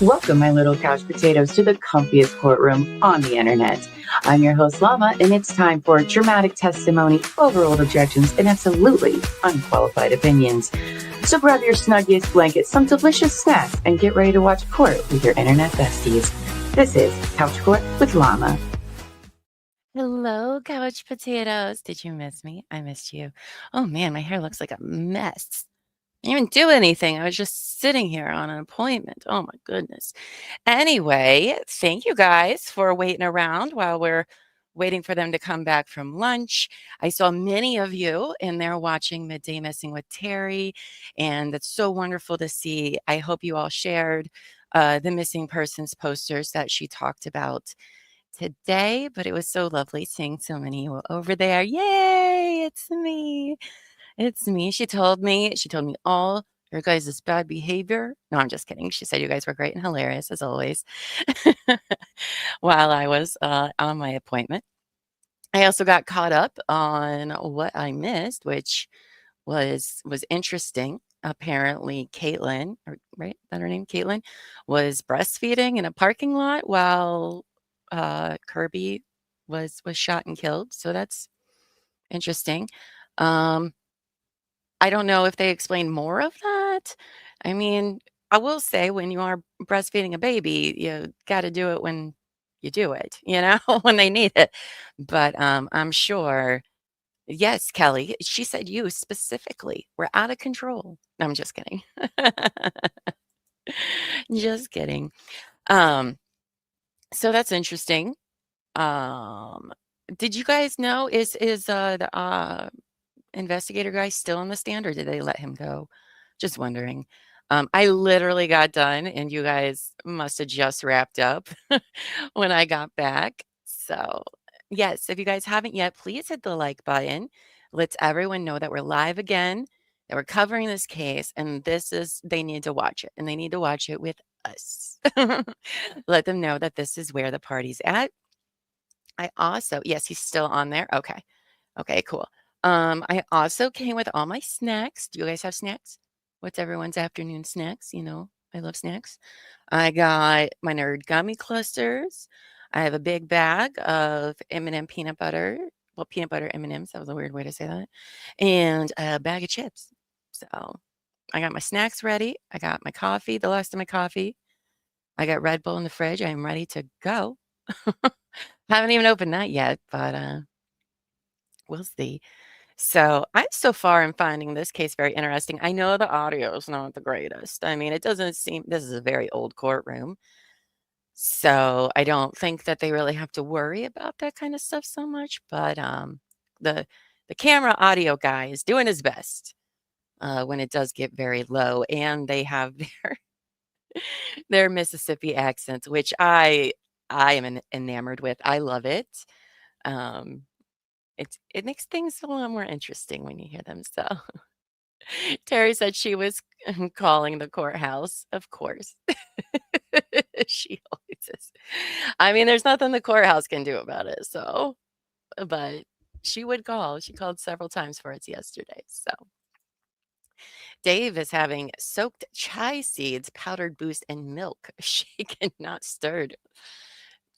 Welcome, my little couch potatoes, to the comfiest courtroom on the internet. I'm your host, Llama, and it's time for dramatic testimony, overruled objections, and absolutely unqualified opinions. So grab your snuggiest blanket, some delicious snacks, and get ready to watch court with your internet besties. This is Couch Court with Llama. Hello, couch potatoes. Did you miss me? I missed you. Oh man, my hair looks like a mess. I didn't even do anything. I was just sitting here on an appointment. Oh my goodness. Anyway, thank you guys for waiting around while we're waiting for them to come back from lunch. I saw many of you in there watching Midday Missing with Terry, and it's so wonderful to see. I hope you all shared the missing persons posters that she talked about today, but it was so lovely seeing so many over there. Yay, it's me. It's me. She told me all your guys' bad behavior. No, I'm just kidding. She said you guys were great and hilarious as always while I was on my appointment. I also got caught up on what I missed, which was interesting. Apparently, Caitlin, or right, is that her name? Caitlin was breastfeeding in a parking lot while Kirby was shot and killed. So that's interesting. Um, I don't know if they explain more of that. I mean, I will say when you are breastfeeding a baby, you got to do it when you do it, when they need it. But I'm sure. Yes, Kelly. She said you specifically. We're out of control. No, I'm just kidding. Just kidding. Um, so that's interesting. Um, did you guys know is the investigator guy still on the stand or did they let him go? Just wondering. I literally got done and you guys must have just wrapped up when I got back. So, yes, if you guys haven't yet, please hit the like button. Let's everyone know that we're live again, that we're covering this case, and they need to watch it, and they need to watch it with us. Let them know that this is where the party's at. Yes, he's still on there. Okay. Okay, cool. I also came with all my snacks. Do you guys have snacks? What's everyone's afternoon snacks? I love snacks. I got my nerd gummy clusters. I have a big bag of M&M peanut butter. Well, peanut butter M&Ms. That was a weird way to say that. And a bag of chips. So I got my snacks ready. I got my coffee, the last of my coffee. I got Red Bull in the fridge. I am ready to go. Haven't even opened that yet, but we'll see. So I so far am finding this case very interesting. I know the audio is not the greatest. I mean, it doesn't seem this is a very old courtroom. So I don't think that they really have to worry about that kind of stuff so much. But the the camera audio guy is doing his best when it does get very low, and they have their Mississippi accents, which I am enamored with. I love it. Um, it makes things a little more interesting when you hear them. So Terry said she was calling the courthouse. Of course. She always is. I mean, there's nothing the courthouse can do about it. So, but she would call. She called several times for us yesterday. So, Dave is having soaked chai seeds, powdered boost, and milk shaken, not stirred.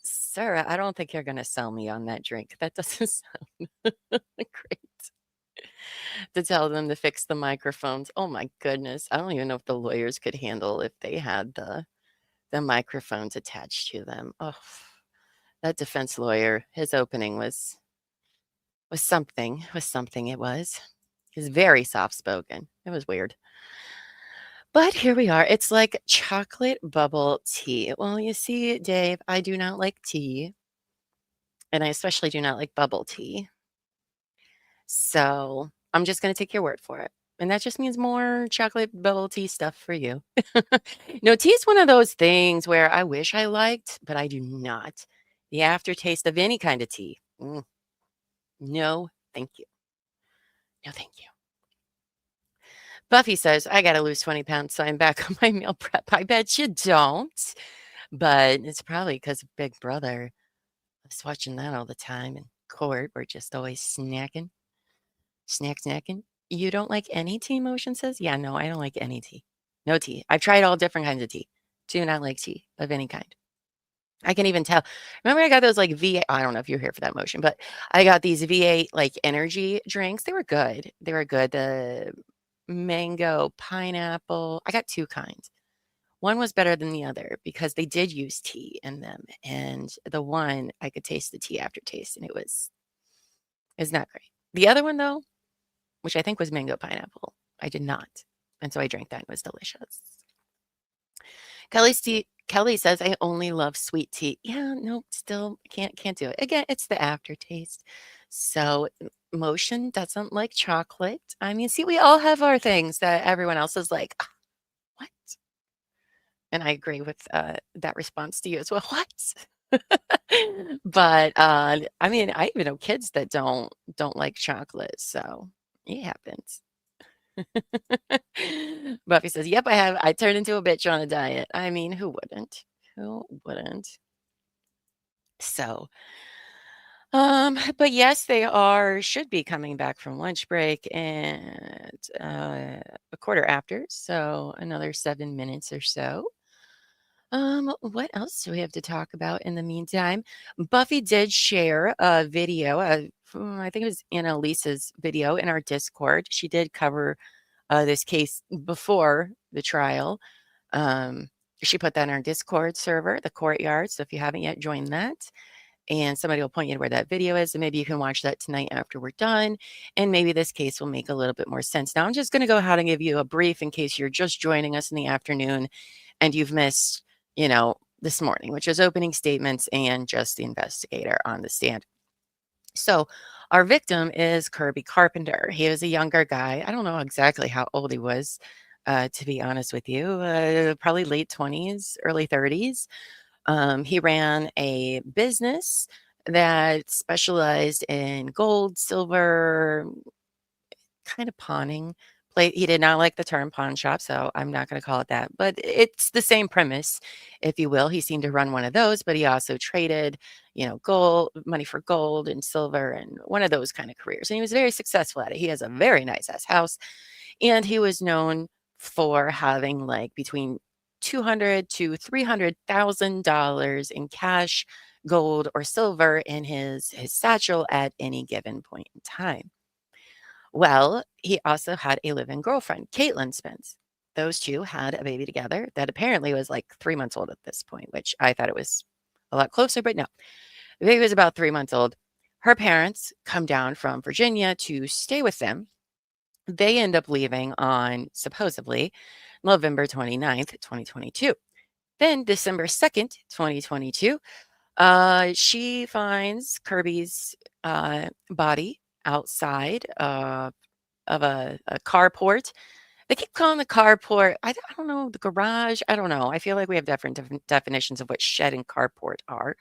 Sarah, I don't think you're going to sell me on that drink. That doesn't sound great. To tell them to fix the microphones. Oh my goodness. I don't even know if the lawyers could handle if they had the microphones attached to them. Oh, that defense lawyer, his opening was something. Was something it was. He's very soft spoken. It was weird. But here we are. It's like chocolate bubble tea. Well, you see, Dave, I do not like tea. And I especially do not like bubble tea. So I'm just going to take your word for it. And that just means more chocolate bubble tea stuff for you. No, tea is one of those things where I wish I liked, but I do not. The aftertaste of any kind of tea. No, thank you. No, thank you. Buffy says, I got to lose 20 pounds, so I'm back on my meal prep. I bet you don't. But it's probably because of Big Brother. I was watching that all the time in court. We're just always snacking. Snacking. You don't like any tea, Motion says? Yeah, no, I don't like any tea. No tea. I've tried all different kinds of tea. Do not like tea of any kind. I can even tell. Remember, I got those like V8. I don't know if you're here for that motion, but I got these V8 like energy drinks. They were good. They were good. The mango, pineapple. I got two kinds. One was better than the other because they did use tea in them. And the one I could taste the tea aftertaste, and it's not great. The other one though, which I think was mango pineapple, I did not. And so I drank that and it was delicious. Kelly says, I only love sweet tea. Yeah, no, still can't do it. Again, it's the aftertaste. So motion doesn't like chocolate. I mean, see, we all have our things that everyone else is like, "Ah, what?" And I agree with that response to you as well. What? But I mean, I even know kids that don't like chocolate. So it happens. Buffy says, "Yep, I have. I turned into a bitch on a diet." I mean, who wouldn't? Who wouldn't? So, but yes, they should be coming back from lunch break and a quarter after, so another 7 minutes or so. What else do we have to talk about in the meantime? Buffy did share a video. I think it was Annalisa's video in our Discord. She did cover this case before the trial. She put that in our Discord server, the courtyard. So if you haven't yet joined that, and somebody will point you to where that video is, and maybe you can watch that tonight after we're done, and maybe this case will make a little bit more sense. Now, I'm just going to go ahead and give you a brief in case you're just joining us in the afternoon and you've missed, this morning, which is opening statements and just the investigator on the stand. So our victim is Kirby Carpenter. He was a younger guy. I don't know exactly how old he was, to be honest with you, probably late 20s, early 30s. He ran a business that specialized in gold, silver, kind of pawning. He did not like the term pawn shop, so I'm not going to call it that. But it's the same premise, if you will. He seemed to run one of those, but he also traded, gold, money for gold and silver, and one of those kind of careers. And he was very successful at it. He has a very nice ass house, and he was known for having like between $200 to $300,000 in cash, gold, or silver in his satchel at any given point in time. Well, he also had a live-in girlfriend, Caitlin Spence. Those two had a baby together that apparently was like 3 months old at this point, which I thought it was a lot closer, but no. The baby was about 3 months old. Her parents come down from Virginia to stay with them. They end up leaving on supposedly November 29th, 2022. Then December 2nd, 2022, she finds Kirby's body outside of a carport. They keep calling the carport. I don't know, the garage. I don't know. I feel like we have different definitions of what shed and carport are.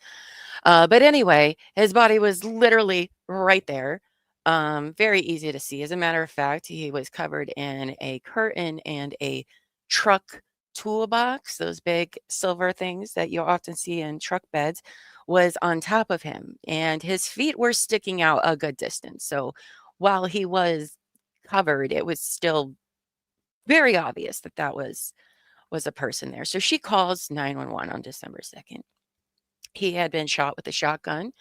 But anyway, his body was literally right there. Very easy to see. As a matter of fact, he was covered in a curtain and a truck toolbox, those big silver things that you often see in truck beds, was on top of him. And his feet were sticking out a good distance. So while he was covered, it was still very obvious that that was a person there. So she calls 911 on December 2nd. He had been shot with a shotgun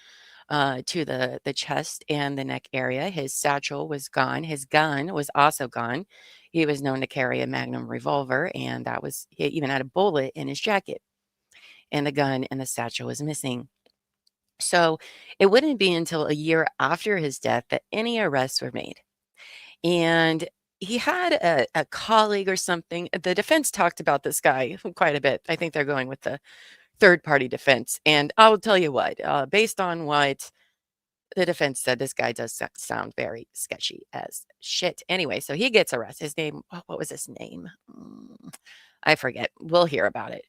to the chest and the neck area. His satchel was gone. His gun was also gone. He was known to carry a Magnum revolver, and he even had a bullet in his jacket. And the gun and the satchel was missing. So it wouldn't be until a year after his death that any arrests were made. And he had a colleague or something. The defense talked about this guy quite a bit. I think they're going with the third-party defense. And I'll tell you what, based on what the defense said, this guy does sound very sketchy as shit. Anyway, so he gets arrested. His name, what was his name? I forget. We'll hear about it.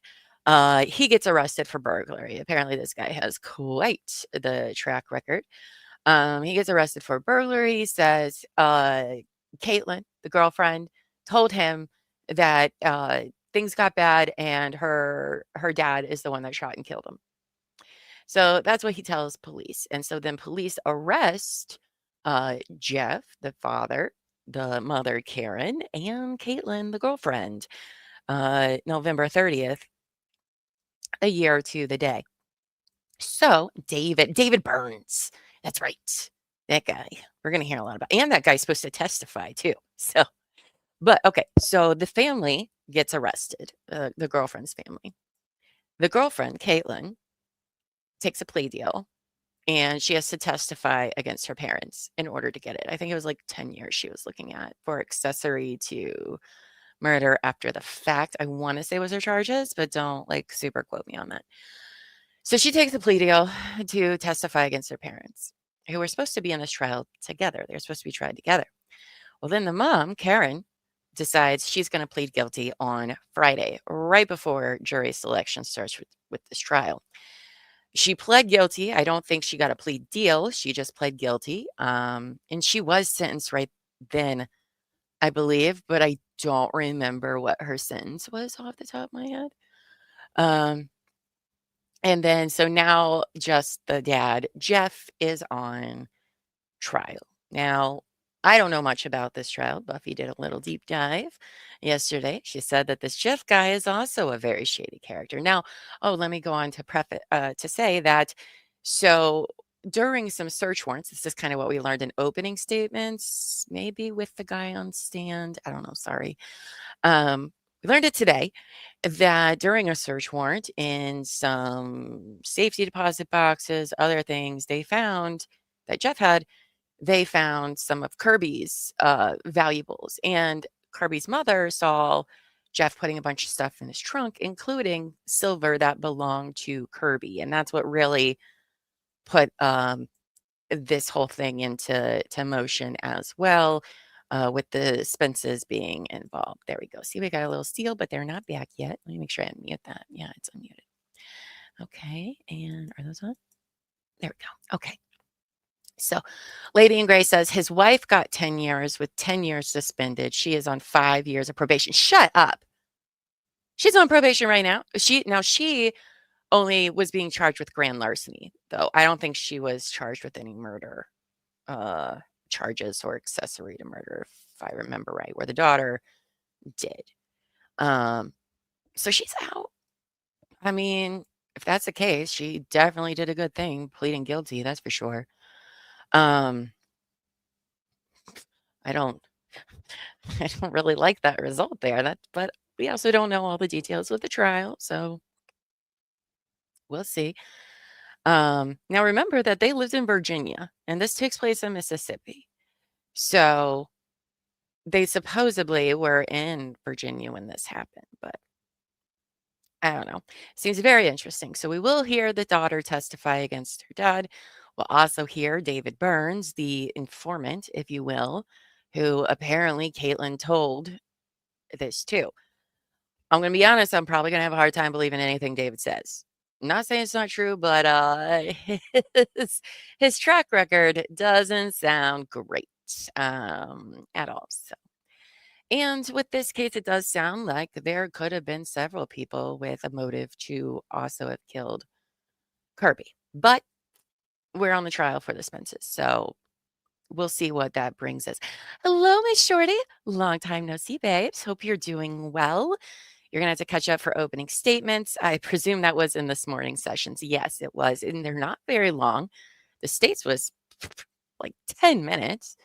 He gets arrested for burglary. Apparently, this guy has quite the track record. He gets arrested for burglary. He says Caitlin, the girlfriend, told him that things got bad and her dad is the one that shot and killed him. So that's what he tells police. And so then police arrest Jeff, the father, the mother, Karen, and Caitlin, the girlfriend, November 30th. a year to the day. So David Burns, that's right, that guy. We're going to hear a lot about, and that guy's supposed to testify too. So, but okay, so the family gets arrested, the girlfriend's family. The girlfriend, Caitlin, takes a plea deal and she has to testify against her parents in order to get it. I think it was like 10 years she was looking at for accessory to murder after the fact. I want to say was her charges, but don't like super quote me on that. So she takes a plea deal to testify against her parents, who were supposed to be in this trial together. They're supposed to be tried together. Well, then the mom, Karen, decides she's going to plead guilty on Friday, right before jury selection starts with this trial. She pled guilty. I don't think she got a plea deal. She just pled guilty. And she was sentenced right then, I believe, but I don't remember what her sentence was off the top of my head. And then, so now just the dad, Jeff, is on trial. Now, I don't know much about this trial. Buffy did a little deep dive yesterday. She said that this Jeff guy is also a very shady character. Now, let me go on to say that. So during some search warrants, this is kind of what we learned in opening statements, maybe with the guy on stand. I don't know. Sorry. We learned it today that during a search warrant in some safety deposit boxes, other things, they found that Jeff had, they found some of Kirby's valuables. And Kirby's mother saw Jeff putting a bunch of stuff in his trunk, including silver that belonged to Kirby. And that's what really put this whole thing into motion as well, with the Spences being involved. There we go. See, we got a little steal, but they're not back yet. Let me make sure I unmute that. Yeah, it's unmuted. Okay, and are those on? There we go. Okay. So Lady in Gray says his wife got 10 years with 10 years suspended. She is on 5 years of probation. Shut up. She's on probation right now. She only was being charged with grand larceny, though. I don't think she was charged with any murder charges or accessory to murder, if I remember right, where the daughter did. So she's out. I mean, if that's the case, she definitely did a good thing pleading guilty, that's for sure. I don't really like that result there. But we also don't know all the details of the trial, so we'll see. Now remember that they lived in Virginia, and this takes place in Mississippi. So they supposedly were in Virginia when this happened, but I don't know. Seems very interesting. So we will hear the daughter testify against her dad. We'll also hear David Burns, the informant, if you will, who apparently Caitlin told this too. I'm going to be honest, I'm probably going to have a hard time believing anything David says. I'm not saying it's not true, but his track record doesn't sound great at all. So. And with this case, it does sound like there could have been several people with a motive to also have killed Kirby. But we're on the trial for the Spences, so we'll see what that brings us. Hello, Miss Shorty. Long time no see, babes. Hope you're doing well. You're going to have to catch up for opening statements. I presume that was in this morning's sessions. Yes, it was. And they're not very long. The state's was like 10 minutes.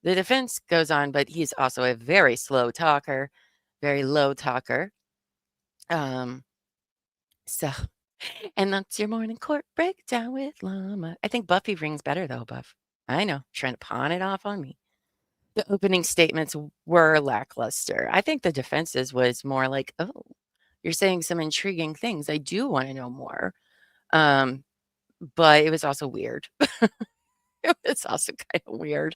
The defense goes on, but he's also a very slow talker, very low talker. So, and that's your morning court breakdown with Llama. I think Buffy rings better though, Buff. I know, trying to pawn it off on me. The opening statements were lackluster. I think the defenses was more like, oh, you're saying some intriguing things. I do want to know more. But it was also weird. It was also kind of weird.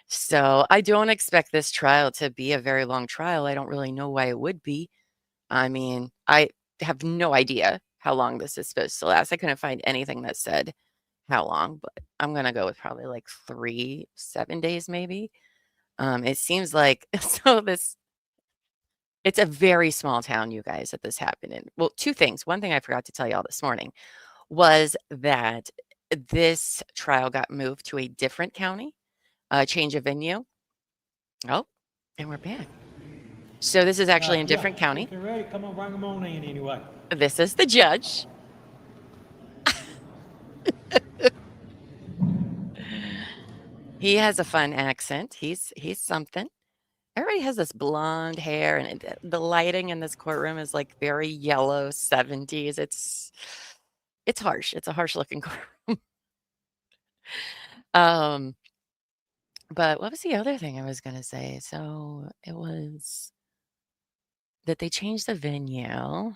So I don't expect this trial to be a very long trial. I don't really know why it would be. I mean, I have no idea how long this is supposed to last. I couldn't find anything that said how long, but I'm going to go with probably like 7 days maybe. It seems like, it's a very small town, you guys, that this happened in. Well, two things. One thing I forgot to tell y'all this morning was that this trial got moved to a different county, change of venue. Oh, and we're back. So this is actually in a different county. If you're ready, come on, bring them on in anyway. This is the judge. He has a fun accent. He's something. Everybody has this blonde hair, and the lighting in this courtroom is like very yellow 70s. It's harsh. It's a harsh looking courtroom. But what was the other thing I was going to say? So it was that they changed the venue.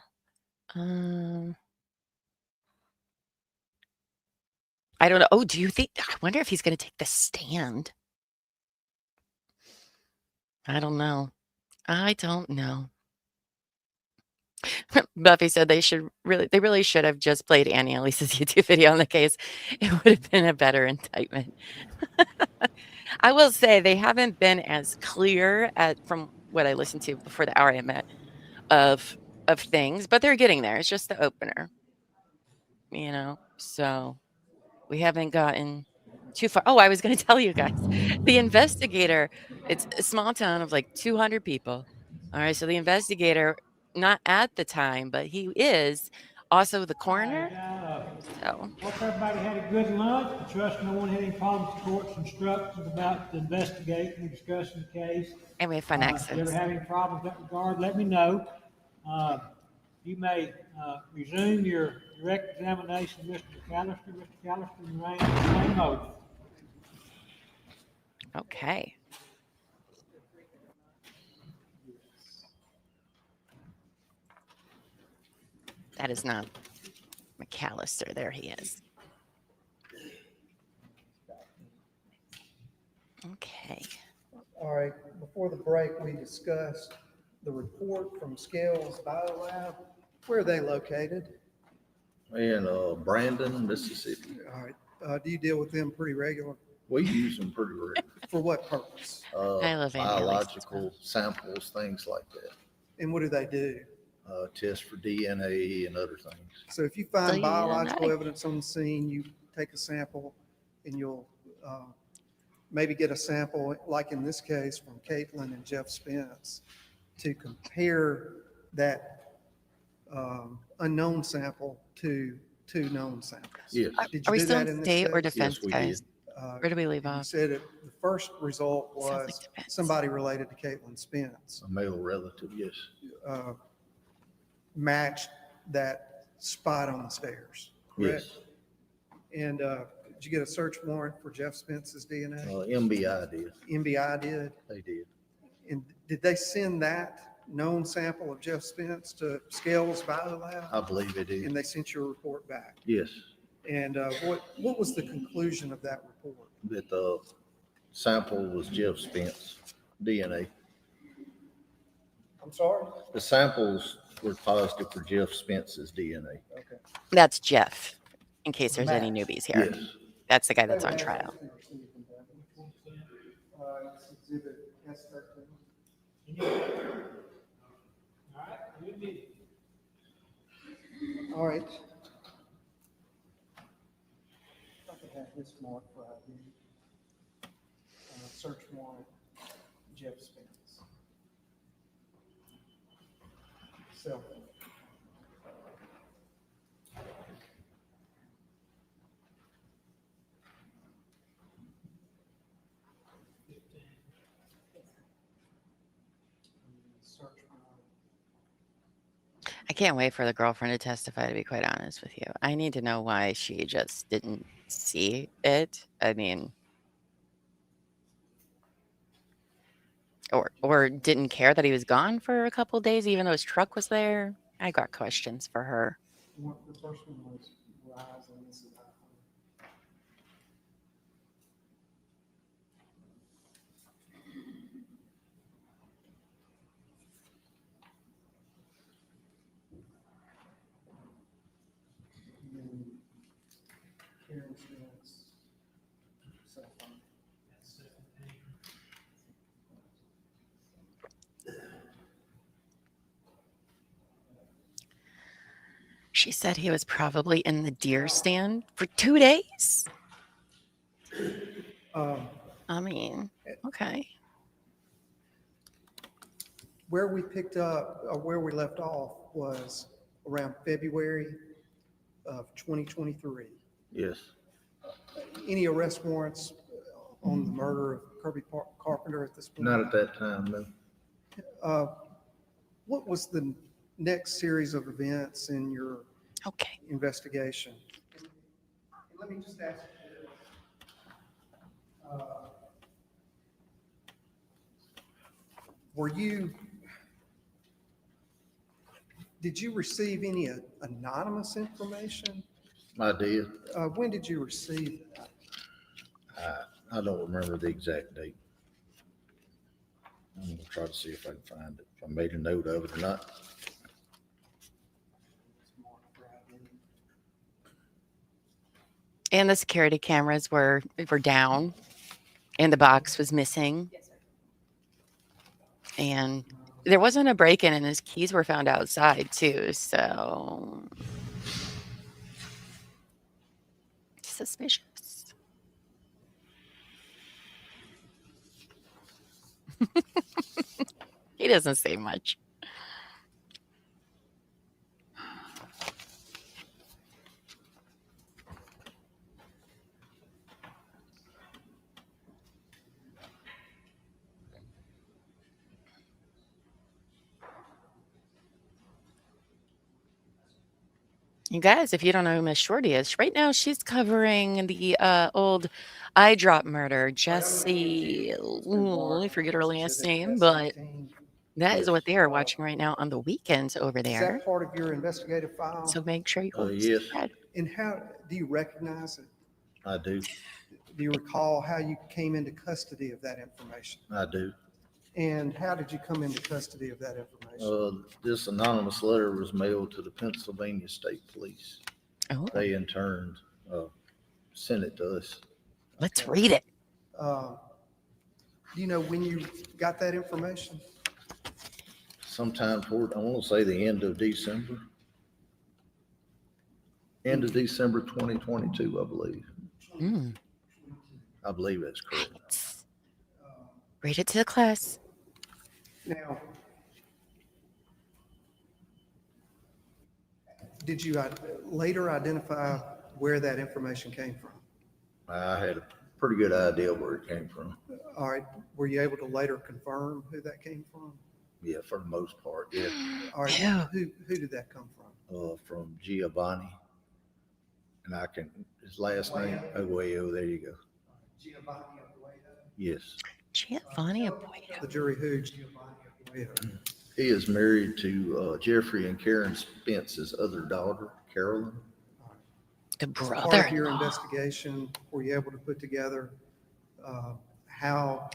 I don't know. Oh, do you think? I wonder if he's going to take the stand. I don't know. I don't know. Buffy said they really should have just played Annie Elise's YouTube video on the case. It would have been a better indictment. I will say they haven't been as clear from what I listened to before the hour I met of things, but they're getting there. It's just the opener, so we haven't gotten too far. Oh, I was going to tell you guys, the investigator, it's a small town of like 200 people. All right. So the investigator, not at the time, but he is also the coroner. So hope everybody had a good lunch. I trust no one had any problems with the court's instructions about investigating and discussing the case. And we have fun accents. If you ever have any problems in that regard, let me know. You may resume your direct examination, Mr. McAllister. Mr. McAllister, remain in the same mode. Okay. That is not McAllister. There he is. Okay. All right, before the break, we discussed the report from Scales Biolab. Where are they located? In Brandon, Mississippi. All right, do you deal with them pretty regular? We use them pretty rare. For what purpose? I love Biological samples, things like that. And what do they do? Test for DNA and other things. So if you find DNA. biological evidence on the scene, you take a sample and you'll maybe get a sample, like in this case, from Caitlin and Jeff Spence, to compare that unknown sample to two known samples. Yes. Did Are you we do still that in in this state or case? defense, Yes, we guys? did. Where do we leave You off? said the first result Sounds like was defense. somebody related to Caitlin Spence A male relative, yes. matched that spot on the stairs, correct? Yes. And did you get a search warrant for Jeff Spence's DNA? MBI did. MBI did. They did. And did they send that known sample of Jeff Spence to Scales Biolab? I believe they did. And they sent your report back? Yes. And what was the conclusion of that report? That the sample was Jeff Spence DNA. I'm sorry? The samples were positive for Jeff Spence's DNA. Okay. That's Jeff, in case there's any newbies here. Yes. That's the guy that's on trial. It's exhibit S13. All right. I could have this marked for ID. Search warrant, Jeff Spence. Cell phone. Search warrant. I can't wait for the girlfriend to testify, to be quite honest with you. I need to know why she just didn't see it. I mean, or didn't care that he was gone for a couple days, even though his truck was there. I got questions for her. The first one was Rise, and this is iPhone. And then Karen Spence, cell phone. She said he was probably in the deer stand for 2 days. I mean, okay. Where we picked up, or where we left off was around February of 2023. Yes. Any arrest warrants on the murder of Kirby Carpenter at this point? Not at that time, no. What was the next series of events in your Okay. investigation? And let me just ask you, did you receive any anonymous information? I did. When did you receive that? I don't remember the exact date. I'm gonna try to see if I can find it, if I made a note of it or not. And the security cameras were down, and the box was missing. And there wasn't a break-in, and his keys were found outside too. So suspicious. He doesn't say much. You guys, if you don't know who Miss Shorty is, right now she's covering the old eye drop murder. Jesse, I forget her last name, but that is what they are watching right now on the weekends over Is there. that part of your investigative file? So make sure you hold Yes. subscribe. And how do you recognize it? I do. Do you recall how you came into custody of that information? I do. And how did you come into custody of that information? This anonymous letter was mailed to the Pennsylvania State Police. Oh, They in turn sent it to us. let's read it. Do you know when you got that information? Sometime toward, I want to say the end of December. End of December 2022, I believe. Mm. I believe that's correct. Read it to the class. Now, did you later identify where that information came from? I had a pretty good idea where it came from. All right, were you able to later confirm who that came from? Yeah, for the most part, yeah. All right, Yeah. who did that come from? From Giovanni. And his last name, Aguayo, there you go. Giovanni Aguayo. Yes. Giovanni Tell Apoyo. the jury who Giovanni Aguayo. He is married to Jeffrey and Karen Spence's other daughter, Carolyn. The As part brother. of your investigation, were you able to put together how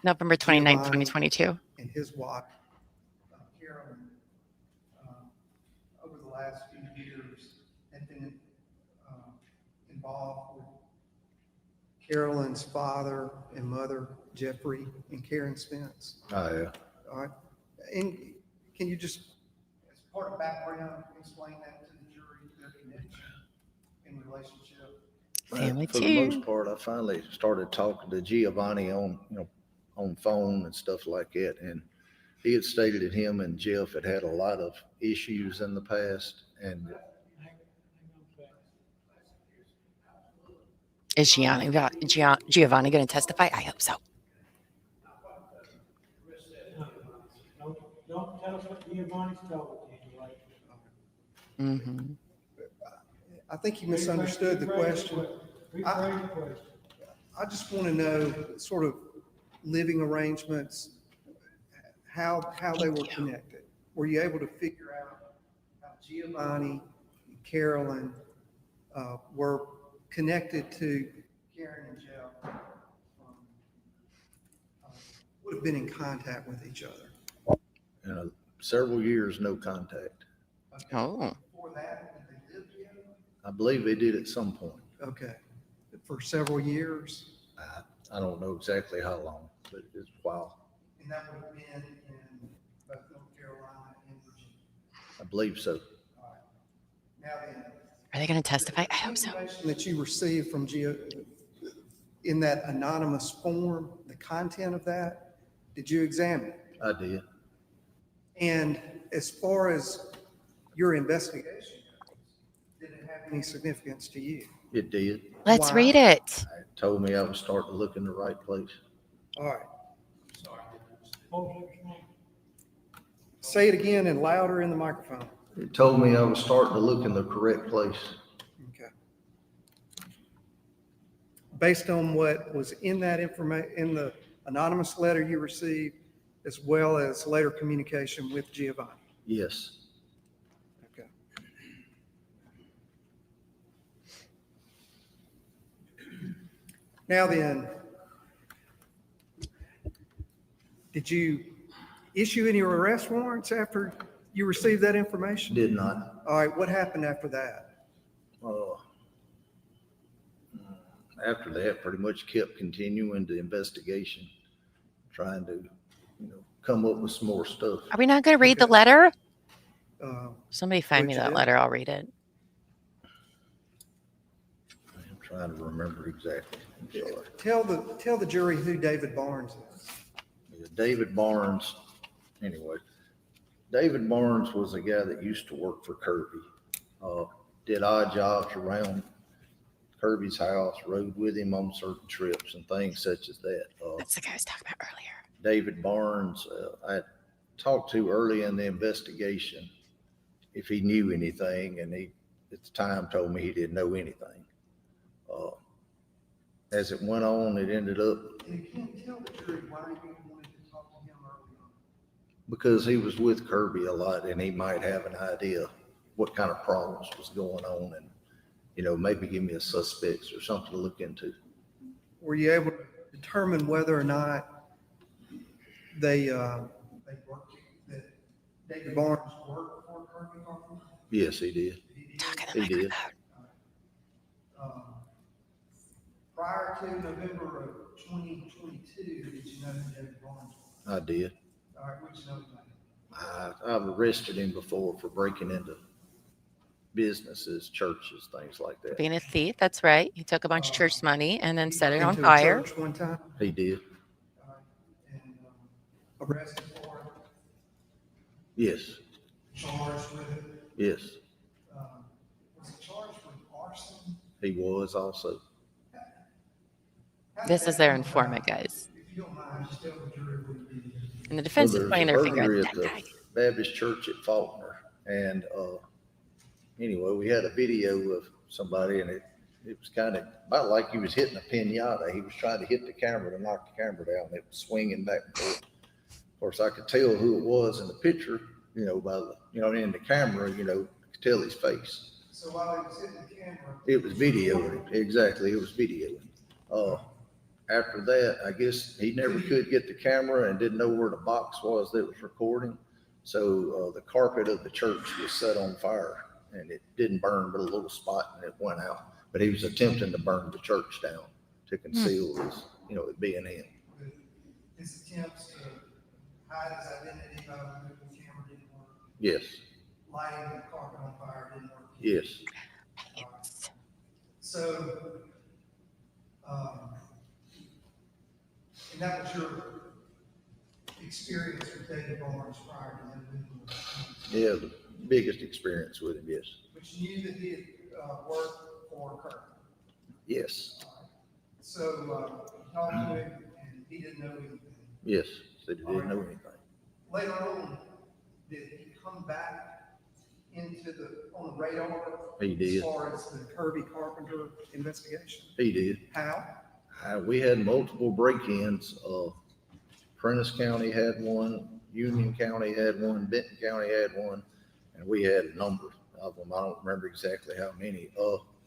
November 29th, Giovanni. 2022. and his wife, Carolyn, over the last few years had been involved with Carolyn's father and mother, Jeffrey and Karen Spence? Oh, yeah. All right. And can you just, as part of background, explain that to the jury, their connection and relationship? Family For the too. most part, I finally started talking to Giovanni on phone and stuff like that. And he had stated that him and Jeff had had a lot of issues in the past. And Is Giovanni going to testify? I hope so. Don't tell us what Giovanni's told you, right? Mm-hmm. I think you misunderstood the question. Rephrase the question. I just want to know sort of living arrangements, how they were Thank you. connected. Were you able to figure out how Giovanni and Carolyn were connected to Karen and Jeff? Would have been in contact with each other. several years, no contact. Okay. Oh, Before that, did they live together? I believe they did at some point. Okay. For several years? I don't know exactly how long, but it's a while. And that would have been in both North Carolina and Virginia? I believe so. All right. Now then. are they going to testify? I hope so. Information that you received from in that anonymous form, the content of that, did you examine it? I did. And as far as your investigation, did it have any significance to you? It did. Let's Why? read it. It told me I was starting to look in the right place. All right. What was his name? Say it again and louder in the microphone. It told me I was starting to look in the correct place. Okay. Based on what was in that information, in the anonymous letter you received, as well as later communication with Giovanni. Yes. Okay. Now then, did you issue any arrest warrants after you received that information? Did not. All right, what happened after that? After that, pretty much kept continuing the investigation, trying to, come up with some more stuff. Are we not going to read the Okay. letter? Uh, Somebody find me Which that is? letter. I'll read it. I'm trying to remember exactly. I'm sorry. Tell the jury who David Barnes is. Yeah, David Barnes, anyway, David Barnes was a guy that used to work for Kirby. Did odd jobs around Kirby's house, rode with him on certain trips and things such as that. That's the guy I was talking about earlier. David Barnes, I talked to early in the investigation if he knew anything, and he at the time told me he didn't know anything. As it went on, it ended up And you can't tell the jury why you wanted to talk to him early on. because he was with Kirby a lot, and he might have an idea what kind of problems was going on, and maybe give me a suspects or something to look into. Were you able to determine whether or not they worked, that David Barnes worked for Kirby Carpenter? Yes, he did. Talk in the He did. microphone. Prior to November of 2022, did you know who David Barnes was? I did. All right, what you know about him? I've arrested him before for breaking into businesses, churches, things like that. Being a thief. That's right. He took a bunch of church money and then He set it went on to a fire. church one time, He did. and arrested for it, Yes. charged with it. Yes, Was he charged with arson? he was also. How did This is that their come informant, about? guys. If you don't mind, just tell the jury what he did. And the defense is Well, pointing there's their a finger burglary at at that the guy. Baptist church at Faulkner. And anyway, we had a video of somebody, and it was kind of about like he was hitting a pinata. He was trying to hit the camera to knock the camera down. It was swinging back and forth. Of course, I could tell who it was in the picture, by the, in the camera, could tell his face. So while he was hitting the camera. It was videoing. Exactly, it was videoing. After that, I guess he never could get the camera and didn't know where the box was that was recording. So the carpet of the church was set on fire, and it didn't burn but a little spot, and it went out. But he was attempting to burn the church down to conceal his, it being him. His attempts to hide his identity by removing the camera didn't work. Yes, Lighting the carpet on fire didn't work. yes. So, and that was your experience with David Barnes prior to him moving. Yeah, the biggest experience with him, yes. But you knew that he had worked for Kirk. Yes, So, you talked to him and he didn't know anything. yes, said he didn't know anything. Later on, did he come back on the radar? He did. As far as the Kirby Carpenter investigation? He did. How? We had multiple break-ins. Prentice County had one, Union County had one, Benton County had one, and we had a number of them. I don't remember exactly how many.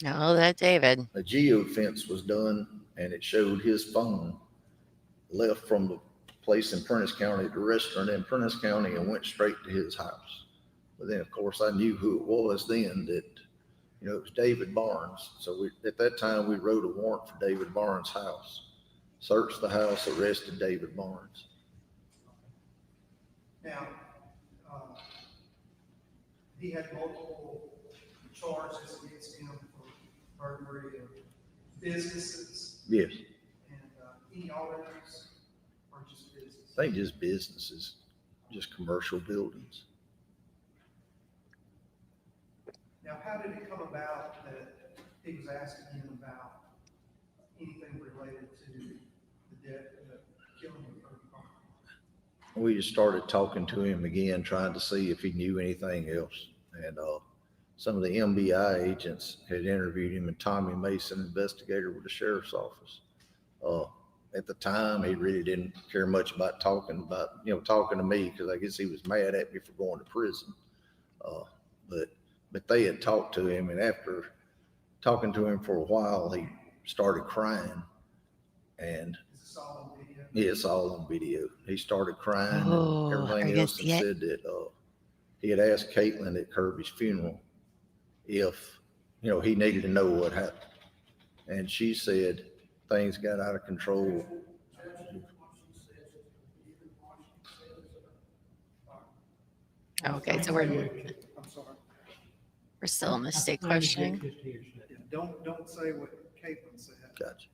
No, that David. A geofence was done, and it showed his phone left from the place in Prentice County, the restaurant in Prentice County, and went straight to his house. But then, of course, I knew who it was then, that it was David Barnes. So at that time, we wrote a warrant for David Barnes' house, searched the house, arrested David Barnes. Now, he had multiple charges against him for burglary of businesses Yes, and any others or just business? I think just businesses, just commercial buildings. Now, how did it come about that he was asking him about anything related to the death, the killing of Kirby Carpenter? We just started talking to him again, trying to see if he knew anything else. And some of the MBI agents had interviewed him, and Tommy Mason, investigator with the sheriff's office. At the time, he really didn't care much about talking to me, because I guess he was mad at me for going to prison. But they had talked to him, and after talking to him for a while, he started crying. And Is this all on video? yeah, it's all on video. He started crying Oh, and are everything you else, and gonna see said that he had asked Caitlin at Kirby's funeral if he needed to know what happened, and she said things got out of control. Okay, so we're I'm sorry. still in the state I questioning. interject just here, so. Yeah, don't say what Caitlin said. Gotcha.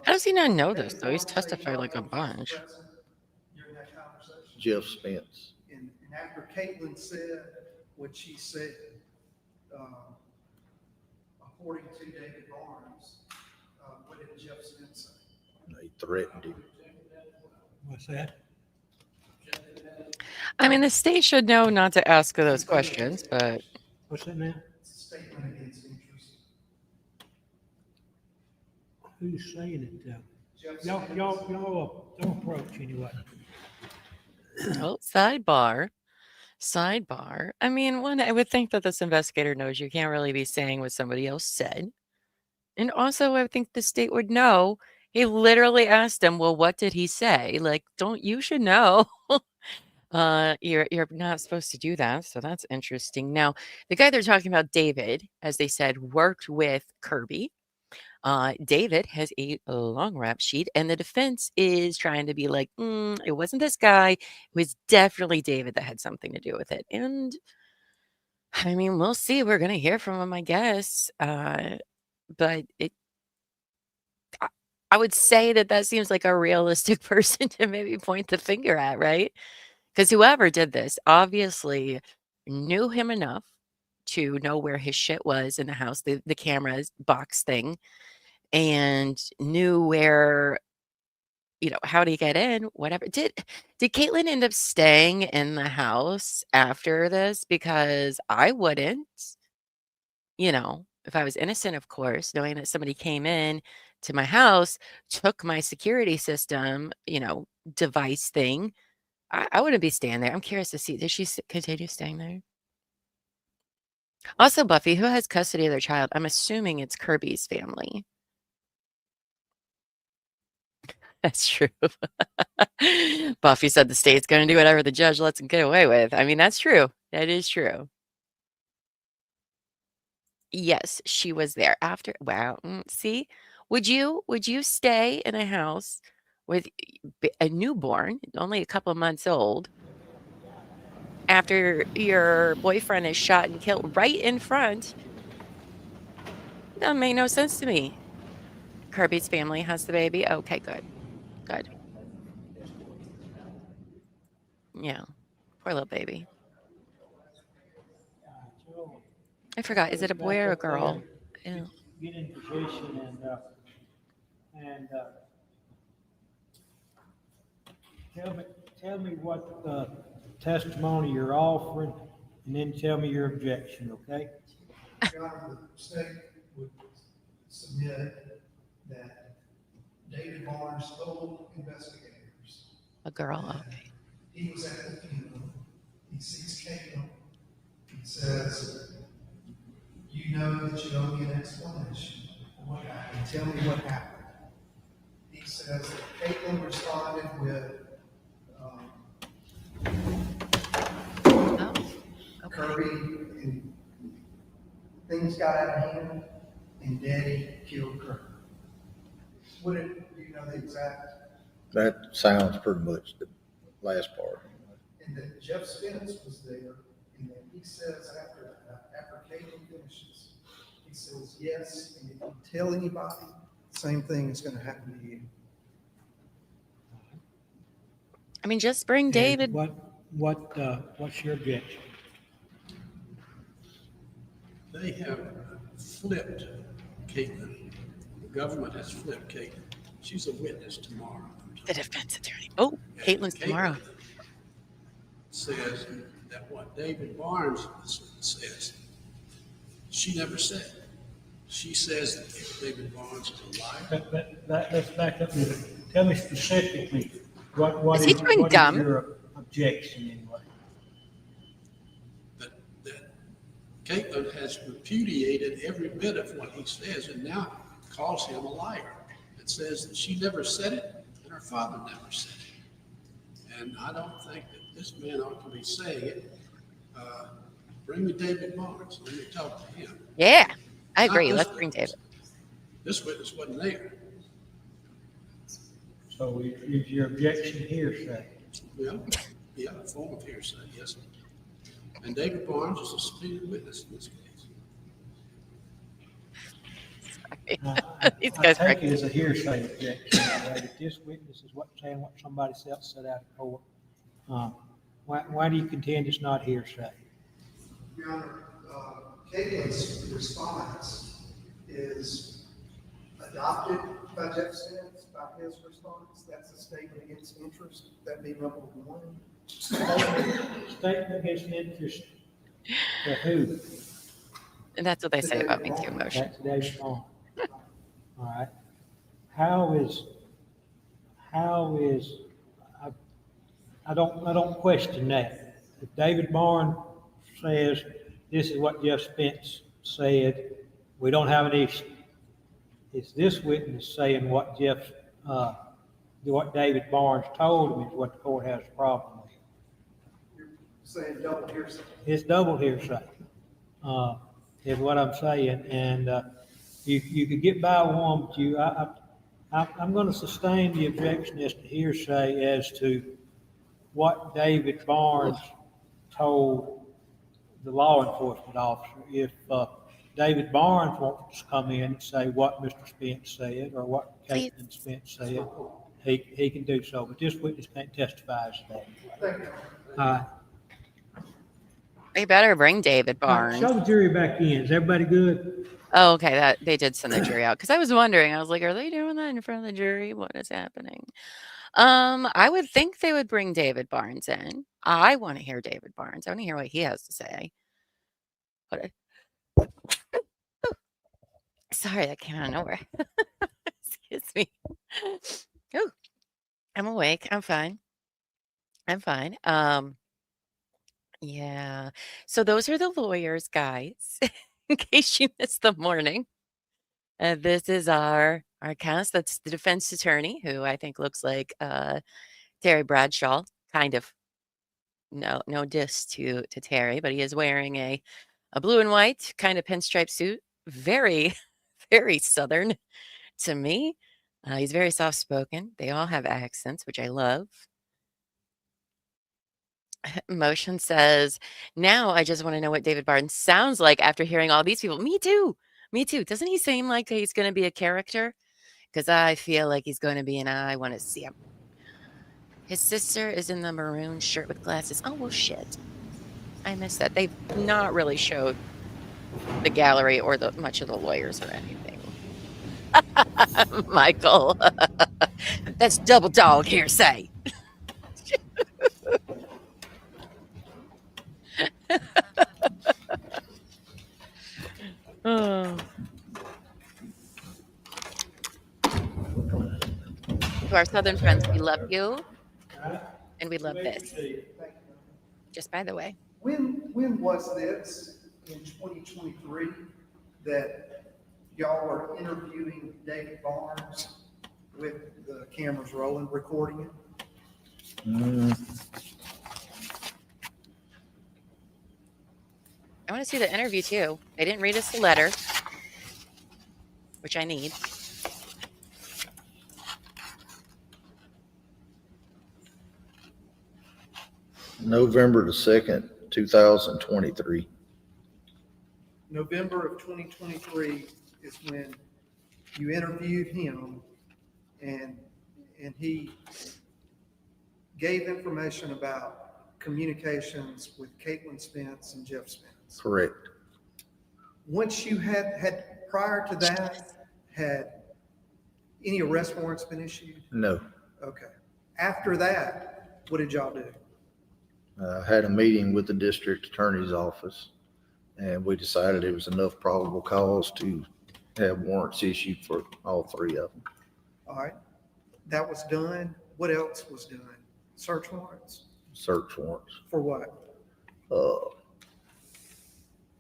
How does he not know this though? He's testified like a bunch. During that conversation. Jeff Spence. And after Caitlin said what she said, according to David Barnes, what did Jeff Spence say? He threatened him. What's that? I mean, the state should know not to ask those questions, but What's that now? It's a statement against interest. Who's saying it though? Jeff Y'all, Spence. y'all don't approach anyway. oh, sidebar. I mean, one, I would think that this investigator knows you can't really be saying what somebody else said. And also, I think the state would know. He literally asked him, well, what did he say? Like, you should know. You're not supposed to do that. So that's interesting. Now, the guy they're talking about, David, as they said, worked with Kirby. David has a long rap sheet, and the defense is trying to be like, it wasn't this guy. It was definitely David that had something to do with it. And I mean, we'll see. We're going to hear from him, I guess. But I would say that seems like a realistic person to maybe point the finger at, right? Because whoever did this obviously knew him enough to know where his shit was in the house, the camera's box thing, and knew where, how to get in, whatever. Did Caitlin end up staying in the house after this? Because I wouldn't, if I was innocent, of course, knowing that somebody came in to my house, took my security system, device thing, I wouldn't be staying there. I'm curious to see, did she continue staying there? Also, Buffy, who has custody of their child? I'm assuming it's Kirby's family. That's true. Buffy said the state's going to do whatever the judge lets him get away with. I mean, that's true. That is true. Yes, she was there after. Wow. See, would you stay in a house with a newborn, only a couple of months old, after your boyfriend is shot and killed right in front? That made no sense to me. Kirby's family has the baby. Okay, good. Good. Yeah. Poor little baby. I forgot. Is it a boy or a girl? Yeah. Get in position and tell me what testimony you're offering, and then tell me your objection, okay? Your Honor, the state would submit that David Barnes told investigators A girl. that Okay. he was at the funeral. He sees Caitlin. He says, you know that you owe me an explanation for what happened. Tell me what happened. He says that Caitlin responded with, Oh, okay. Kirby, and things got out of hand, and Daddy killed Kirby. Do you know the exact? That sounds pretty much the last part. And that Jeff Spence was there, and that he says after Caitlin finishes, he says, yes, and if you tell anybody, the same thing is going to happen to you. I mean, just bring And David. what's your objection? They have flipped Caitlin. The government has flipped Caitlin. She's a witness tomorrow. The defense attorney. Oh, And Caitlin's tomorrow. Says that what David Barnes says, she never said. She says that David Barnes is a liar. Let's back up a minute. Tell me specifically, what Is he doing dumb? your objection anyway? That Caitlin has repudiated every bit of what he says and now calls him a liar. It says that she never said it and her father never said it. And I don't think that this man ought to be saying it. Bring me David Barnes. Let me talk to him. Yeah, I Not agree. this Let's bring witness. David. This witness wasn't there. So is your objection hearsay? Well, yeah, a form of hearsay, yes. And David Barnes is a subpoenaed witness in this case. These I guys are take it as a hearsay objection. That this witness is saying what somebody else said out of court. Why do you contend it's not hearsay? Your Honor, Caitlin's response is adopted by Jeff Spence, by his response. That's a statement against interest. That'd be number one. Statement against interest to who? And that's what they say about me too, motion. That's David Barnes. All right. How is, I don't question that. If David Barnes says, this is what Jeff Spence said, we don't have an issue. It's this witness saying what what David Barnes told him is what the court has a problem with. You're saying double hearsay. It's double hearsay, is what I'm saying. And you could get by one, but I'm going to sustain the objection as to hearsay as to what David Barnes told the law enforcement officer. If David Barnes wants to come in and say what Mr. Spence said or what Caitlin Spence said, he can do so. But this witness can't testify as to that. Thank you. They better bring David All right, Barnes. show the jury back in. Is everybody good? Oh, okay. That they did send the jury out because I was wondering. I was like, are they doing that in front of the jury? What is happening? I would think they would bring David Barnes in. I want to hear David Barnes. I want to hear what he has to say. Sorry, that came out of nowhere. Excuse me. Oh, I'm awake. I'm fine. I'm fine. Yeah. So those are the lawyers, guys. In case you missed the morning. This is our cast. That's the defense attorney, who I think looks like Terry Bradshaw, kind of. No diss to Terry, but he is wearing a blue and white kind of pinstripe suit. Very, very Southern to me. He's very soft spoken. They all have accents, which I love. Motion says, now I just want to know what David Barnes sounds like after hearing all these people. Me too. Me too. Doesn't he seem like he's going to be a character? Because I feel like he's going to be, and I want to see him. His sister is in the maroon shirt with glasses. Oh, well, shit. I missed that. They've not really showed the gallery or much of the lawyers or anything. Michael. That's double dog hearsay. Oh. To our Southern friends, we love you, and we love this. Just by the way. When was this in 2023 that y'all were interviewing David Barnes with the cameras rolling, recording it? I want to see the interview too. They didn't read us the letter, which I need. November the 2nd, 2023. November of 2023 is when you interviewed him, and he gave information about communications with Caitlin Spence and Jeff Spence. Correct. Once you had prior to that, had any arrest warrants been issued? No. Okay. After that, what did y'all do? Had a meeting with the district attorney's office, and we decided it was enough probable cause to have warrants issued for all three of them. All right. That was done. What else was done? Search warrants? Search warrants. For what?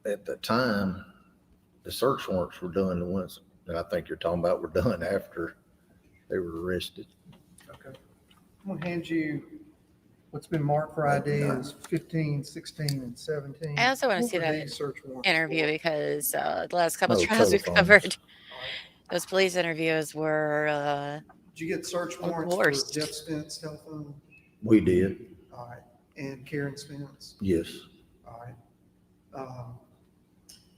At the time, the search warrants were done, the ones that I think you're talking about were done after they were arrested. Okay. I'm gonna hand you what's been marked for ID is 15, 16, and 17. I also want to What see were that these search warrants interview for? because the last couple Oh, trials we've telephones. covered, those police interviews were Did you get search warrants worst. for Jeff Spence telephone? We did, All right. And Karen Spence? yes. All right.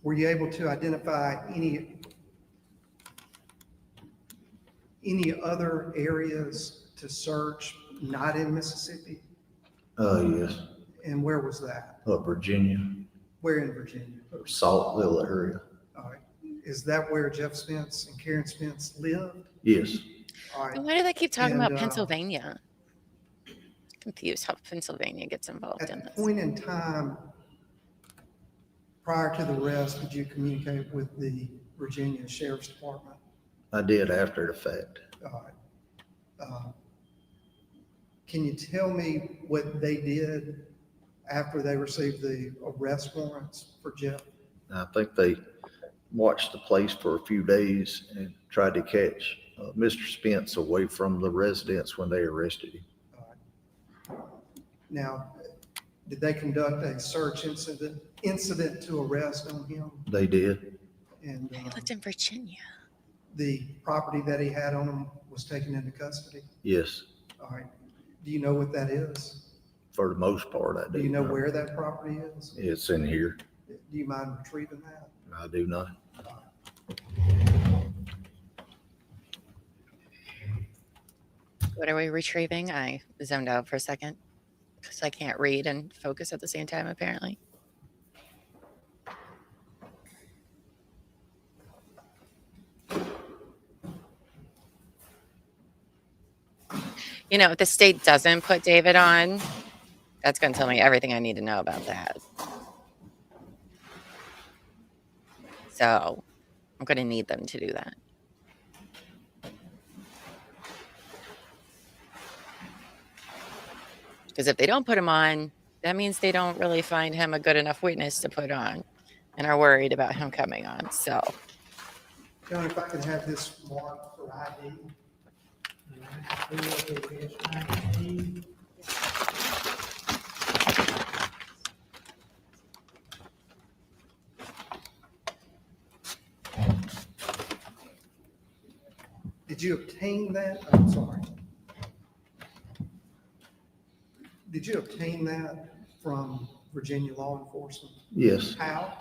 Were you able to identify any other areas to search not in Mississippi? Yes, And where was that? Virginia, Where in Virginia? Saltville area, All right. Is that where Jeff Spence and Karen Spence lived? yes. All right. why do they keep talking about And, Pennsylvania? Confused how Pennsylvania gets involved At in that this. point in time, prior to the arrest, did you communicate with the Virginia Sheriff's Department? I did after the fact. All right. Can you tell me what they did after they received the arrest warrants for Jeff? I think they watched the place for a few days and tried to catch Mr. Spence away from the residence when they arrested him. All right. Now, did they conduct a search incident to arrest on him? They did, And He lived in Virginia. the property that he had on him was taken into custody? yes, All right. Do you know what that is? for the most part, I do. Do you know where that property is? It's in here. Do you mind retrieving that? I do not. What are we retrieving? I zoned out for a second because I can't read and focus at the same time, apparently. You know, if the state doesn't put David on, that's going to tell me everything I need to know about that. So I'm going to need them to do that. Because if they don't put him on, that means they don't really find him a good enough witness to put on and are worried about him coming on. So John, if I could have this marked for ID. Did you obtain that? I'm sorry. Did you obtain that from Virginia law enforcement? Yes. How?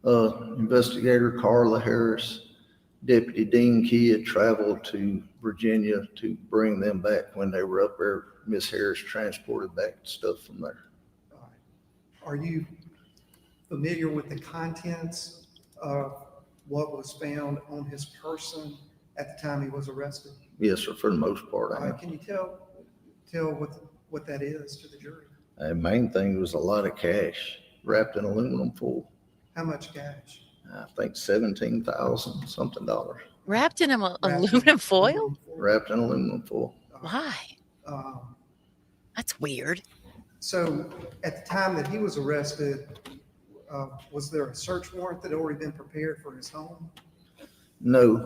Investigator Carla Harris, Deputy Dean Kidd traveled to Virginia to bring them back when they were up there. Miss Harris transported back stuff from there. All right. Are you familiar with the contents of what was found on his person at the time he was arrested? Yes, sir, for the most part. All right. Can you tell what that is to the jury? The main thing was a lot of cash wrapped in aluminum foil. How much cash? I think 17,000 something dollars. wrapped in Wrapped in aluminum foil? aluminum foil? Wrapped in aluminum foil. Why? Um, That's weird. So at the time that he was arrested, was there a search warrant that had already been prepared for his home? No,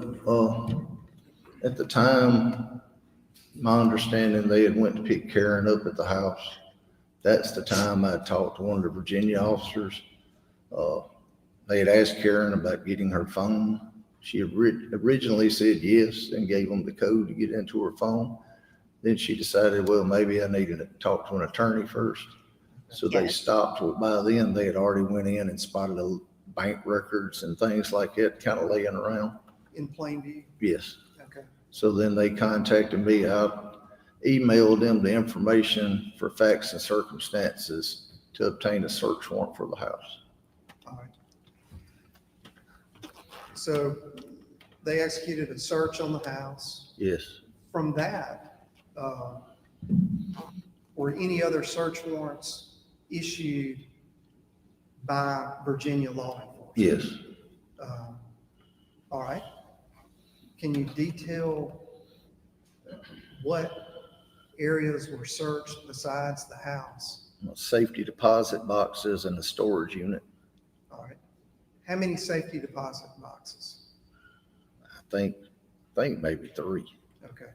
at the time, my understanding, they had went to pick Karen up at the house. That's the time I talked to one of the Virginia officers. They had asked Karen about getting her phone. She originally said yes and gave them the code to get into her phone. Then she decided, well, maybe I needed to talk to an attorney first. So they Yes. stopped. Well, by then they had already went in and spotted bank records and things like that kind of laying around. In plain view? Yes. Okay. So then they contacted me. I emailed them the information for facts and circumstances to obtain a search warrant for the house. All right. So they executed a search on the house. Yes, From that, were any other search warrants issued by Virginia law enforcement? yes. All right. Can you detail what areas were searched besides the house? Safety deposit boxes and the storage unit. All right. How many safety deposit boxes? I think maybe 3. Okay.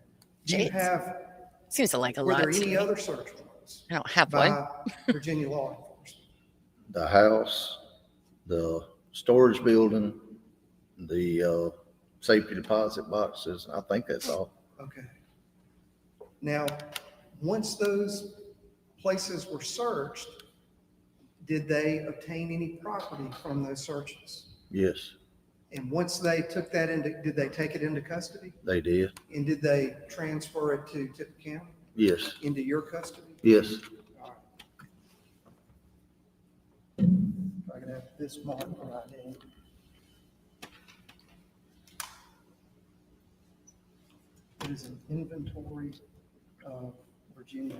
Do you Jeez. have, Seems like a were lot there to any me. other search warrants I don't have one. by Virginia law enforcement? The house, the storage building, the safety deposit boxes. I think that's all. Okay. Now, once those places were searched, did they obtain any property from those searches? Yes, And once they took that into, did they take it into custody? they did. And did they transfer it to Tippett County Yes, into your custody? yes. All right. If I could have this mark right in. It is an inventory of Virginia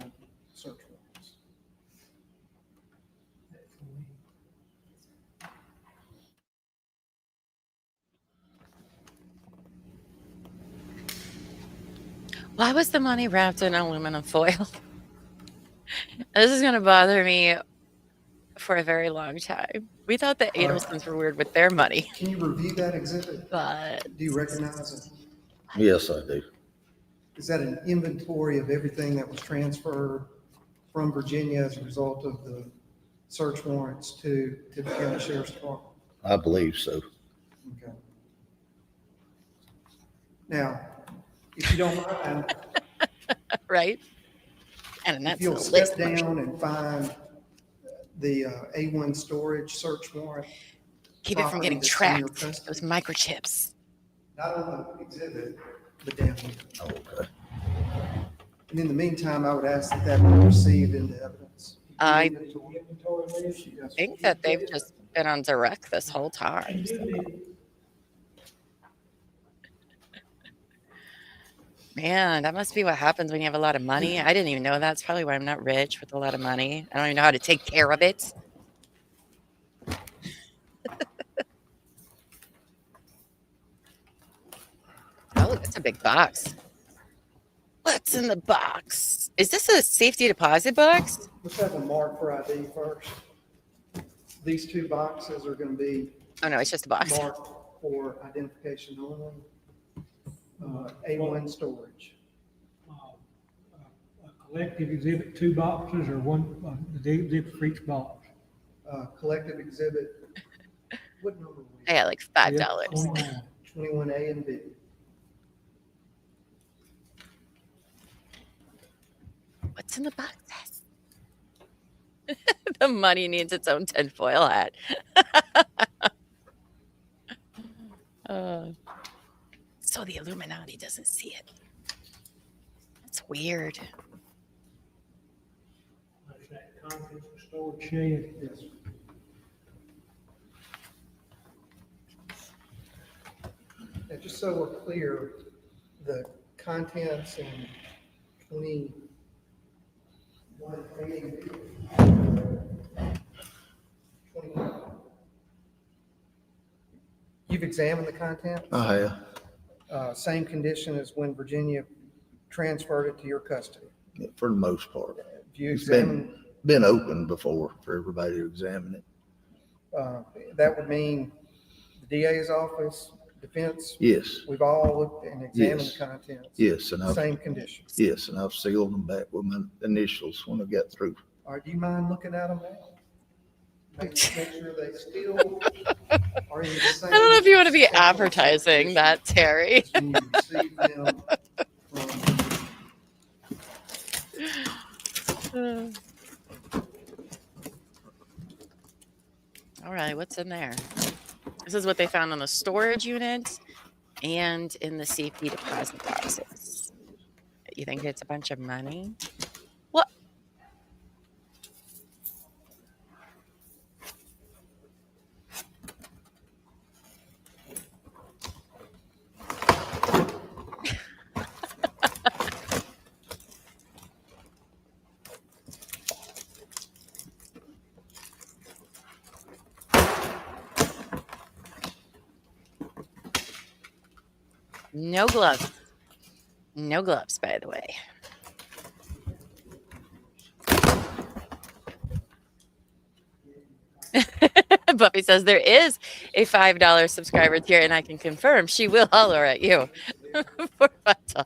search warrants. Why was the money wrapped in aluminum foil? This is going to bother me for a very long time. We thought the All right. Adelsons were weird with their money, Can you review that exhibit? but Do you recognize it? Yes, I do. Is that an inventory of everything that was transferred from Virginia as a result of the search warrants to the County Sheriff's Department? I believe so. Okay. Now, if you don't mind, right? And if that's you'll the step list. down and find the A1 storage search warrant. Keep it from property getting that's in your tracked. custody, Those microchips. Not on the exhibit, but down here. Oh, okay. And in the meantime, I would ask that that be received into evidence. I Inventory list? Yes. think that they've just been on direct this whole time. So. Man, that must be what happens when you have a lot of money. I didn't even know that. It's probably why I'm not rich with a lot of money. I don't even know how to take care of it. Oh, that's a big box. What's in the box? Is this a safety deposit box? Let's have a mark for ID first. These two boxes are going to be Oh, no, it's just a box. marked for identification only. A1 storage. Collective exhibit 2 boxes or one, the exhibit for each box? Collective exhibit, what number? were I you? got like $5. 21A and B. What's in the box? The money needs its own tinfoil hat. So the Illuminati doesn't see it. That's weird. That's that contents of storage shed. Yes. Now, just so we're clear, the contents in 21A and B. 21. You've examined the content? I have. Same condition as when Virginia transferred it to your custody. For the most part. Have you It's examined, been open before for everybody to examine it. that would mean the DA's office, defense, Yes, we've all looked and examined Yes. the contents. yes, and I've, Same conditions. yes, and I've sealed them back with my initials when I got through. All right, do you mind looking at them now? Make sure they still are in the same. I don't know if you want to be spot advertising that, Terry. when you receive them from- All right, what's in there? This is what they found on the storage unit and in the safety deposit boxes. You think it's a bunch of money? What? No gloves. No gloves, by the way. Buffy says there is a $5 subscriber tier, and I can confirm she will holler at you for $5.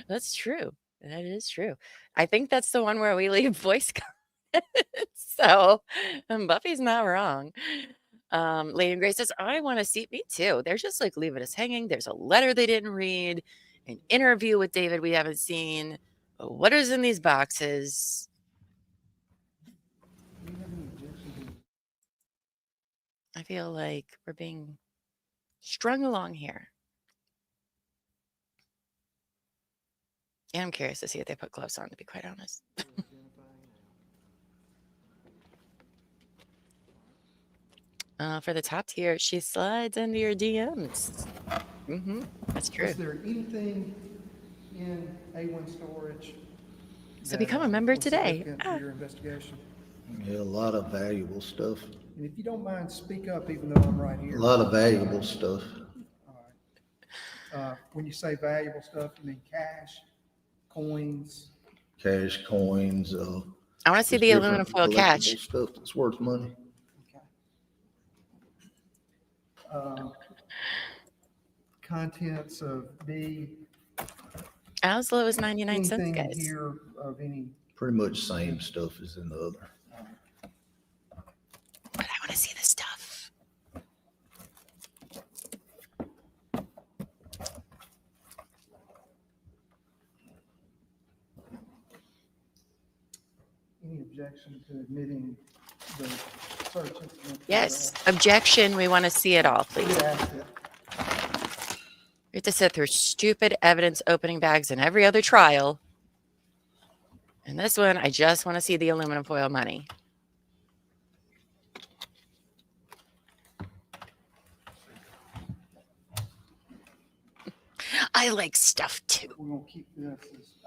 That's true. That is true. I think that's the one where we leave voice comments. So Buffy's not wrong. Lady Grace says, I want to see, me too. They're just like leaving us hanging. There's a letter they didn't read, an interview with David we haven't seen. What is in these boxes? I feel like we're being strung along here. And I'm curious to see if they put gloves on, to be quite honest. For the top tier, she slides into your DMs. That's true. Is there anything in A1 storage? So become a member was today. significant to your investigation? Yeah, a lot of valuable stuff. And if you don't mind, speak up, even though I'm right A here. lot of valuable stuff. All right. When you say valuable stuff, you mean cash, coins? Cash, coins. I want to see just the aluminum different foil catch. collectible stuff that's worth money. Okay. Contents of B. As low as 99 cents, Anything in guys. here of any? Pretty much same stuff as in the other. But I want to see the stuff. Any objection to admitting the search incident? Yes. Objection. We want to see it all, please. You asked it. We have to sit through stupid evidence opening bags in every other trial. And this one, I just want to see the aluminum foil money. I like stuff too. We're going to keep this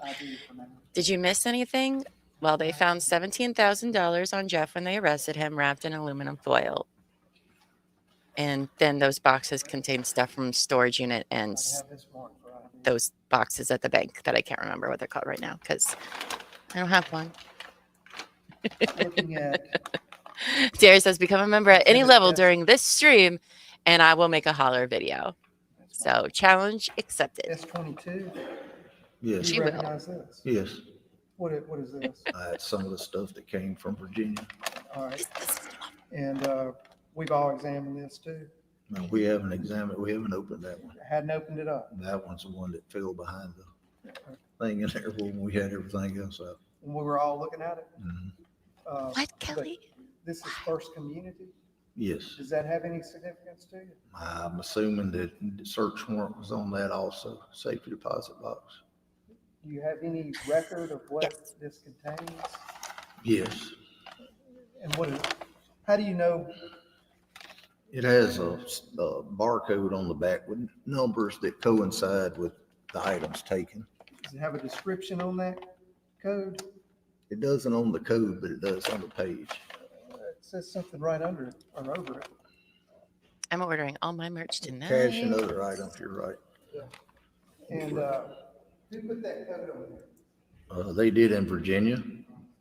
as ID for now. Did you miss anything? Well, they found $17,000 on Jeff when they arrested him, wrapped in aluminum foil. And then those boxes contain stuff from storage unit and I have this marked for ID. those boxes at the bank that I can't remember what they're called right now because I don't have one. Looking at Darius says, become a member at any level during this stream, and I will make a holler video. So challenge accepted. S22. Yes. She You will. recognize this? Yes. What is this? Some of the stuff that came from Virginia. All right. And we've all examined this too. No, we haven't examined, we haven't opened that one. Hadn't opened it up. That one's the one that fell behind the thing in there when we had everything else out. When we were all looking at it. Mhm. What, but Kelly? This is First Community. Yes. Does that have any significance to you? I'm assuming that the search warrant was on that also, safety deposit box. Do you have any record of what Yes. this contains? Yes. And how do you know? It has a barcode on the back with numbers that coincide with the items taken. Does it have a description on that code? It doesn't on the code, but it does on the page. It says something right under it or over it. I'm ordering all my merch tonight. Cash and other items, you're right. And who put that code on there? They did in Virginia.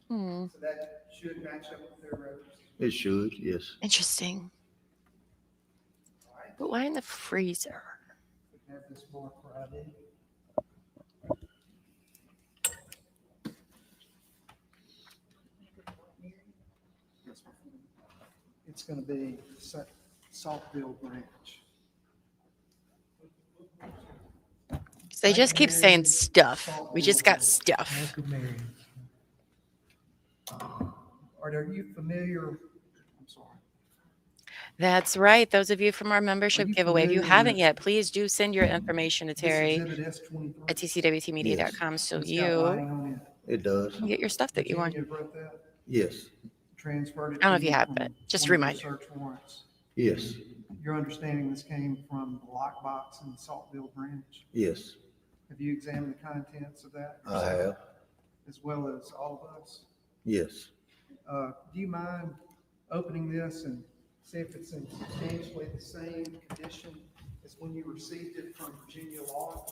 So that should match up with their records. It should, yes. Interesting. But why in the freezer? We have this mark for ID. It's going to be Saltville branch. They just keep saying stuff. We just got stuff. Are you familiar? I'm sorry. That's right. Those of you from our membership you giveaway, if you familiar haven't with- yet, please do send your information to This Terry exhibit S23. at tcwtmedia.com so It's got you writing on it. It does. can get your stuff that you want. Virginia wrote that, Yes. transferred it. I don't know if to you have, from but just one of the remind you. Search warrants. Yes. Your understanding this came from the lockbox in Saltville branch. Yes. Have you examined the contents of that? I have. As well as all of us? Yes. Do you mind opening this and See if it's in substantially the same condition as when you received it from Virginia law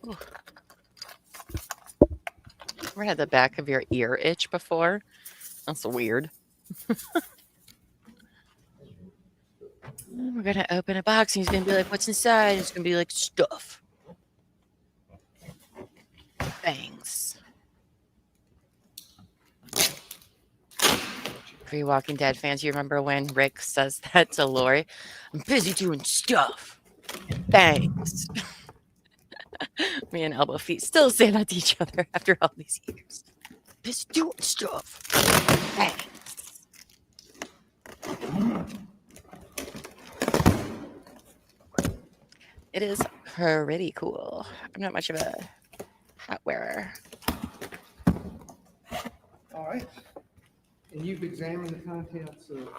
enforcement. Ever had the back of your ear itch before? That's weird. We're going to open a box and he's going to be like, what's inside? It's going to be like stuff. Bangs. For you Walking Dead fans, you remember when Rick says that to Lori? I'm busy doing stuff. Bangs. Me and Elbow Feet still say that to each other after all these years. Busy doing stuff. Bangs. It is pretty cool. I'm not much of a hat wearer. All right. And you've examined the contents of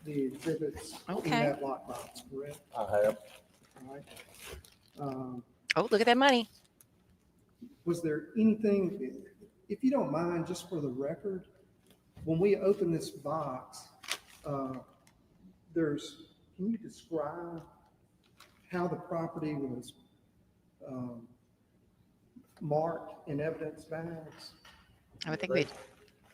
the exhibits in Okay. that lockbox, correct? I have. All right. Oh, look at that money. Was there anything, if you don't mind, just for the record, when we open this box, can you describe how the property was marked in evidence bags? I would think They- we'd.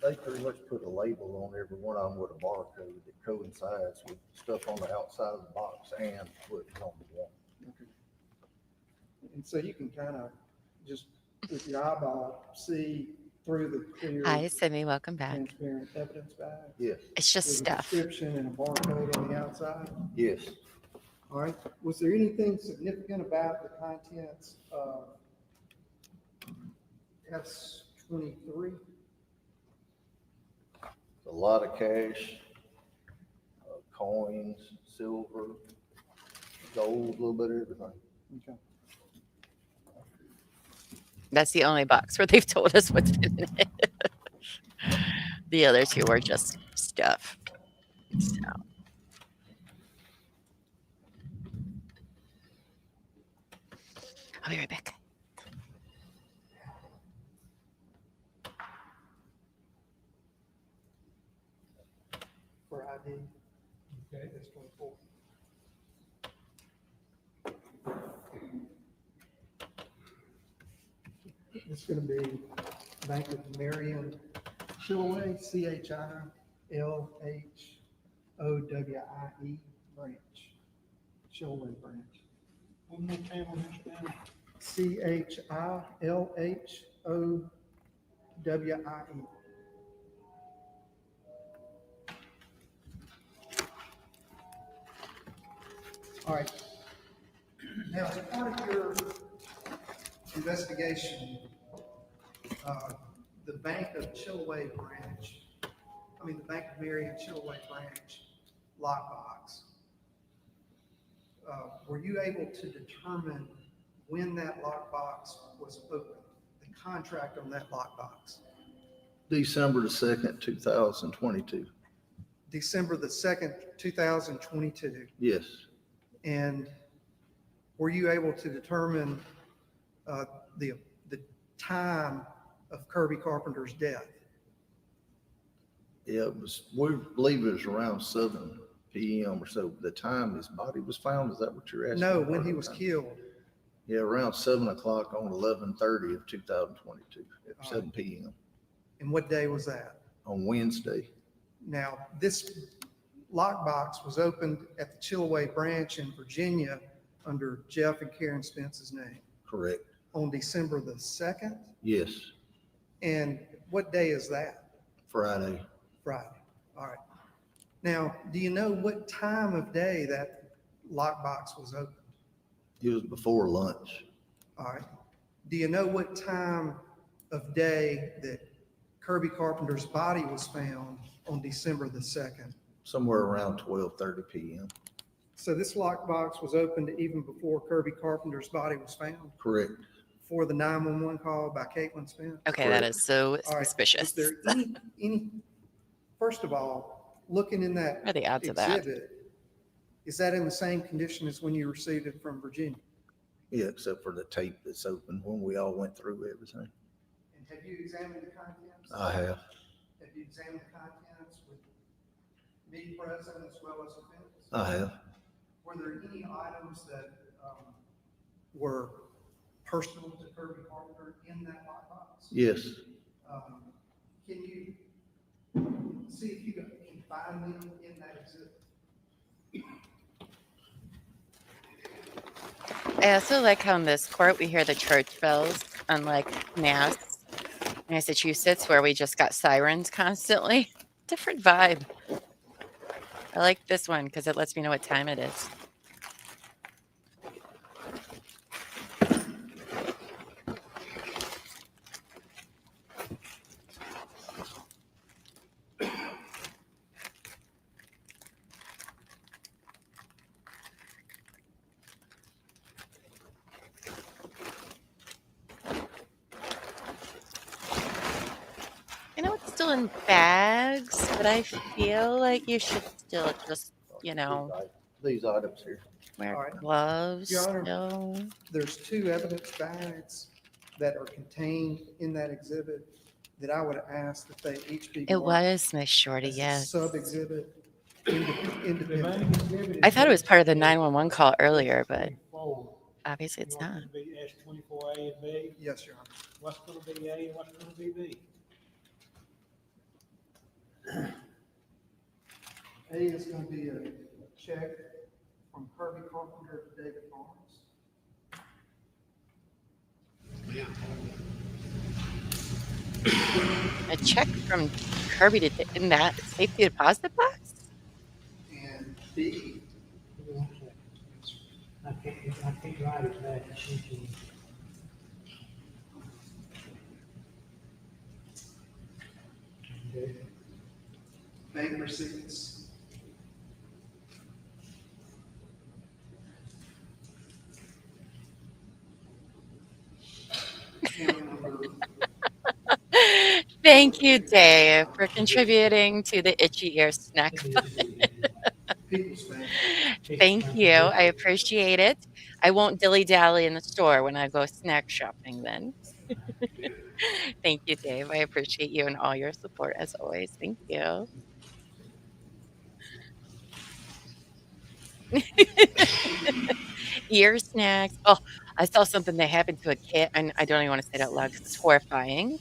They pretty much put a label on every one of them with a barcode that coincides with stuff on the outside of the box and what's on the wall. Okay. And so you can kind of just with your eyeball see through the clear, Hi, Simi. Welcome back. transparent evidence bag. Yes, It's just With a stuff. description and a barcode on the outside. yes. All right. Was there anything significant about the contents of S-23? A lot of cash, coins, silver, gold, a little bit of everything. Okay. That's the only box where they've told us what's in it. The other two are just stuff. So. I'll be right back. For ID. Okay, that's 24. It's going to be Bank of Marion Chilway, CHILHOWIE branch. Chilway branch. One more time on this down. CHILHOWIE. All right. Now, as part of your investigation, the Bank of Chilway branch, the Bank of Marion Chilway branch lockbox, were you able to determine when that lockbox was opened, the contract on that lockbox? December the 2nd, 2022. December the 2nd, 2022. Yes, And were you able to determine the time of Kirby Carpenter's death? yeah, we believe it was around 7 p.m. or so. The time his body was found, is that what you're asking? No, when he was killed. Yeah, around 7 o'clock on 11/30 of 2022, at 7 p.m. And what day was that? on Wednesday. Now, this lockbox was opened at the Chilway branch in Virginia under Jeff and Karen Spence's name Correct. on December the 2nd. Yes, And what day is that? Friday. Friday. All right. Now, do you know what time of day that lockbox was opened? It was before lunch. All right. Do you know what time of day that Kirby Carpenter's body was found on December the 2nd? Somewhere around 12:30 p.m. So this lockbox was opened even before Kirby Carpenter's body was found, Correct. for the 911 call by Caitlin Spence? Okay, that Correct. is so All right. suspicious. Is there any, first of all, looking in that What are the odds of that? exhibit, is that in the same condition as when you received it from Virginia? Yeah, except for the tape that's open when we all went through everything. And have you examined the contents? I have. Have you examined the contents with be present as well as offense? I have. Were there any items that were personal to Kirby Carpenter in that lockbox? Yes. Can you see if you can find them in that exhibit? I also like how in this court we hear the church bells, unlike Mass, Massachusetts, where we just got sirens constantly. Different vibe. I like this one because it lets me know what time it is. I know it's still in bags, but I feel like you should still just, These items here. wear All right. gloves Your Honor. still. There's 2 evidence bags that are contained in that exhibit that I would ask that they each be It marked was Miss Shorty, as a yes. sub-exhibit independent. I thought it was part of the 911 call earlier, but obviously it's not. S24A and B. Yes, Your Honor. What's gonna be A and what's gonna be B? A is going to be a check from Kirby Carpenter to David Barnes. Yeah. A check from Kirby in that safety deposit box? And B, I can't write it back. She can. Okay. bank receipts. Account number. Thank you, Dave, for contributing to the Itchy Ear Snack Fund. People's Bank. Thank you. I appreciate it. I won't dilly-dally in the store when I go snack shopping then. Thank you, Dave. I appreciate you and all your support as always. Thank you. Ear snacks. Oh, I saw something that happened to a kid, and I don't even want to say it out loud because it's horrifying.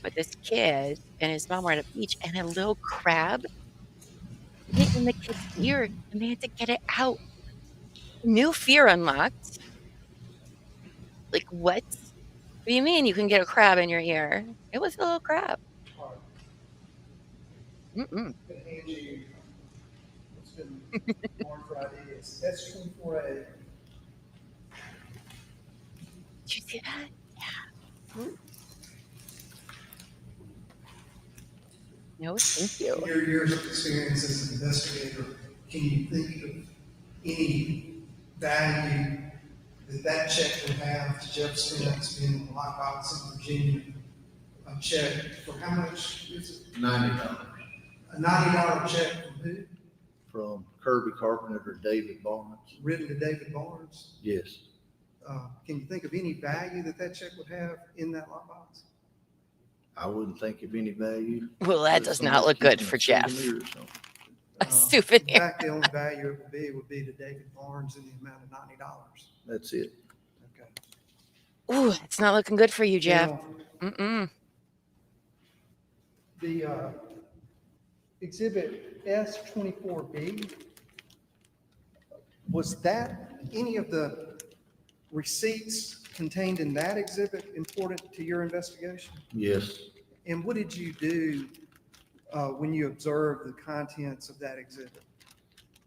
But this kid and his mom were at a beach, and a little crab hit in the kid's ear, and they had to get it out. New fear unlocked. Like, what? What do you mean you can get a crab in your ear? It was a little crab. Mm-mm. I'm gonna hand you what's been marked for ID. It's S24A. Did you see that? Yeah. No, thank you. In your years of experience as an investigator, can you think of any value that check would have to Jeff Spence being in the lockbox in Virginia? A check for how much is it? $90 A $90 check from who? from Kirby Carpenter to David Barnes. Written to David Barnes. Yes. Can you think of any value that check would have in that lockbox? I wouldn't think of any value. Well, that does not look good for Jeff. Souvenir or something. A In souvenir. fact, the only value it would be to David Barnes in the amount of $90. That's it. Okay. Ooh, it's not looking good for you, Jeff. Now, Mm-mm. the exhibit S24B, was that any of the receipts contained in that exhibit important to your investigation? Yes. And what did you do when you observed the contents of that exhibit?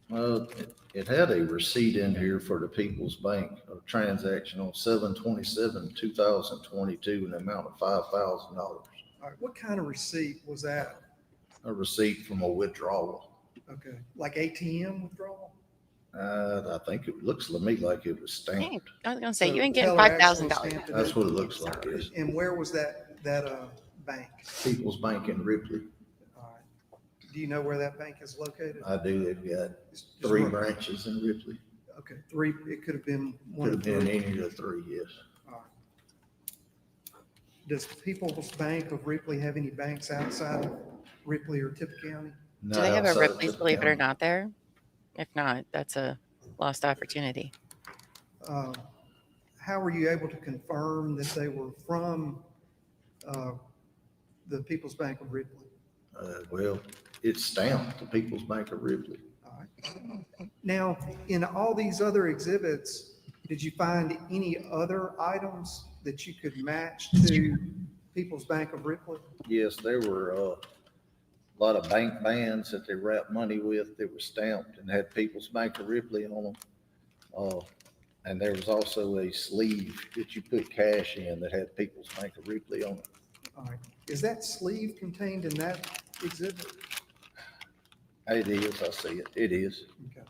Well, it had a receipt in here for the People's Bank, a transaction on 7/27/2022 in the amount of $5,000. All right, what kind of receipt was that? A receipt from a withdrawal. Okay, like ATM withdrawal? I think it looks to me like it was Dang, stamped. I was gonna say So you ain't getting Teller actually $5,000. stamped it That's in. what it looks like. Yes. And where was that bank? People's Bank in Ripley. All right. Do you know where that bank is located? I do. They've got Just 3 one- branches in Ripley. Okay, 3, it could have been one Could of have been three. any of the 3, yes. All right. Does People's Bank of Ripley have any banks outside of Ripley or Tippah County? Do they have a outside of Ripley's, Tippah believe it or County. not, there? If not, that's a lost opportunity. How were you able to confirm that they were from the People's Bank of Ripley? Well, it's stamped, the People's Bank of Ripley. All right. Now, in all these other exhibits, did you find any other items that you could match to People's Bank of Ripley? Yes, there were a lot of bank bands that they wrapped money with that were stamped and had People's Bank of Ripley on them. And there was also a sleeve that you put cash in that had People's Bank of Ripley on it. All right. Is that sleeve contained in that exhibit? It is, I see it. It is. Okay.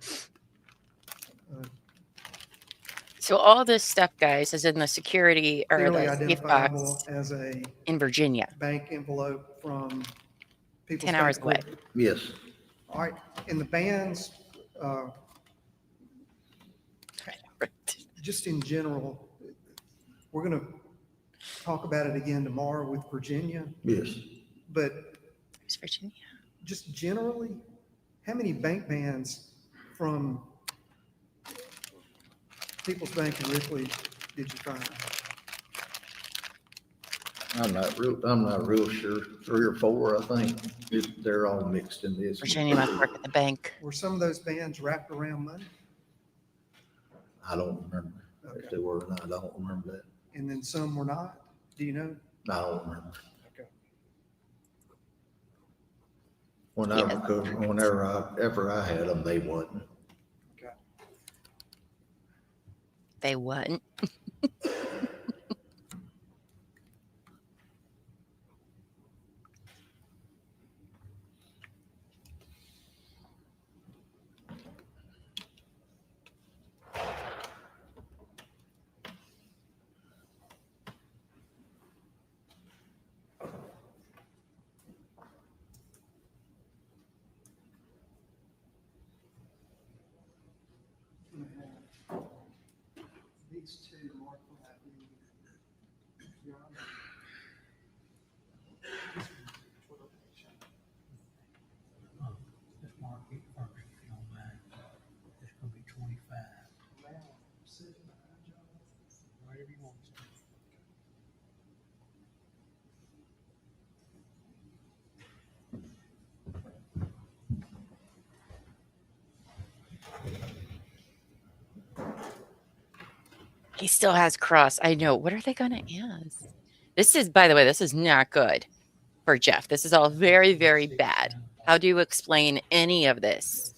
So all this stuff, guys, is in the security or Clearly the safe identifiable box as a in Virginia. bank envelope from People's 10 Bank hours of away. Ripley. Yes. All right. In the bands, just in general, we're going to talk about it again tomorrow with Virginia, Yes. but Where's Virginia? just generally, how many bank bands from People's Bank of Ripley did you find? I'm not real sure. 3 or 4, I think. They're all mixed in this. Virginia must work at the bank. Were some of those bands wrapped around money? I don't remember if they were or not. I don't remember that. And then some were not? Do you know? I don't remember. Okay. Whenever I had them, they wasn't. Okay. They wasn't. These two marked what I need. Just mark it first, if you don't mind. It's gonna be 25. Whatever you want to. He still has cross. I know. What are they going to ask? This is, by the way, this is not good for Jeff. This is all very, very bad. How do you explain any of this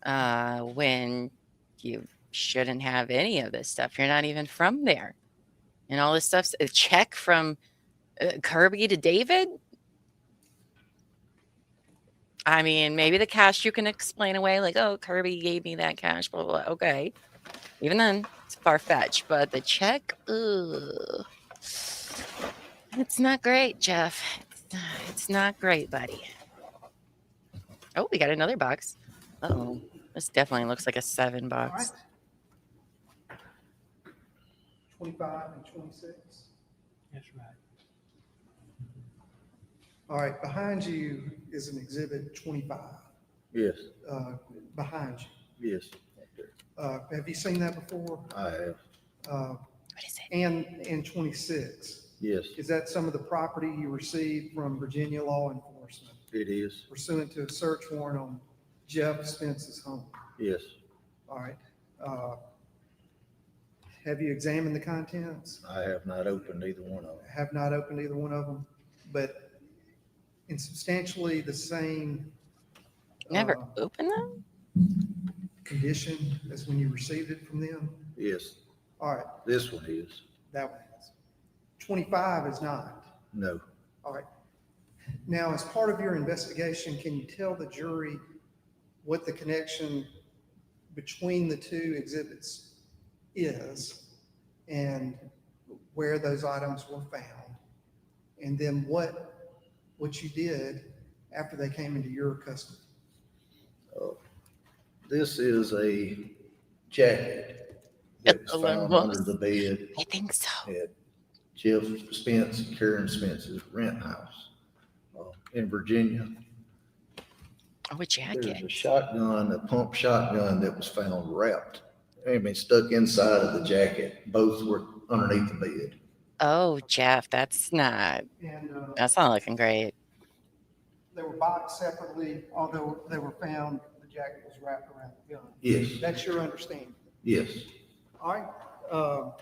when you shouldn't have any of this stuff? You're not even from there. And all this stuff's a check from Kirby to David. I mean, maybe the cash you can explain away, like, oh, Kirby gave me that cash, blah, blah, blah. Okay. Even then, it's far-fetched. But the check, ugh. It's not great, Jeff. It's not great, buddy. Oh, we got another box. Uh-oh. This definitely looks like a 7 box. All right. 25 and 26. That's right. All right, behind you is an exhibit 25. Yes. Behind you. Yes. Have you seen that before? I have. What is it? And 26. Yes, Is that some of the property you received from Virginia law enforcement it is. pursuant to a search warrant on Jeff Spence's home? Yes, All right. Have you examined the contents? I have not opened either one of them. Have not opened either one of them, but in substantially the same Never open them? condition as when you received it from them? Yes, All right, this one is. that one is. 25 is not. No, All right. Now, as part of your investigation, can you tell the jury what the connection between the two exhibits is and where those items were found? And then what you did after they came into your custody? this is a jacket that was found under the bed I think so. at Jeff Spence and Karen Spence's rent house in Virginia. Oh, a There's jacket. a shotgun, a pump shotgun that was found wrapped, stuck inside of the jacket. Both were underneath the bed. Oh, Jeff, that's not And looking great. they were boxed separately, although they were found, the jacket was wrapped around the gun. Yes, That's your understanding. yes. All right.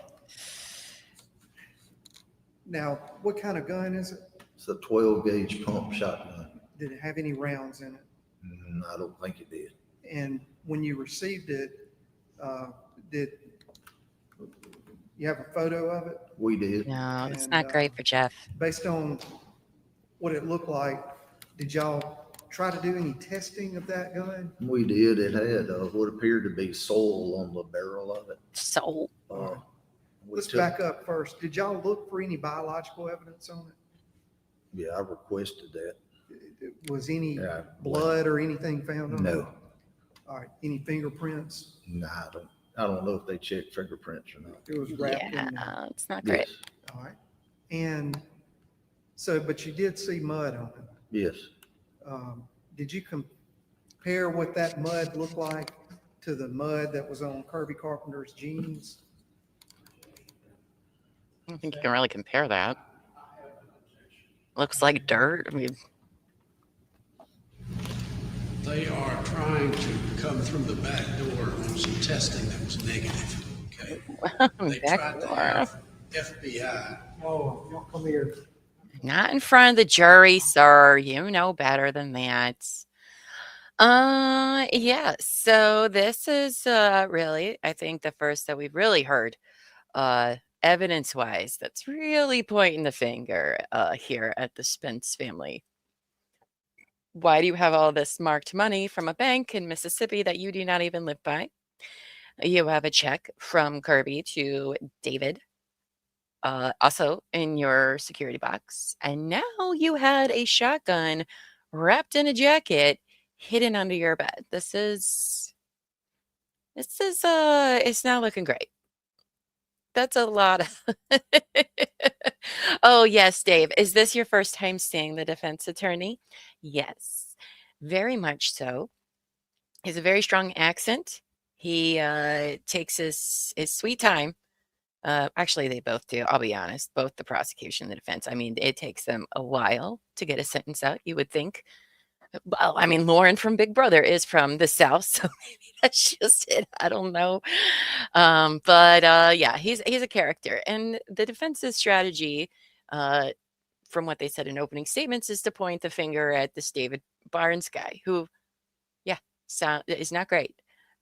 Now, what kind of gun is it? It's a 12 gauge pump shotgun. Did it have any rounds in it? I don't think it did. And when you received it, did you have a photo of it? We did. No, it's And, not great for Jeff. Based on what it looked like, did y'all try to do any testing of that gun? We did. It had what appeared to be soil on the barrel of it. So We Let's took- back up first. Did y'all look for any biological evidence on Yeah, I requested that. it? Was any Yeah. blood or anything found on it? No, All right, any fingerprints? I don't know if they checked fingerprints or not. It was wrapped in there. yeah, it's not great. Yes, All right. And so, but you did see mud on it. yes. Did you compare what that mud looked like to the mud that was on Kirby Carpenter's jeans? I don't think you can really compare that. Looks like dirt. I mean, They are trying to come through the back door on some testing that was negative, okay? They tried to backdoor. have FBI. Oh, y'all come here. Not in front of the jury, sir. You know better than that. Yeah. So this is really, I think, the first that we've really heard, evidence-wise, that's really pointing the finger here at the Spence family. Why do you have all this marked money from a bank in Mississippi that you do not even live by? You have a check from Kirby to David, also in your security box. And now you had a shotgun wrapped in a jacket hidden under your bed. This is it's not looking great. That's a lot of Oh, yes, Dave. Is this your first time seeing the defense attorney? Yes, very much so. He has a very strong accent. He takes his sweet time. Actually, they both do. I'll be honest, both the prosecution and the defense. I mean, it takes them a while to get a sentence out, you would think. Well, I mean, Lauren from Big Brother is from the South, so maybe that's just it. I don't know. But yeah, he's a character. And the defense's strategy, from what they said in opening statements, is to point the finger at this David Barnes guy, who, yeah, is not great.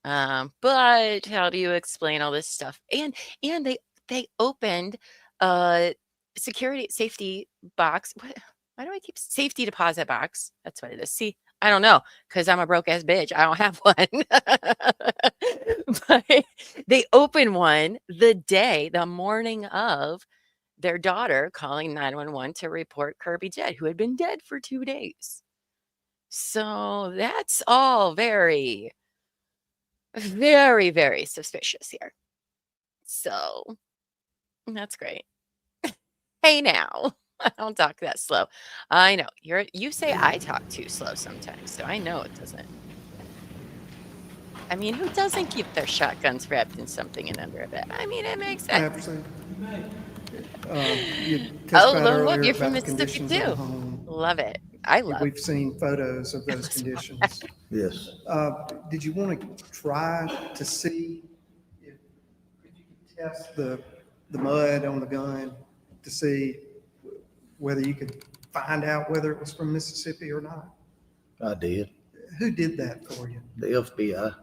But how do you explain all this stuff? And they opened a security safety box. Why do I keep safety deposit box? That's what it is. See, I don't know, because I'm a broke ass bitch. I don't have one. But they opened one the morning of their daughter calling 911 to report Kirby dead, who had been dead for 2 days. So that's all very, very, very suspicious here. So that's great. Hey now. I don't talk that slow. I know you say I talk too slow sometimes, so I know it doesn't. I mean, who doesn't keep their shotguns wrapped in something and under a bed? I mean, it makes sense. You Oh, testified look, earlier you're from about the Mississippi conditions of the too. home. Love it. I love. We've seen photos of those conditions. Yes. Did you want to try to see if you could test the mud on the gun to see whether you could find out whether it was from Mississippi or not? I did. Who did that for you? The FBI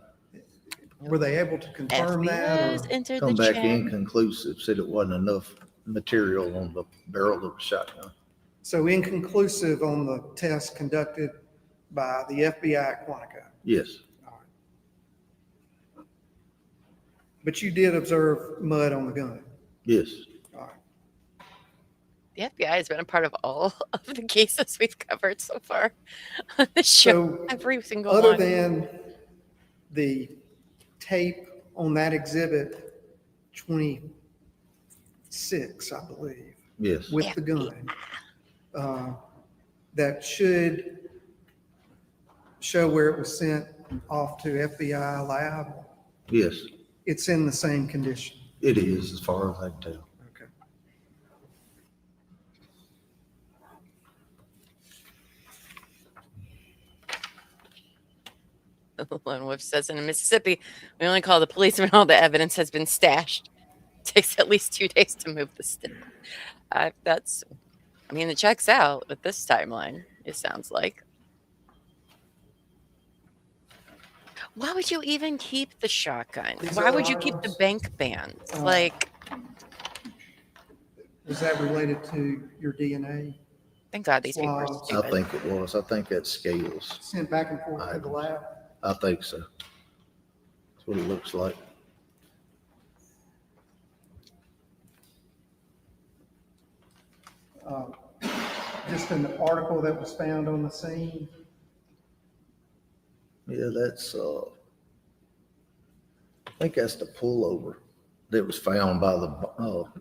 Were they able to confirm FBI that? has Or? entered come the back chat. inconclusive, said it wasn't enough material on the barrel of the shotgun. So inconclusive on the test conducted by the FBI at Quantico. Yes, But you did observe mud on the gun. yes. All right. The FBI has been a part of all of the cases we've covered so far on the show. So Every single other one. than the tape on that exhibit 26, I believe, Yes. with the gun, that should show where it was sent off to FBI lab? Yes, It's in the same condition. it is, as far as I can tell. Okay. The lone wolf says in Mississippi, we only call the police when all the evidence has been stashed. Takes at least 2 days to move the stick. It checks out with this timeline, it sounds like. Why would you even keep the shotgun? These Why are would you keep the items. bank bands? Was that related to your DNA? Thank God these people are Swabs. stupid. I think it was. I think that's scales. Sent back and forth to the lab? I think so. That's what it looks like. Just an article that was found on the scene? Yeah, that's, I think that's the pullover that was found by the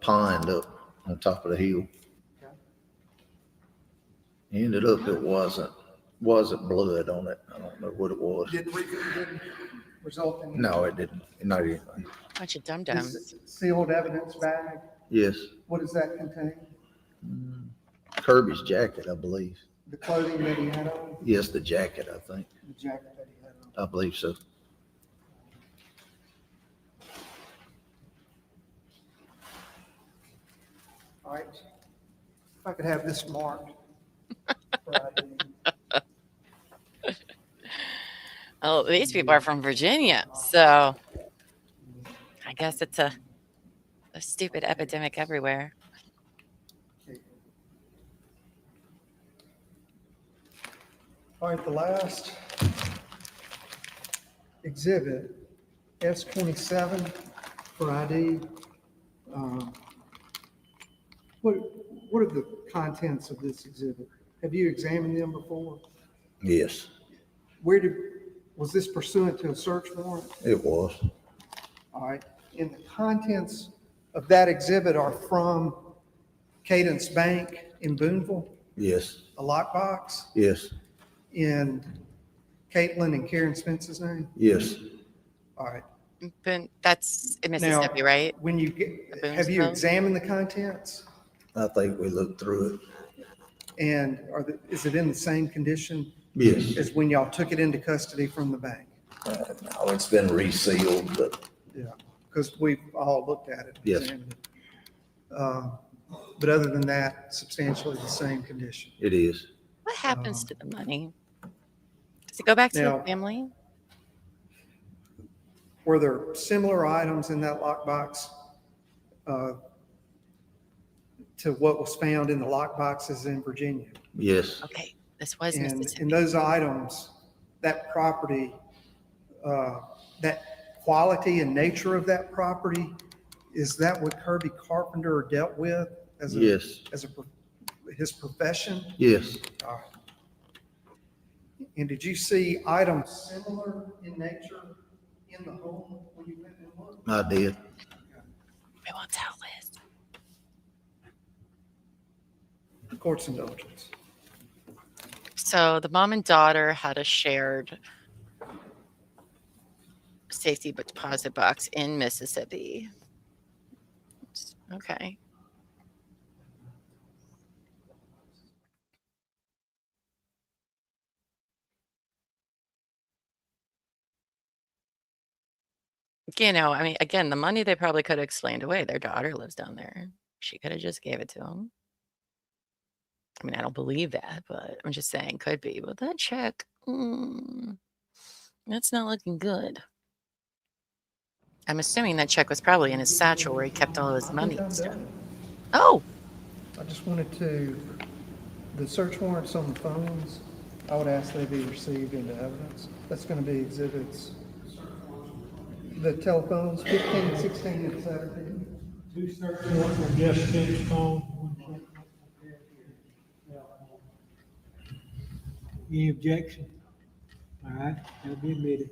pond up on top of the hill. Okay. Ended up, it wasn't blood on it. I don't know what it was. Didn't result in? No, it didn't. Not anything. Bunch of dum-dums. This sealed evidence bag, Yes. what does that contain? Kirby's jacket, I believe. The clothing that he had on, Yes, the jacket, I think. the jacket that he had on? I believe so. All right. If I could have this marked. for ID. Oh, these people are from Virginia, so I guess it's a stupid epidemic everywhere. All right, the last exhibit, S27 for ID. What are the contents of this exhibit? Have you examined them before? Yes, Was this pursuant to a search warrant? it was. All right, and the contents of that exhibit are from Cadence Bank in Boonville, Yes, a lockbox yes, in Caitlin and Karen Spence's name? yes. All right. But that's in Mississippi, right? When you have you Boonville? examined the contents? I think we looked through it. And is it in the same condition Yes. as when y'all took it into custody from the bank? No, it's been resealed, but Yeah, because we've all looked at it. and Yes. examined it. But other than that, substantially the same condition. it is. What happens to the money? Does it go back to Now- the family? Were there similar items in that lockbox to what was found in the lockboxes in Virginia? Yes, Okay, this was And Mississippi. those items, that property, that quality and nature of that property, is that what Kirby Carpenter dealt with as a, yes, his profession? yes. All right. And did you see items similar in nature in the home when you went and looked? I did. We won't tell Liz. Court's indulgence. So the mom and daughter had a shared safety deposit box in Mississippi. Okay. You know, I mean, again, the money they probably could have explained away. Their daughter lives down there. She could have just gave it to them. I mean, I don't believe that, but I'm just saying could be. But that check, that's not looking good. I'm assuming that check was probably in his satchel where he kept all his money and stuff. Oh, I just wanted to, the search warrants on the phones, I would ask they be received into evidence. That's going to be exhibits. The telephones, 15, 16, and 17. Two search warrants for Jeff Spence phone. Any objection? All right, that'll be admitted.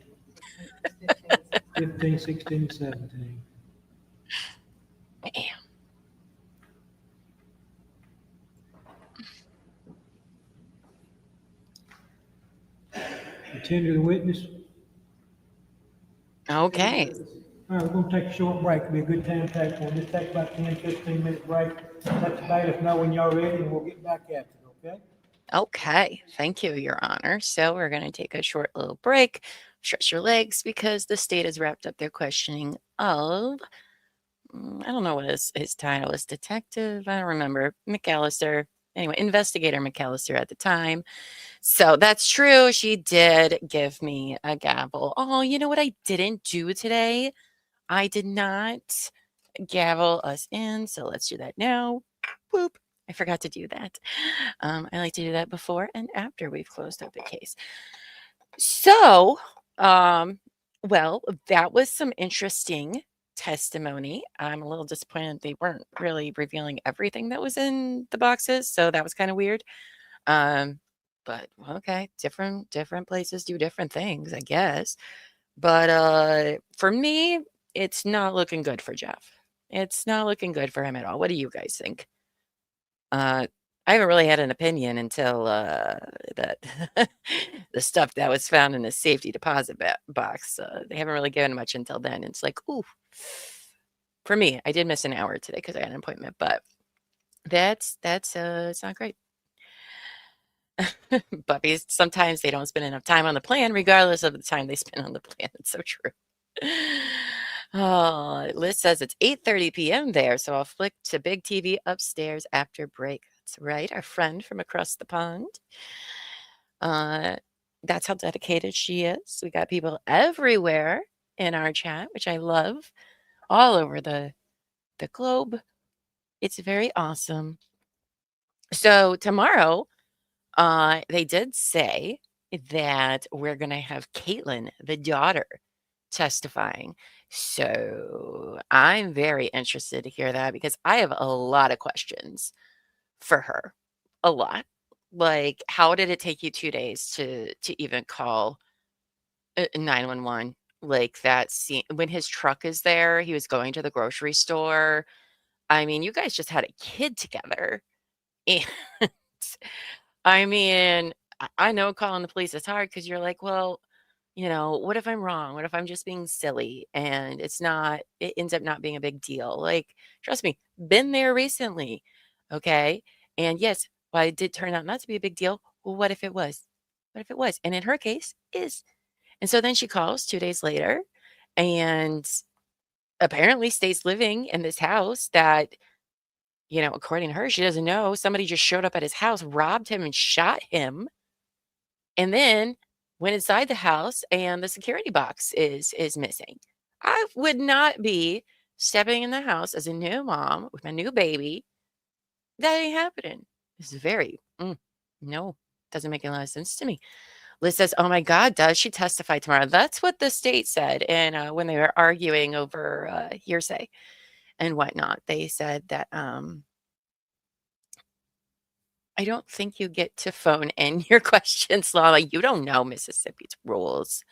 15, 16, 17. man. tender the witness. Okay. All right, we're gonna take a short break. It'll be a good time to take one. Just take about 10, 15-minute break. Let the bailiff know when y'all ready and we'll get back at it, okay? Okay. Thank you, Your Honor. So we're going to take a short little break, stretch your legs because the state has wrapped up their questioning of, I don't know what his title is, detective, I don't remember, McAllister. Anyway, investigator McAllister at the time. So that's true. She did give me a gavel. Oh, you know what I didn't do today? I did not gavel us in. So let's do that now. Boop. I forgot to do that. I like to do that before and after we've closed up the case. So, well, that was some interesting testimony. I'm a little disappointed they weren't really revealing everything that was in the boxes. So that was kind of weird. But okay, different places do different things, I guess. But for me, it's not looking good for Jeff. It's not looking good for him at all. What do you guys think? I haven't really had an opinion until that the stuff that was found in the safety deposit box. They haven't really given much until then. It's like, ooh, for me, I did miss an hour today because I had an appointment, but that's it's not great. Puppies, sometimes they don't spend enough time on the plan, regardless of the time they spend on the plan. It's so true. Oh, Liz says it's 8:30 p.m. there, so I'll flick to big TV upstairs after break. That's right, our friend from across the pond. That's how dedicated she is. We got people everywhere in our chat, which I love, all over the globe. It's very awesome. So tomorrow, they did say that we're going to have Caitlin, the daughter, testifying. So I'm very interested to hear that because I have a lot of questions for her. A lot. Like, how did it take you 2 days to even call 911? Like that scene when his truck is there, he was going to the grocery store. I mean, you guys just had a kid together. And I mean, I know calling the police is hard because you're like, well, what if I'm wrong? What if I'm just being silly and it ends up not being a big deal? Like, trust me, been there recently. Okay. And yes, while it did turn out not to be a big deal, well, what if it was? What if it was? And in her case, is. And so then she calls 2 days later and apparently stays living in this house that, according to her, she doesn't know. Somebody just showed up at his house, robbed him, and shot him. And then went inside the house and the security box is missing. I would not be stepping in the house as a new mom with my new baby. That ain't happening. This is very no, doesn't make a lot of sense to me. Liz says, "Oh my God, does she testify tomorrow?" That's what the state said, and when they were arguing over hearsay and whatnot, they said that I don't think you get to phone in your questions, Llama. You don't know Mississippi's rules,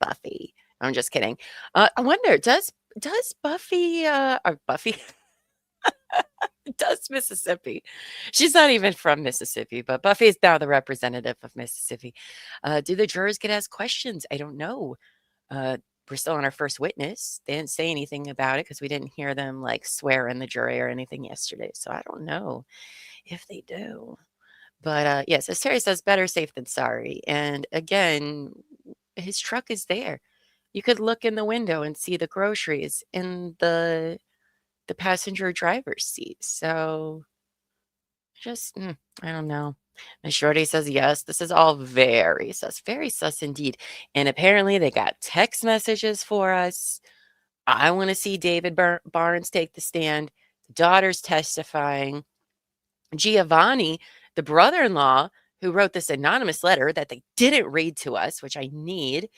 Buffy. I'm just kidding. I wonder, does Buffy or Buffy does Mississippi? She's not even from Mississippi, but Buffy is now the representative of Mississippi. Do the jurors get asked questions? I don't know. We're still on our first witness. They didn't say anything about it because we didn't hear them like swear in the jury or anything yesterday. So I don't know if they do. But yes, as Terry says, better safe than sorry. And again, his truck is there. You could look in the window and see the groceries in the passenger driver's seat. So just, I don't know. And Shorty says, yes, this is all very sus indeed. And apparently they got text messages for us. I want to see David Barnes take the stand. The daughter's testifying. Giovanni, the brother-in-law who wrote this anonymous letter that they didn't read to us, which I need.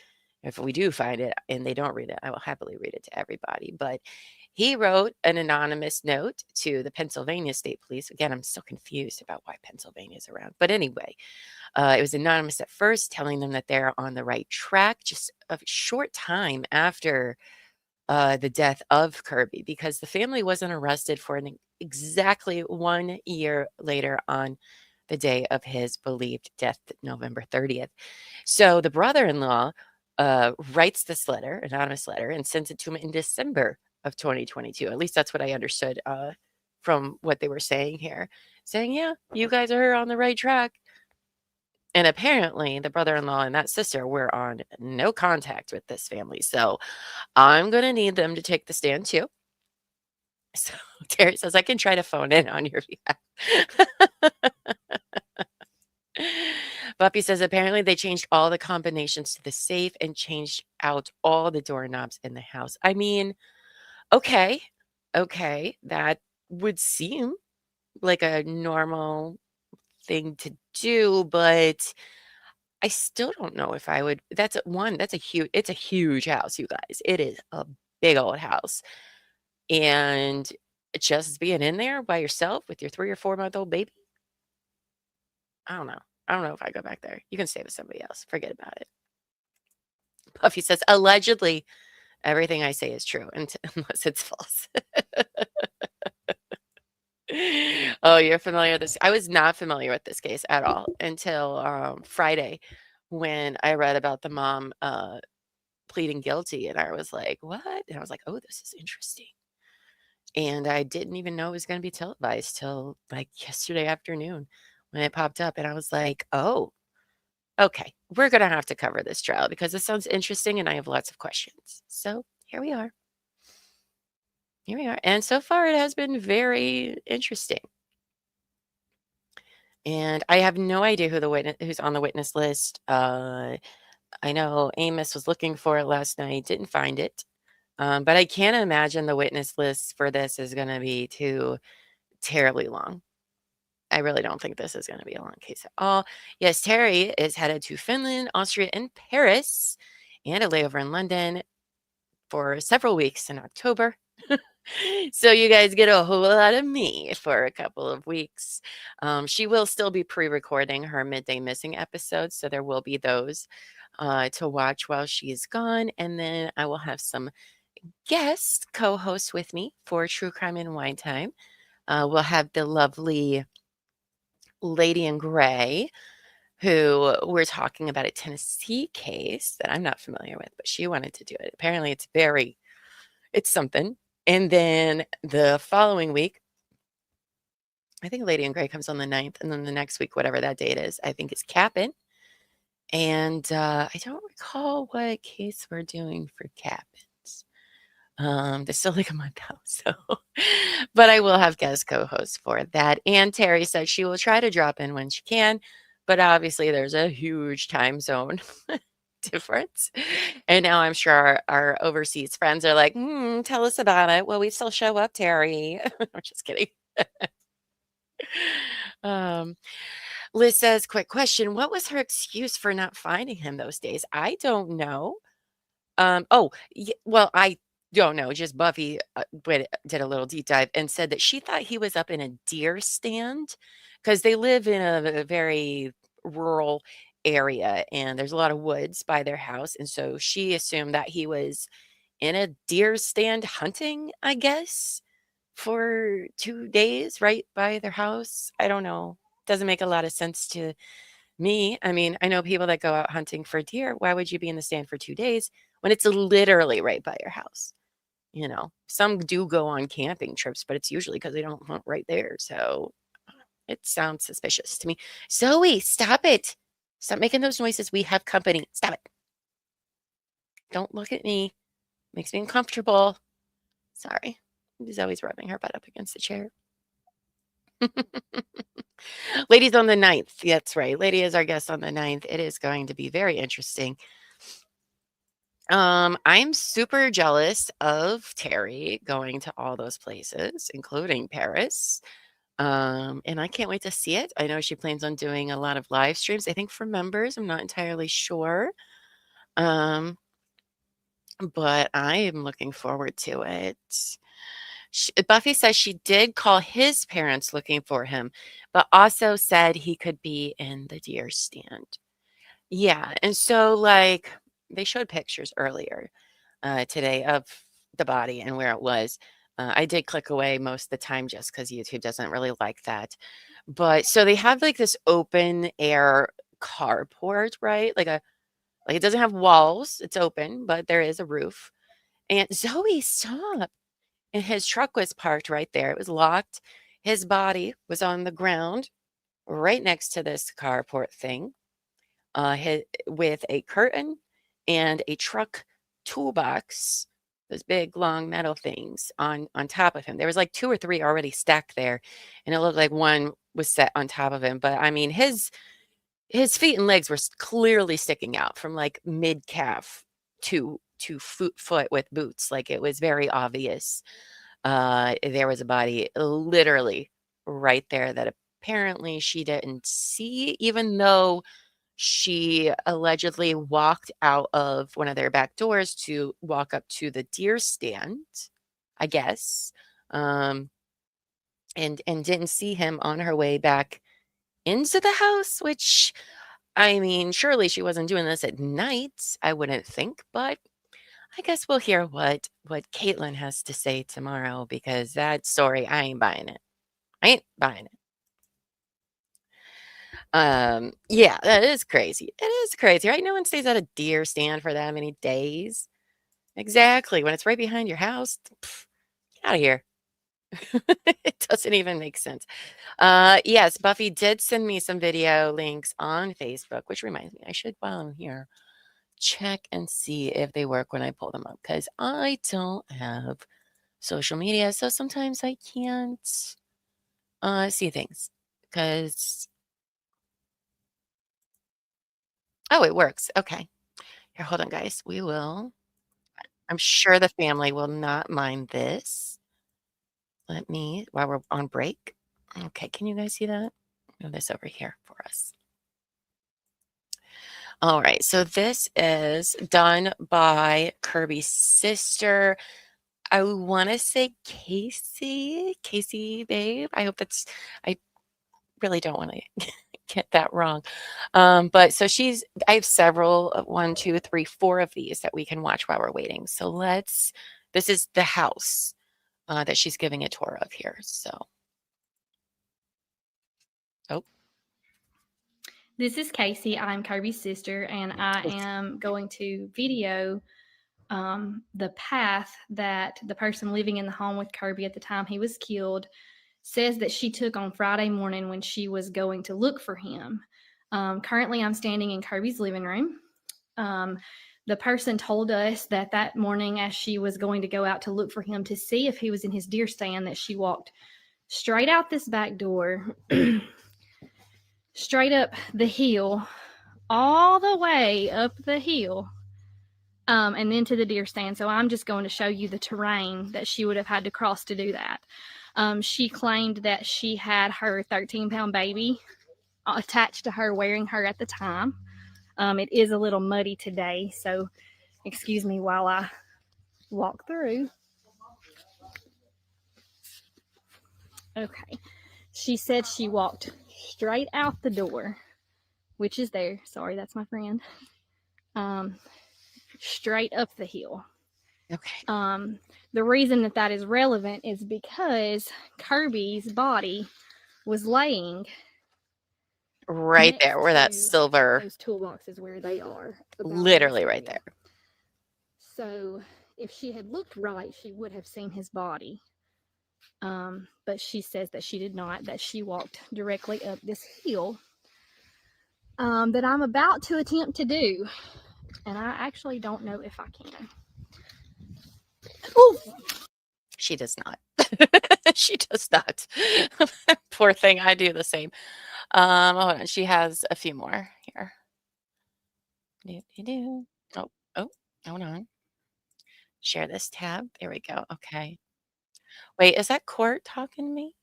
If we do find it and they don't read it, I will happily read it to everybody. But he wrote an anonymous note to the Pennsylvania State Police. Again, I'm still confused about why Pennsylvania is around. But anyway, it was anonymous at first, telling them that they're on the right track just a short time after the death of Kirby, because the family wasn't arrested for exactly 1 year later on the day of his believed death, November 30th. So the brother-in-law writes this letter, anonymous letter, and sends it to him in December of 2022. At least that's what I understood from what they were saying here, saying, yeah, you guys are on the right track. And apparently the brother-in-law and that sister were on no contact with this family. So I'm going to need them to take the stand too. So Terry says, I can try to phone in on your behalf. Buffy says, apparently they changed all the combinations to the safe and changed out all the doorknobs in the house. I mean, okay, that would seem like a normal thing to do, but I still don't know if I would. That's it's a huge house, you guys. It is a big old house. And just being in there by yourself with your 3 or 4 month old baby, I don't know. I don't know if I go back there. You can stay with somebody else. Forget about it. Buffy says, allegedly, everything I say is true unless it's false. Oh, you're familiar with this? I was not familiar with this case at all until Friday when I read about the mom pleading guilty, and I was like, what? And I was like, oh, this is interesting. And I didn't even know it was going to be televised till like yesterday afternoon when it popped up. And I was like, oh, okay, we're going to have to cover this trial because this sounds interesting and I have lots of questions. So here we are. Here we are. And so far it has been very interesting. And I have no idea who's on the witness list. I know Amos was looking for it last night, didn't find it. But I can't imagine the witness list for this is going to be too terribly long. I really don't think this is going to be a long case at all. Yes, Terry is headed to Finland, Austria, and Paris, and a layover in London for several weeks in October. So you guys get a whole lot of me for a couple of weeks. She will still be pre-recording her Midday Missing episodes, so there will be those to watch while she is gone. And then I will have some guest co-hosts with me for True Crime and Wine Time. We'll have the lovely Lady in Gray, who we're talking about a Tennessee case that I'm not familiar with, but she wanted to do it. Apparently it's something. And then the following week, I think Lady in Gray comes on the 9th, and then the next week, whatever that date is, I think is Cap'n. And I don't recall what case we're doing for Cap'ns. There's still like a month out, so but I will have guest co-hosts for that. And Terry said she will try to drop in when she can, but obviously there's a huge time zone difference. And now I'm sure our overseas friends are like, tell us about it. Well, we still show up, Terry. I'm just kidding. Liz says, quick question. What was her excuse for not finding him those days? I don't know. Well, I don't know. Just Buffy did a little deep dive and said that she thought he was up in a deer stand because they live in a very rural area and there's a lot of woods by their house. And so she assumed that he was in a deer stand hunting, I guess, for 2 days right by their house. I don't know. Doesn't make a lot of sense to me. I mean, I know people that go out hunting for deer. Why would you be in the stand for 2 days when it's literally right by your house? You know, some do go on camping trips, but it's usually because they don't hunt right there. So it sounds suspicious to me. Zoe, stop it. Stop making those noises. We have company. Stop it. Don't look at me. Makes me uncomfortable. Sorry. Zoe's rubbing her butt up against the chair. Ladies on the 9th. That's right. Lady is our guest on the 9th. It is going to be very interesting. I'm super jealous of Terry going to all those places, including Paris. And I can't wait to see it. I know she plans on doing a lot of live streams, I think for members. I'm not entirely sure. But I am looking forward to it. Buffy says she did call his parents looking for him, but also said he could be in the deer stand. Yeah. And so, like, they showed pictures earlier today of the body and where it was. I did click away most of the time just because YouTube doesn't really like that. But so they have like this open air carport, right? Like it doesn't have walls, it's open, but there is a roof. And Zoe stopped, and his truck was parked right there. It was locked. His body was on the ground right next to this carport thing, with a curtain and a truck toolbox, those big long metal things on top of him. There was like 2 or 3 already stacked there, and it looked like one was set on top of him. But I mean, his feet and legs were clearly sticking out from like mid calf to foot with boots. Like it was very obvious. There was a body literally right there that apparently she didn't see, even though she allegedly walked out of one of their back doors to walk up to the deer stand, I guess, and didn't see him on her way back into the house, which, I mean, surely she wasn't doing this at night, I wouldn't think, but I guess we'll hear what Caitlin has to say tomorrow, because that story, I ain't buying it. I ain't buying it. Yeah, that is crazy. It is crazy, right? No one stays at a deer stand for that many days. Exactly. When it's right behind your house, get out of here. It doesn't even make sense. Yes, Buffy did send me some video links on Facebook, which reminds me, I should, while I'm here, check and see if they work when I pull them up, because I don't have social media, so sometimes I can't see things. Because oh, it works. Okay, here, hold on, guys. We will. I'm sure the family will not mind this. Let me, while we're on break. Okay, can you guys see that? Move this over here for us. All right, so this is done by Kirby's sister. I want to say Casey, babe. I hope that's, I really don't want to get that wrong. But so I have several, 1, 2, 3, 4 of these that we can watch while we're waiting. So this is the house that she's giving a tour of here. So, oh. This is Casey. I'm Kirby's sister, and I am going to video the path that the person living in the home with Kirby at the time he was killed says that she took on Friday morning when she was going to look for him. Currently, I'm standing in Kirby's living room. The person told us that morning, as she was going to go out to look for him to see if he was in his deer stand, that she walked straight out this back door, straight up the hill, all the way up the hill, and then to the deer stand. So I'm just going to show you the terrain that she would have had to cross to do that. She claimed that she had her 13-pound baby attached to her, wearing her at the time. It is a little muddy today, so excuse me while I walk through. Okay. She said she walked straight out the door, which is there. Sorry, that's my friend. Straight up the hill. Okay. The reason that is relevant is because Kirby's body was laying Right there, where that silver, those toolboxes where they are. literally right there. So if she had looked right, she would have seen his body. But she says that she did not, that she walked directly up this hill that I'm about to attempt to do. And I actually don't know if I can. Ooh. She does not. She does not. Poor thing. I do the same. Hold on. She has a few more here. Oh, hold on. Share this tab. There we go. Okay. Wait, is that Court talking to me?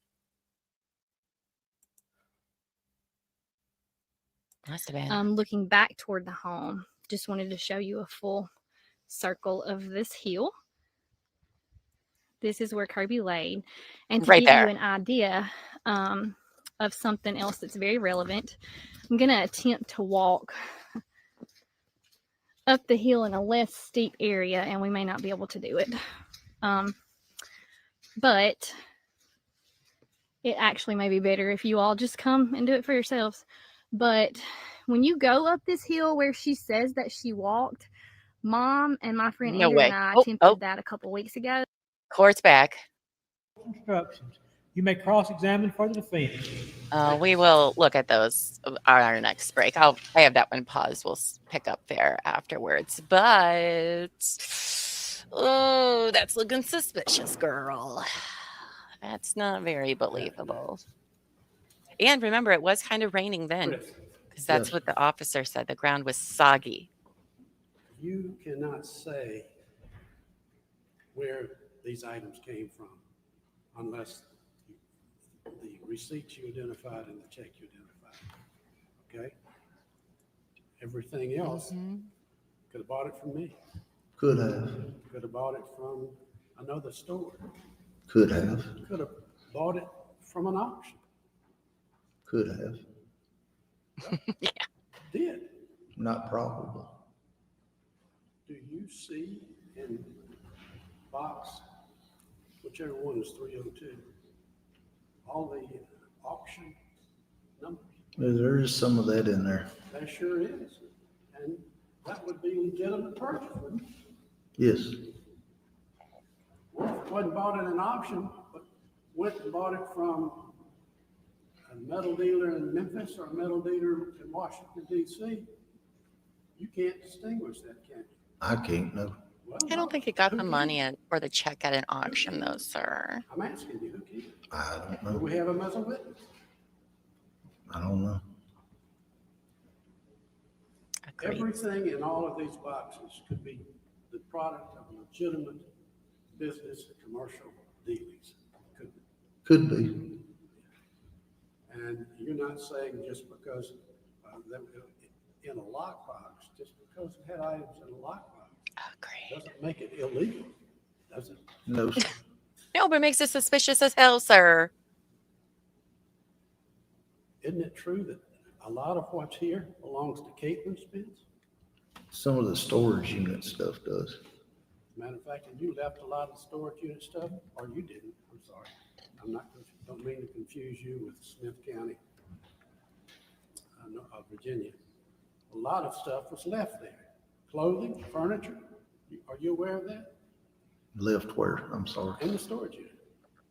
Must have been. Looking back toward the home, just wanted to show you a full circle of this hill. This is where Kirby laid. And to Right give there. you an idea of something else that's very relevant, I'm going to attempt to walk up the hill in a less steep area, and we may not be able to do it. But it actually may be better if you all just come and do it for yourselves. But when you go up this hill where she says that she walked, Mom and my friend No Andrew and way. I Oh, attempted that a couple weeks ago. Court's back. Instructions. You may cross-examine for the defense. We will look at those on our next break. I have that one paused. We'll pick up there afterwards. But oh, that's looking suspicious, girl. That's not very believable. And remember, it was kind of raining then, because that's Yes. what the officer said. The ground was soggy. You cannot say where these items came from unless the receipts you identified and the check you identified. Okay? Everything else could have bought it from me. Could have. Could have bought it from another store. Could have. Could have bought it from an auction. Could have. Did. Not probable. Do you see in box, whichever one is 302, all the auction numbers? There is some of that in there. There sure is. And that would be legitimate purchase, wouldn't it? Yes. Well, if it wasn't bought at an auction, but went and bought it from a metal dealer in Memphis or a metal dealer in Washington, D.C., you can't distinguish that, can you? I can't know. Well, I don't think he got the money or the check at an auction, though, sir. I'm asking you, who can? I don't Do know. we have him as a witness? I don't know. Agreed. Everything in all of these boxes could be the product of legitimate business and commercial dealings. Could be. And you're not saying just because they were in a lockbox, just because it had items in a lockbox, Agreed. doesn't make it illegal, does it? No. No, but it makes it suspicious as hell, sir. Isn't it true that a lot of what's here belongs to Caitlin Spence? Some of the storage unit stuff does. Matter of fact, you left a lot of storage unit stuff, or you didn't, I'm sorry. I'm not, don't mean to confuse you with Smith County, Virginia. A lot of stuff was left there. Clothing, furniture, are you aware of that? Left where? I'm sorry. In the storage unit.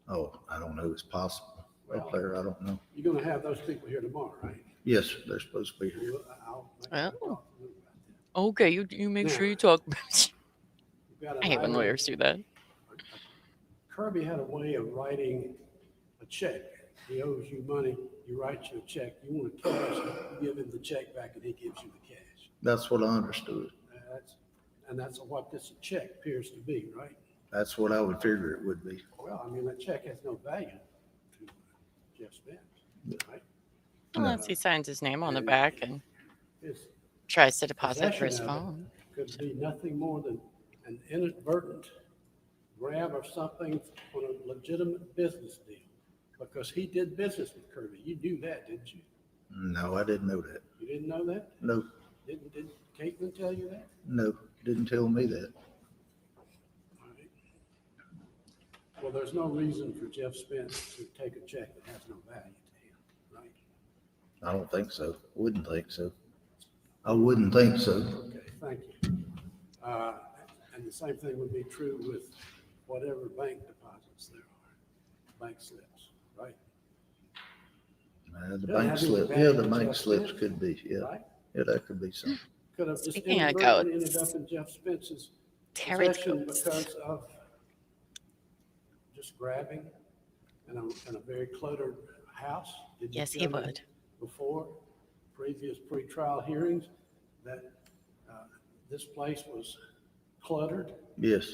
Oh, I don't know. It's possible. Well, Up there, I don't know. You're gonna have those people here tomorrow, right? Yes, they're supposed to be here. I'll make Oh. talk to them about that. Okay, you make sure you talk. You've got an I hate when item- lawyers do that. Kirby had a way of writing a check. He owes you money, he writes you a check, you want cash, you give him the check back and he gives you the cash. That's what I understood. That's what this check appears to be, right? That's what I would figure it would be. Well, I mean, that check has no value to Jeff Spence, right? Unless he signs his name on the back and His tries to deposit for his possession of it phone. could be nothing more than an inadvertent grab of something on a legitimate business deal. Because he did business with Kirby. You knew that, didn't you? No, I didn't know that. You didn't know that? No, Did Caitlin tell you that? no, didn't tell me that. All right. Well, there's no reason for Jeff Spence to take a check that has no value to him, right? I don't think so. Wouldn't think so. I wouldn't think so. Okay, thank you. And the same thing would be true with whatever bank deposits there are, bank slips, right? The Doesn't bank have any slip, value yeah, the to bank Jeff slips Spence, could be, yeah. Right? Yeah, that could be something. Could have just Speaking of inadvertently ended goats. up in Jeff Spence's Terry possession goats. because of just grabbing in a very cluttered house. Did you Yes, he tell me would. Before previous pretrial hearings that this place was cluttered, Yes,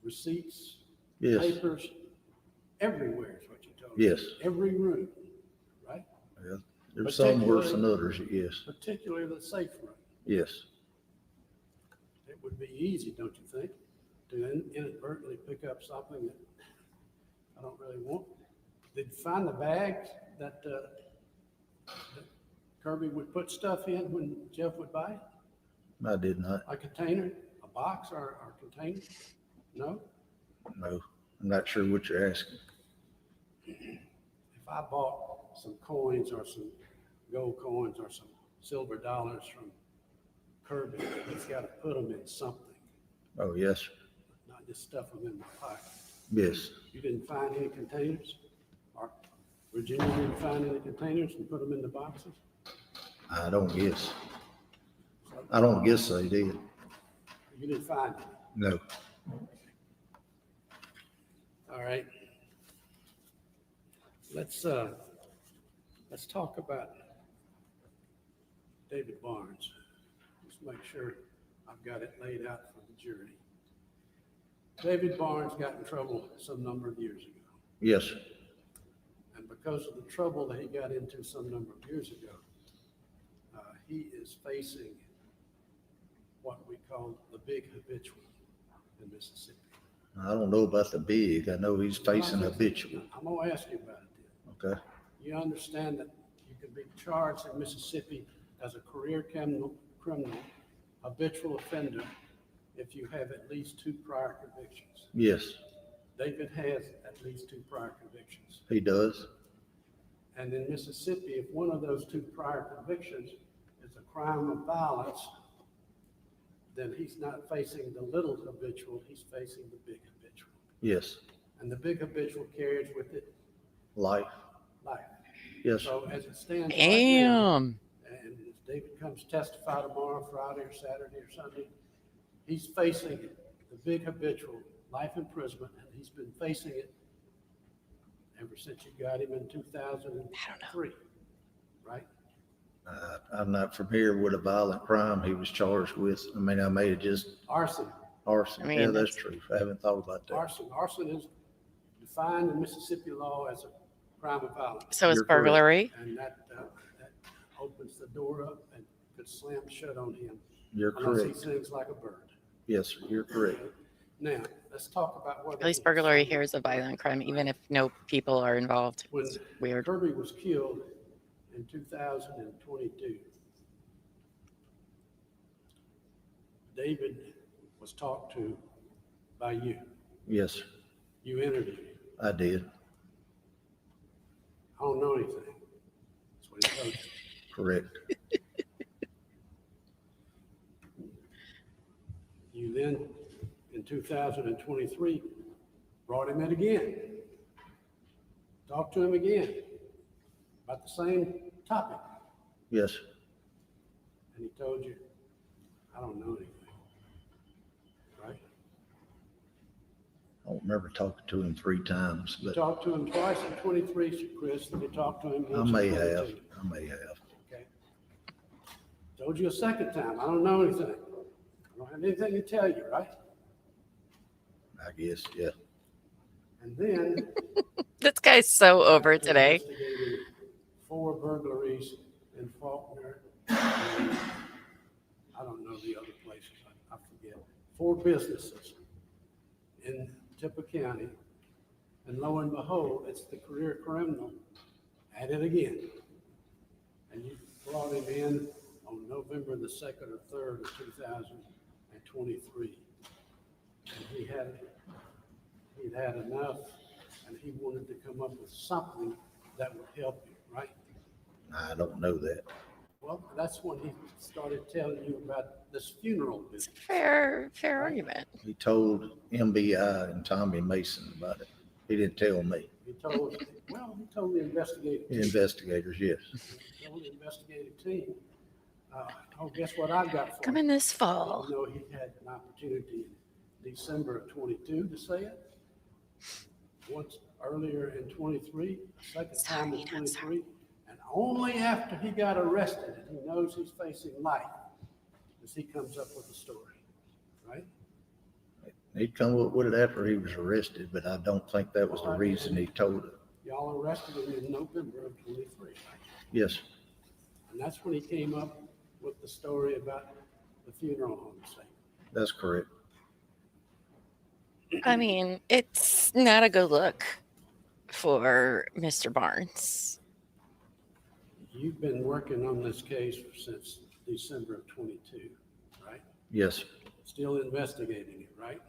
receipts, yes, papers, everywhere is what you told me. yes. Every room, right? There's some worse than others, yes, Particularly the safe room. yes. It would be easy, don't you think, to inadvertently pick up something that I don't really want. Did you find the bags that Kirby would put stuff in when Jeff would buy it? I did not, A container, a box or container? No? no. I'm not sure what you're asking. I bought some coins or some gold coins or some silver dollars from Kirby, he's got to put them in something, Oh, yes, not just stuff them in my pocket. yes. You didn't find any containers? Or Virginia didn't find any containers and put them in the boxes? I don't guess. I don't guess they did. You didn't find any? No. All right. Let's talk about David Barnes. Just make sure I've got it laid out for the jury. David Barnes got in trouble some number of years ago. Yes, And because of the trouble that he got into some number of years ago, he is facing what we call the big habitual in Mississippi. I don't know about the big. I know he's facing habitual. I'm going to ask you about it then. Okay, You understand that you can be charged in Mississippi as a career criminal, habitual offender, if you have at least 2 prior convictions. yes, David has at least 2 prior convictions. he does. And in Mississippi, if one of those 2 prior convictions is a crime of violence, then he's not facing the little habitual, he's facing the big habitual. Yes, And the big habitual carries with it life. life. Yes, So as it stands right now, Damn. and if David comes testify tomorrow, Friday or Saturday or Sunday, he's facing the big habitual, life imprisonment, and he's been facing it ever since you got him in 2003, right? I'm not familiar with a violent crime he was charged with. I mean, I may have just Arson. arson. I mean, Yeah, that's that's- true. I haven't thought about that. Arson is defined in Mississippi law as a crime of violence. So it's You're correct. burglary. And that opens the door up and could slam shut on him You're unless he correct. sings like a bird. Yes, sir, you're correct. Now, let's talk about what. At least burglary here is a violent crime, even if no people are involved. When It's weird. Kirby was killed in 2022, David was talked to by you. Yes, sir, You interviewed him. I did. I don't know anything. That's what he told you. Correct. You then, in 2023, brought him in again. Talked to him again about the same topic. Yes, sir. And he told you, I don't know anything. Right? I don't remember talking to him 3 times, You but talked to him twice in 23, Chris, and you talked to him I once in may 22. have. I may have. Okay. Told you a second time, I don't know anything. I don't have anything to tell you, right? I guess, yeah. And then. This guy's so over after today. investigating 4 burglaries in Faulkner, and I don't know the other places, I forget. 4 businesses in Tippah County, and lo and behold, it's the career criminal at it again. And you brought him in on November the 2nd or 3rd of 2023. And he'd had enough, and he wanted to come up with something that would help you, right? I don't know that. Well, that's when he started telling you about this funeral It's business. a fair argument. He told MBI and Tommy Mason about it. He didn't tell me. He told the investigative The team. investigators, yes. He told the investigative team, guess what I've got for you? Coming this fall. You know, he had an opportunity in December of 22 to say it. Once earlier in 23, a second time in 23, and only after he got arrested and he knows he's facing life, as he comes up with a story, right? He'd come up with it after he was arrested, but I don't think that was the reason he told it. Y'all arrested him in November of 23, right? Yes, And that's when he came up with the story about the funeral home site. that's correct. I mean, it's not a good look for Mr. Barnes. You've been working on this case since December of 22, right? Yes, Still investigating it, right?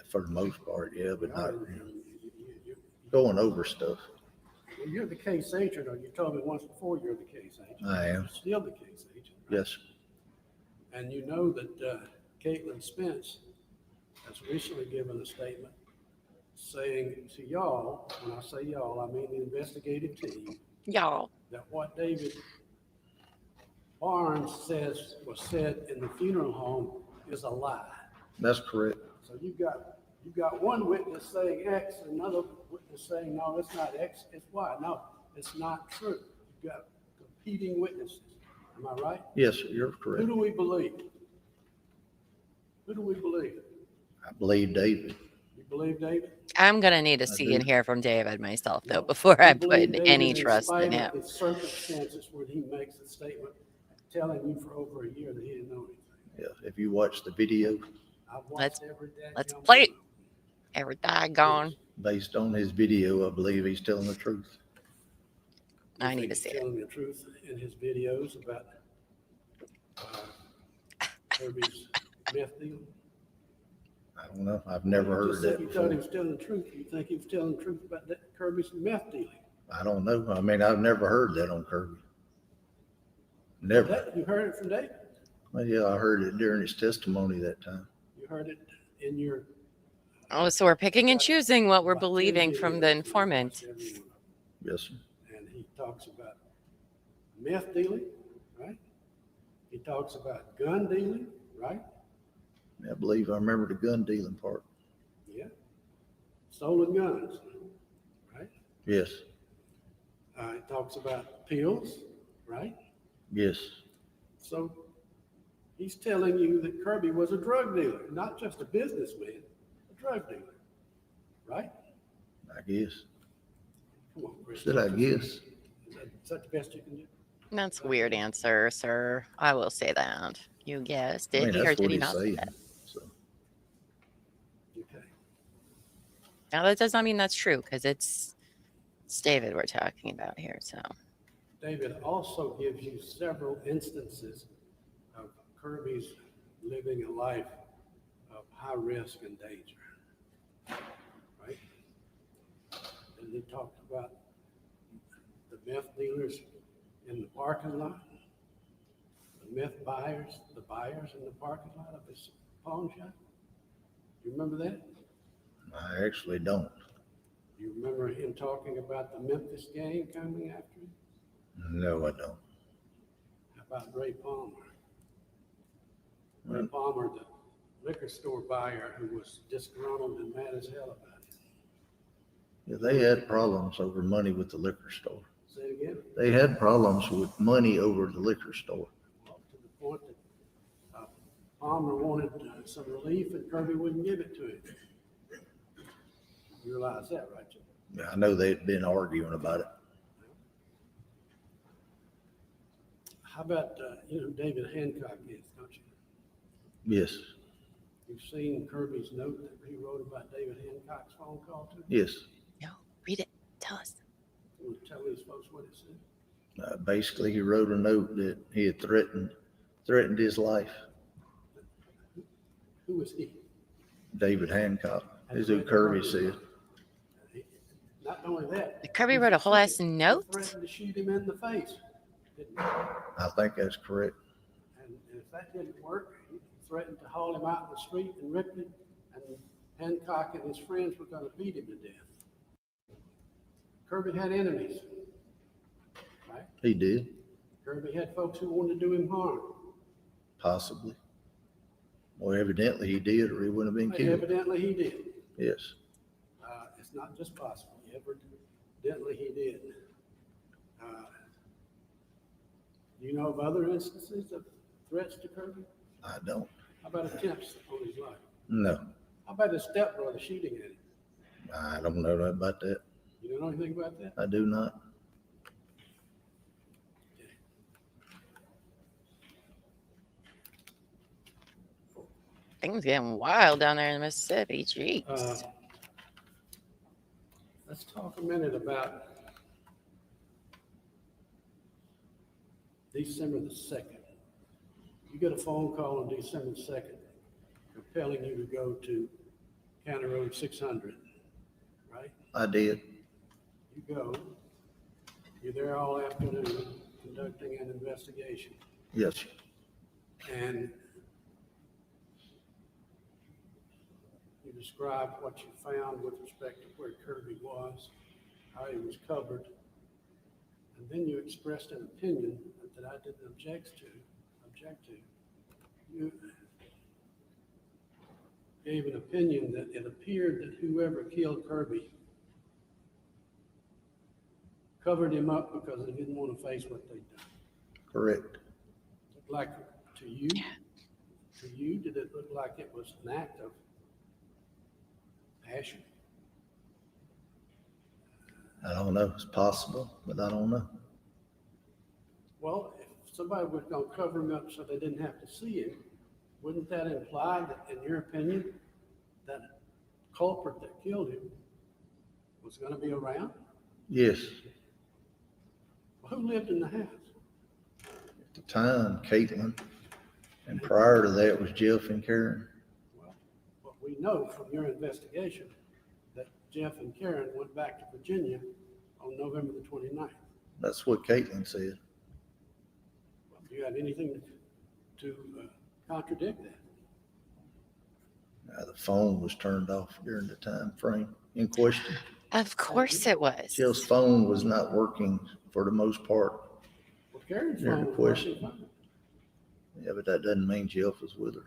for the most part, yeah, but not You- going over stuff. Well, you're the case agent, or you told me once before you're the case agent. I am. You're still the case agent. Right? Yes, sir. And you know that Caitlin Spence has recently given a statement saying to y'all, when I say y'all, I mean the investigative team, Y'all. that what David Barnes says was said in the funeral home is a lie. That's correct. So you've got one witness saying X, and another witness saying, no, it's not X, it's Y. No, it's not true. You've got competing witnesses. Am I right? Yes, sir, you're Who correct. do we believe? Who do we believe? I believe David. You believe David? I'm going to need to I see do. and hear from David myself, though, No. before You I believe put David any trust in spite him. of the circumstances where he makes a statement telling you for over a year that he didn't know anything. Yeah, if you watch the video, I've Let's- watched every day. let's play it. Every daggone. based on his video, I believe he's telling the truth. I need to see it. Telling the truth in his videos about Kirby's meth deal. I don't know. I've never heard You of just said that you thought he before. was telling the truth. You think he was telling the truth about that Kirby's meth dealing? I don't know. I mean, I've never heard that on Kirby. Never. You heard it from David? Well, yeah, I heard it during his testimony that time. You heard it in your. Oh, so we're picking and choosing what we're about 10 believing from the videos. informant. Every one of them. Yes, sir. And he talks about meth dealing, right? He talks about gun dealing, right? I believe I remember the gun dealing part. Yeah. Stolen guns, right? Yes, He talks about pills, right? yes, So he's telling you that Kirby was a drug dealer, not just a businessman, a drug dealer, right? I guess. Come on, Chris. Should I guess? Is that the best you can do? That's a weird answer, sir. I will say that. You guessed I it. mean, He or that's did what he he's not say saying. that? So, Okay. Now, that does not mean that's true because it's David we're talking about here. So, David also gives you several instances of Kirby's living a life of high risk and danger, right? And he talked about the meth dealers in the parking lot, the meth buyers, the buyers in the parking lot of his pawn shop. You remember that? I actually don't. You remember him talking about the Memphis gang coming after him? No, I don't. How about Ray Palmer? Ray Palmer, the liquor store buyer who was disgruntled and mad as hell about it. Yeah, they had problems over money with the liquor store. Say it again. They had problems with money over the liquor store. Well, to the point that Palmer wanted some relief and Kirby wouldn't give it to him. You realize that, right, Jim? Yeah, I know they'd been arguing about it. How about, you know who David Hancock is, don't you? Yes, You've seen Kirby's note that he wrote about David Hancock's phone call to him? yes. no, read it. Tell us. You want to tell these folks what it said? Basically, he wrote a note that he had threatened his life. Who is he? David Hancock is who Kirby said. Not only that. Kirby wrote a whole ass note. He threatened to shoot him in the face, didn't he? I think that's correct. And if that didn't work, he threatened to haul him out in the street and rip him, and Hancock and his friends were going to beat him to death. Kirby had enemies, right? He did, Kirby had folks who wanted to do him harm. possibly. Well, evidently he did, or he wouldn't have been killed. Evidently he did. Yes. It's not just possible. Evidently he did. Do you know of other instances of threats to Kirby? I don't. How about attempts on his life? No, How about his stepbrother shooting at him? I don't know nothing about that. You don't know anything about that? I do not. Things getting wild down there in Mississippi. Jeez. Let's talk a minute about December the 2nd. You get a phone call on December 2nd compelling you to go to County Road 600, right? I did. You go, You're there all afternoon conducting an investigation. Yes, sir. And you described what you found with respect to where Kirby was, how he was covered. And then you expressed an opinion that I didn't object to. You gave an opinion that it appeared that whoever killed Kirby covered him up because they didn't want to face what they'd done. Correct. Like to you, did it look like it was an act of passion? I don't know. It's possible, but I don't know. Well, if somebody was going to cover him up so they didn't have to see him, wouldn't that imply that, in your opinion, that culprit that killed him was going to be around? Yes. Well, who lived in the house? At the time, Caitlin, and prior to that was Jeff and Karen. Well, what we know from your investigation that Jeff and Karen went back to Virginia on November the 29th. That's what Caitlin said. Well, do you have anything to contradict that? The phone was turned off during the time frame in question. Of course it was. Jill's phone was not working for the most part. Well, Karen's Never phone was questioned. working fine. Yeah, but that doesn't mean Jeff was with her.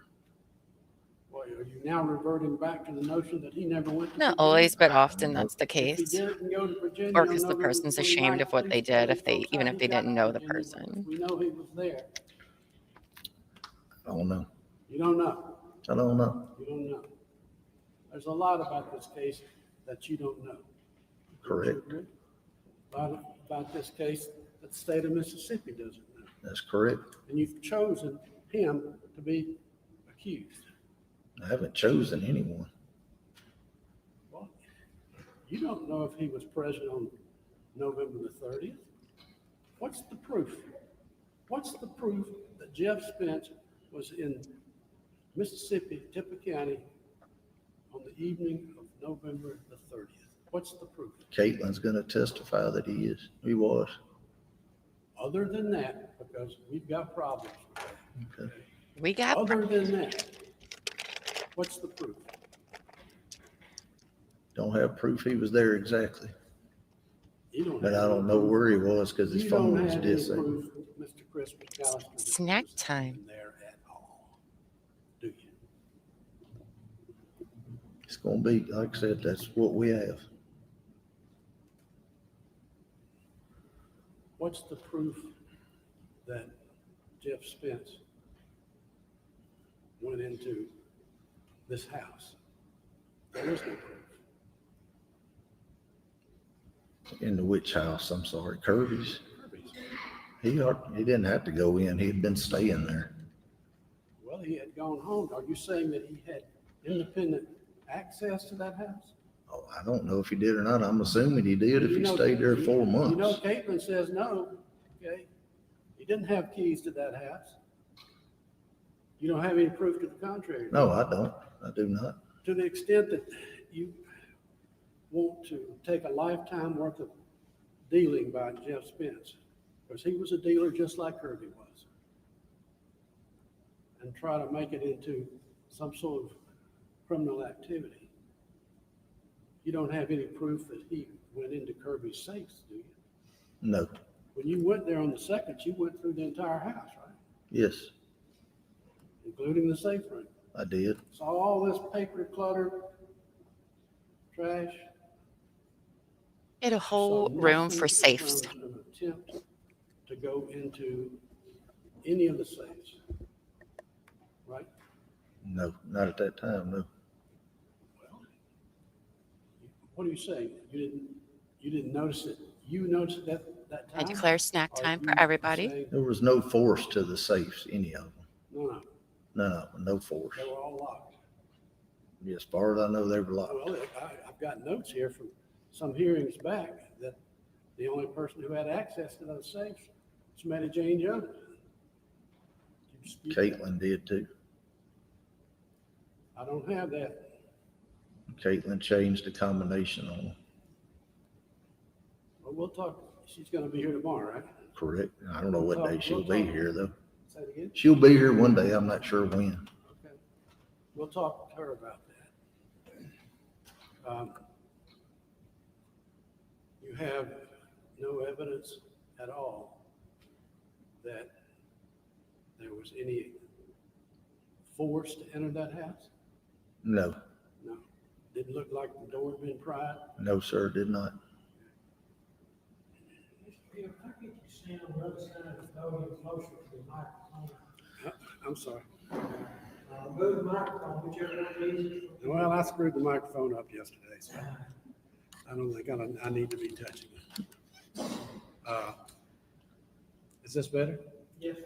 Well, are you now reverting back to the notion that he never went to Not Virginia? always, but often that's the If he case. didn't go to Virginia Or on because the November person's 29th, ashamed of what they please did, tell if they, folks even how if he they got didn't to know the Virginia. person. We know he was there. I don't know. You don't know. I don't know. You don't know. There's a lot about this case that you don't know. Correct. Don't you agree? A lot about this case that the state of Mississippi doesn't know. That's correct. And you've chosen him to be accused. I haven't chosen anyone. Well, you don't know if he was present on November the 30th. What's the proof? What's the proof that Jeff Spence was in Mississippi, Tippah County, on the evening of November the 30th? What's the proof? Caitlin's going to testify that he is. He was. Other than that, because we've got problems with that. Okay. We got, Other than that, what's the proof? Don't have proof he was there exactly. You don't But have I don't any know proof. where he was because his You phone don't was have any disabled. proof, Mr. Chris McAllister, that he Snack was time. there at all, do you? It's going to be, like I said, that's what we have. What's the proof that Jeff Spence went into this house? There is no proof. In the witch house, I'm sorry, Kirby's. Kirby's. He didn't have to go in. He'd been staying there. Well, he had gone home. Are you saying that he had independent access to that house? Oh, I don't know if he did or not. I'm assuming he did if You he know- stayed there 4 months. You know, Caitlin says no, okay? He didn't have keys to that house. You don't have any proof to the contrary. No, I don't. I do not. To the extent that you want to take a lifetime worth of dealing by Jeff Spence, because he was a dealer just like Kirby was, and try to make it into some sort of criminal activity. You don't have any proof that he went into Kirby's safes, do you? No. When you went there on the 2nd, you went through the entire house, right? Yes, Including the safe room. I did. Saw all this paper clutter, trash. had a whole Saw room nothing for in safes. terms of an attempt to go into any of the safes, right? No, not at that time. No. Well, what are you saying? You didn't notice it? You noticed it that time? I declare snack Are time you for everybody. saying- There was no force to the safes, any of them. No, None of them, no force. they were all locked. As far as I know, they were locked. Well, I've got notes here from some hearings back that the only person who had access to those safes was Matty Jane Jones. You dispute that? Caitlin did too. I don't have that. Caitlin changed the combination on them. But we'll talk she's gonna be here tomorrow, right? Correct. I don't know what day she'll be here though. Say it again? She'll be here one day. I'm not sure when. Okay. We'll talk to her about that. You have no evidence at all that there was any force to enter that house? No, No. Didn't look like the door had been pried? no, sir, did not. I'm sorry. Move the microphone, whichever one please. Well, I screwed the microphone up yesterday, so I don't think I need to be touching it. Is this better? Yes. Is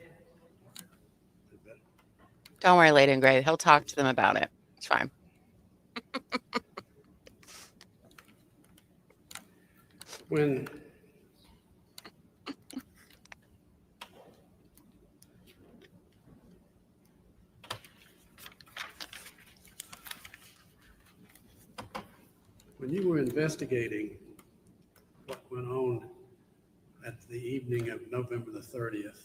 it better? Don't worry, Lady in Gray. He'll talk to them about it. It's fine. When you were investigating what went on at the evening of November the 30th,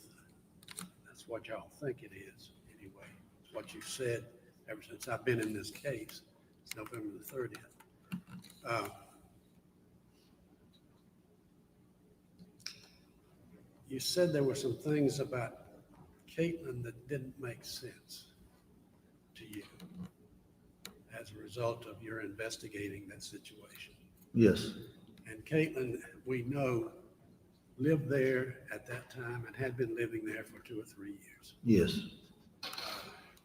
that's what y'all think it is anyway. It's what you said ever since I've been in this case. It's November the 30th. You said there were some things about Caitlin that didn't make sense to you as a result of your investigating that situation. Yes, And Caitlin, we know, lived there at that time and had been living there for 2 or 3 years. yes,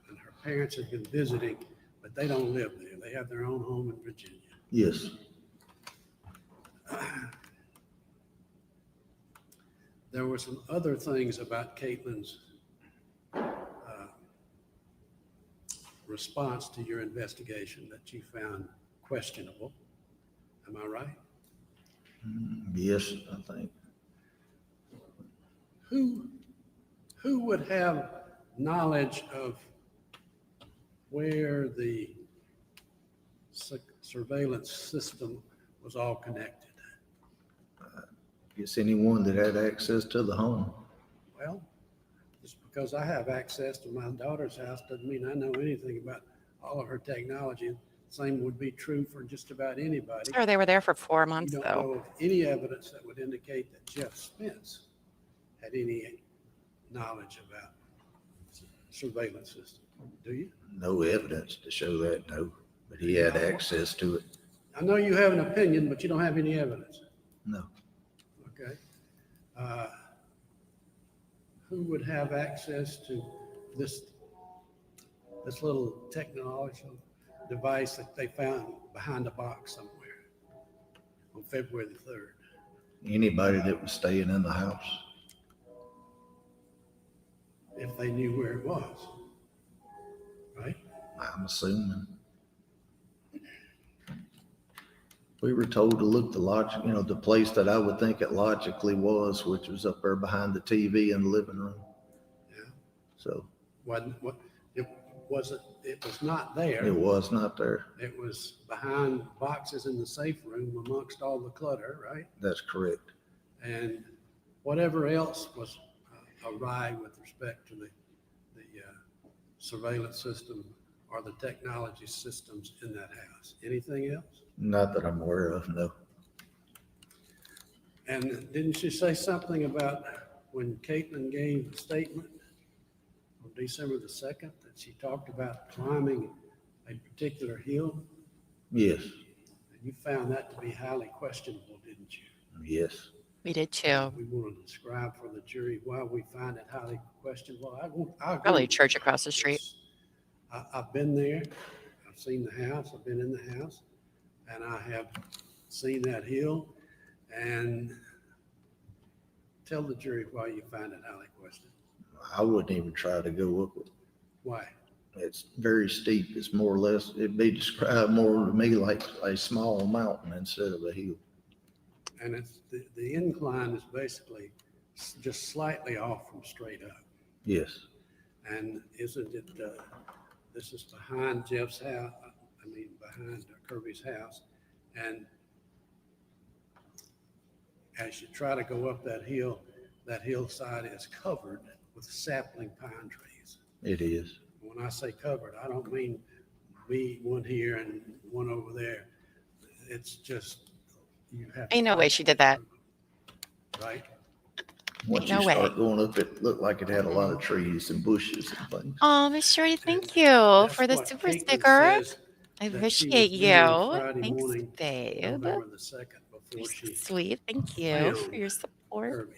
And her parents had been visiting, but they don't live there. They have their own home in Virginia. yes, There were some other things about Caitlin's response to your investigation that you found questionable. Am I right? yes, I think. Who would have knowledge of where the surveillance system was all connected? It's anyone that had access to the home. Well, just because I have access to my daughter's house doesn't mean I know anything about all of her technology. Same would be true for just about anybody. Sure, they were there for 4 You months, don't though. know of any evidence that would indicate that Jeff Spence had any knowledge about surveillance system, do you? No evidence to show that, no, but he had access to it. I know you have an opinion, but you don't have any evidence. No, Okay. Who would have access to this little technological device that they found behind a box somewhere on February the 3rd? anybody that was staying in the house. If they knew where it was, right? I'm assuming. We were told to look the place that I would think it logically was, which was up there behind the TV in the living room. Yeah. So It was not there. it was not there. It was behind boxes in the safe room amongst all the clutter, right? That's correct. And whatever else was awry with respect to the surveillance system or the technology systems in that house. Anything else? Not that I'm aware of, no. And didn't you say something about when Caitlin gave a statement on December the 2nd that she talked about climbing a particular hill? Yes, And you found that to be highly questionable, didn't you? yes. We did too. We want to describe for the jury why we find it highly questionable. I agree. Probably a church across the street. I've been there. I've seen the house. I've been in the house. And I have seen that hill. And tell the jury why you find it highly questionable. I wouldn't even try to go up it. Why? It's very steep. It's more or less, it'd be described more to me like a small mountain instead of a hill. And it's the incline is basically just slightly off from straight up. Yes, And isn't it, this is behind Jeff's house, behind Kirby's house. And as you try to go up that hill, that hillside is covered with sapling pine trees. It is. When I say covered, I don't mean one here and one over there. It's just, you have. Ain't no way she did that. Right? Once No you way. start going up, it looked like it had a lot of trees and bushes and things. Oh, Miss Shorty, thank you That's for the what super Caitlin sticker. says I that she appreciate was you. doing Friday Thanks, morning, babe. November the 2nd, You're before so she sweet. Thank you found for your support. Kirby.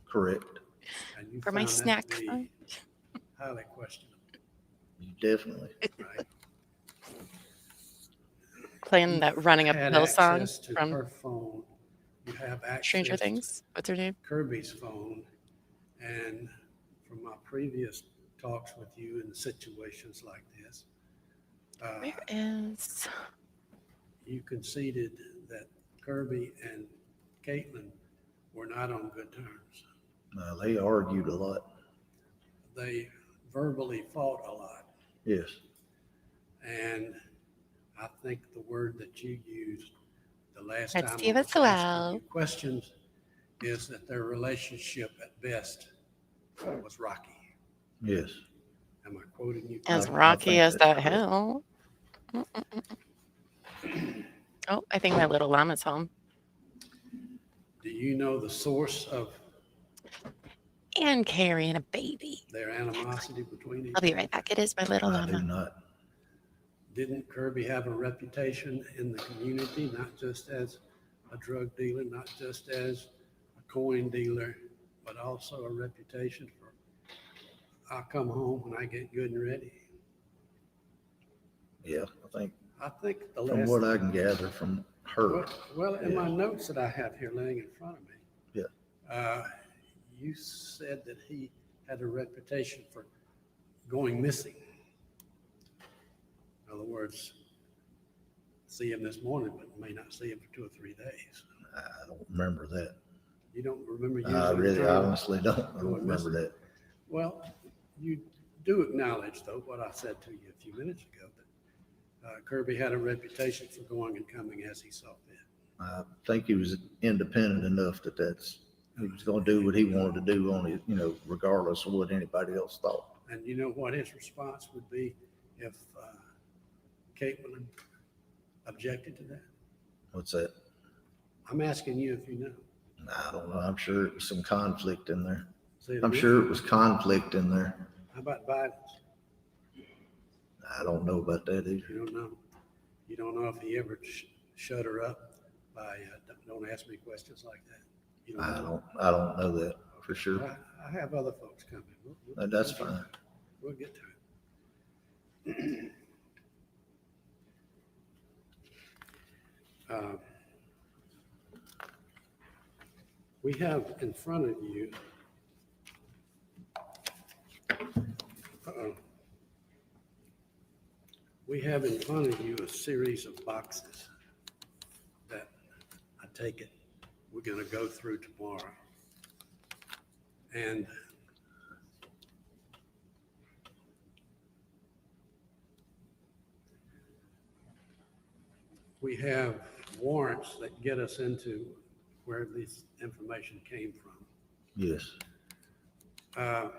Correct. And you For my found that snack to be phone. highly questionable, You definitely. right? Playing that running Had uphill song access to from her phone. You have Stranger access to Things. What's her name? Kirby's phone. And from my previous talks with you in situations like this, Where is? you conceded that Kirby and Caitlin were not on good terms. They argued a lot. They verbally fought a lot. Yes. And I think the word that you used the last Let's time give I us was a asking while. you questions is that their relationship at best was rocky. Yes. Am I quoting you? As I rocky think as that's that correct. hill. Oh, I think my little llama's home. Do you know the source of And carrying a baby. their animosity between each I'll be other? right back. It is my little I do llama. not. Didn't Kirby have a reputation in the community, not just as a drug dealer, not just as a coin dealer, but also a reputation for, I come home when I get good and ready? Yeah, I think the last. from what I can gather from her. Well, in my Yeah. notes that I have here laying in front of me. Yeah. You said that he had a reputation for going missing. In other words, see him this morning, but may not see him for 2 or 3 days. I don't remember that. You don't remember using I the really term honestly don't. I don't going remember missing? that. Well, you do acknowledge, though, what I said to you a few minutes ago, that Kirby had a reputation for going and coming as he saw fit. I think he was independent enough that he was going to do what he wanted to do on it, regardless of what anybody else thought. And you know what his response would be if Caitlin objected to that? What's that? I'm asking you if you know. I don't know. I'm sure it was some conflict in there. Say it I'm again. sure it was conflict in there. How about violence? I don't know about that either. You don't know. You don't know if he ever shut her up by don't ask me questions like that. You don't know. I don't know that for sure. I have other folks coming. That's fine. We'll get to it. We have in front of you. We have in front of you a series of boxes that I take it we're going to go through tomorrow. And we have warrants that get us into where this information came from. Yes. But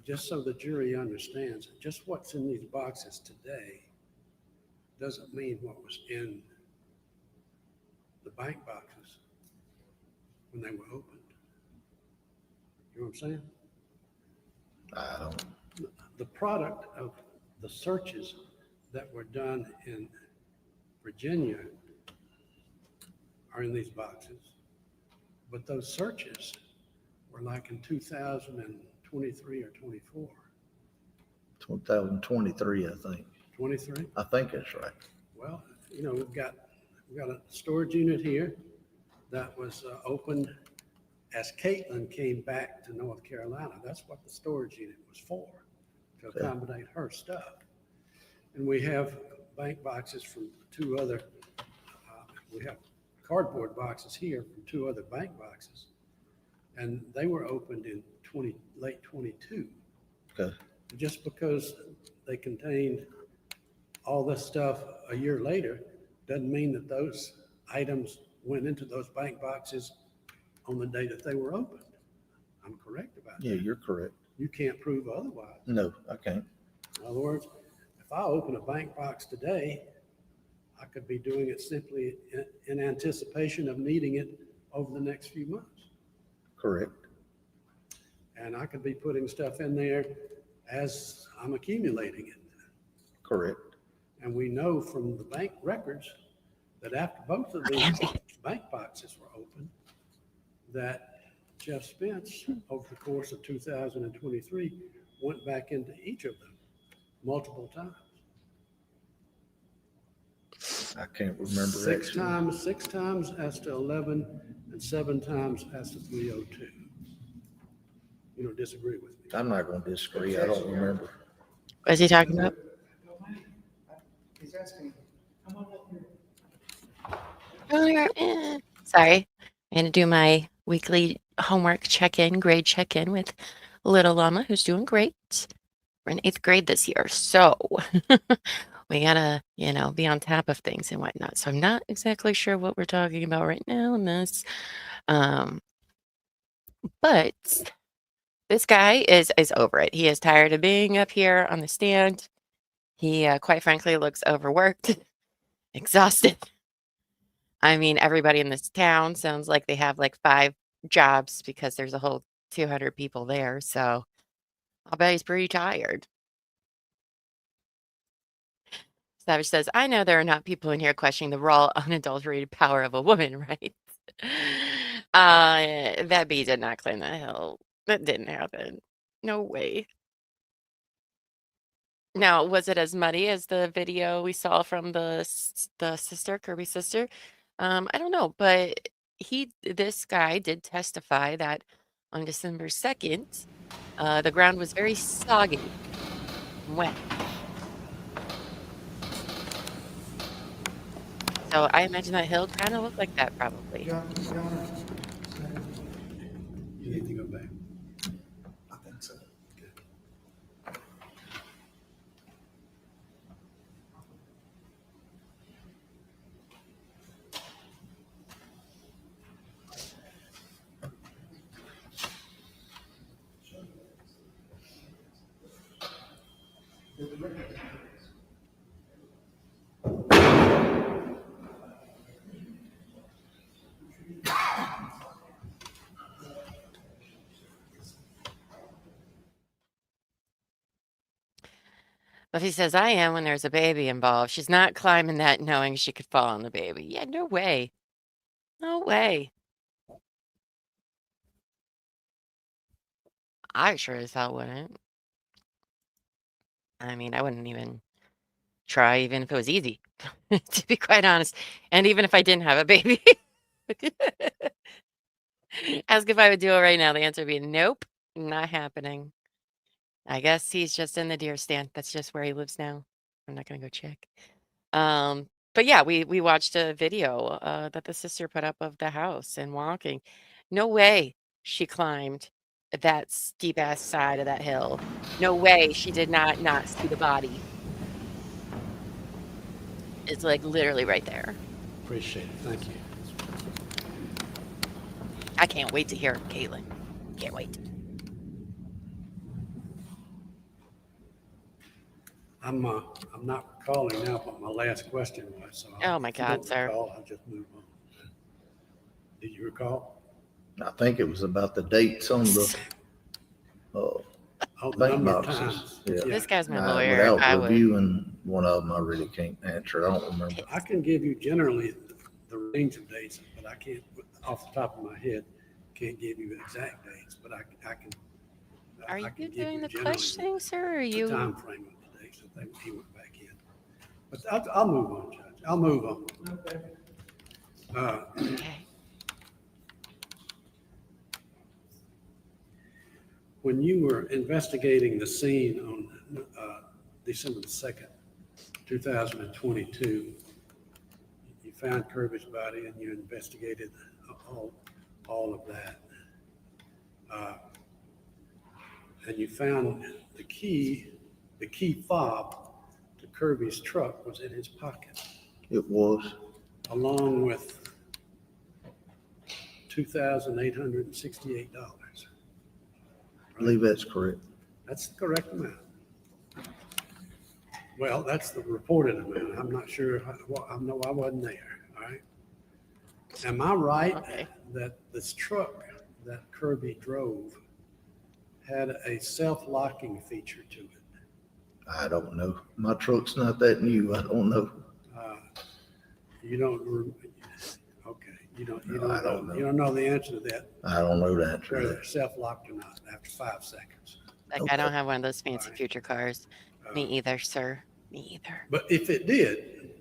just so the jury understands, just what's in these boxes today doesn't mean what was in the bank boxes when they were opened. You know what I'm saying? I don't. The product of the searches that were done in Virginia are in these boxes. But those searches were like in 2023 or 24. 2023, I think. 23? I think that's right. Well, we've got a storage unit here that was opened as Caitlin came back to North Carolina. That's what the storage unit was for, to accommodate her stuff. And we have bank boxes from 2 other, we have cardboard boxes here from 2 other bank boxes. And they were opened in late 22. Okay. Just because they contained all this stuff a year later doesn't mean that those items went into those bank boxes on the day that they were opened. I'm correct about Yeah, that. you're correct. You can't prove otherwise. No, I can't. In other words, if I open a bank box today, I could be doing it simply in anticipation of needing it over the next few months. Correct. And I could be putting stuff in there as I'm accumulating it. Correct. And we know from the bank records that after both of these bank boxes were opened, that Jeff Spence, over the course of 2023, went back into each of them multiple times. I can't remember. Six times as to 11 and 7 times as to 302. You don't disagree with me? I'm not going to disagree. I don't remember. What is he talking about? He's asking. Sorry. I'm going to do my weekly homework check-in, grade check-in with little Llama, who's doing great. We're in 8th grade this year, so we got to, be on top of things and whatnot. So I'm not exactly sure what we're talking about right now in this. But this guy is over it. He is tired of being up here on the stand. He, quite frankly, looks overworked, exhausted. I mean, everybody in this town sounds like they have like 5 jobs because there's a whole 200 people there. So I'll bet he's pretty tired. Savage says, I know there are not people in here questioning the raw, unadulterated power of a woman, right? That bee did not climb that hill. That didn't happen. No way. Now, was it as muddy as the video we saw from the sister, Kirby's sister? I don't know, but this guy did testify that on December 2nd, the ground was very soggy and wet. So I imagine that hill kind of looked like that probably. You need to go back. I think so. But he says, I am when there's a baby involved. She's not climbing that knowing she could fall on the baby. Yeah, no way. No way. I sure as hell wouldn't. I mean, I wouldn't even try, even if it was easy, to be quite honest. And even if I didn't have a baby. Ask if I would do it right now. The answer would be nope, not happening. I guess he's just in the deer stand. That's just where he lives now. I'm not going to go check. But yeah, we watched a video that the sister put up of the house and walking. No way she climbed that steep ass side of that hill. No way she did not see the body. It's like literally right there. Appreciate it. Thank you. I can't wait to hear Caitlin. Can't wait. I'm not recalling now what my last question was. So Oh my if you God, don't sir. recall, I'll just move on. Did you recall? I think it was about the dates on the Oh, the bank number of boxes. times. Yeah. This guy's my Now, lawyer. I without would. reviewing one of them, I really can't answer. I don't remember. I can give you generally the range of dates, but I can't, off the top of my head, can't give you exact dates, but I can. Are I you can give doing the generally questioning, sir? Or are the you? time frame of the dates that he went back in. But I'll move on, Judge. I'll move on. Okay. When you were investigating the scene on December the 2nd, 2022, you found Kirby's body and you investigated all of that. And you found the key fob to Kirby's truck was in his pocket, It was. along with $2,868. I believe that's correct. That's the correct amount. Well, that's the reported amount. I'm not sure, I know I wasn't there, all right? Am I right Okay. that this truck that Kirby drove had a self-locking feature to it? I don't know. My truck's not that new. I don't know. You don't, okay, you don't know the answer to that, I don't know the answer to whether that. they're self-locked or not after 5 seconds. Like, I don't have one of those fancy Alright. future cars. Me either, sir. Me either. But if it did,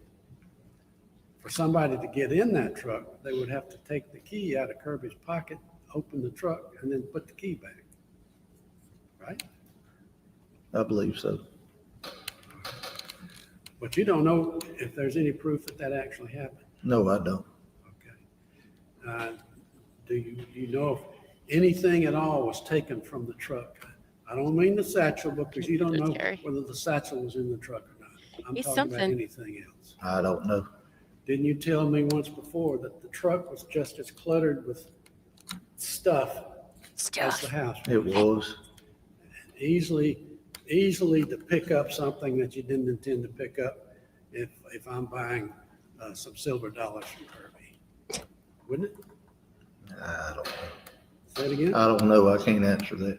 for somebody to get in that truck, they would have to take the key out of Kirby's pocket, open the truck, and then put the key back. Right? I believe so. But you don't know if there's any proof that that actually happened. No, I don't. Okay. Do you know if anything at all was taken from the truck? I don't mean the satchel, because you don't know Terry. whether the satchel was in the truck or not. I'm It's talking about something. anything else. I don't know. Didn't you tell me once before that the truck was just as cluttered with stuff as the house? It was. Easily to pick up something that you didn't intend to pick up if I'm buying some silver dollars from Kirby. Wouldn't it? I don't know. Say it again? I don't know. I can't answer that.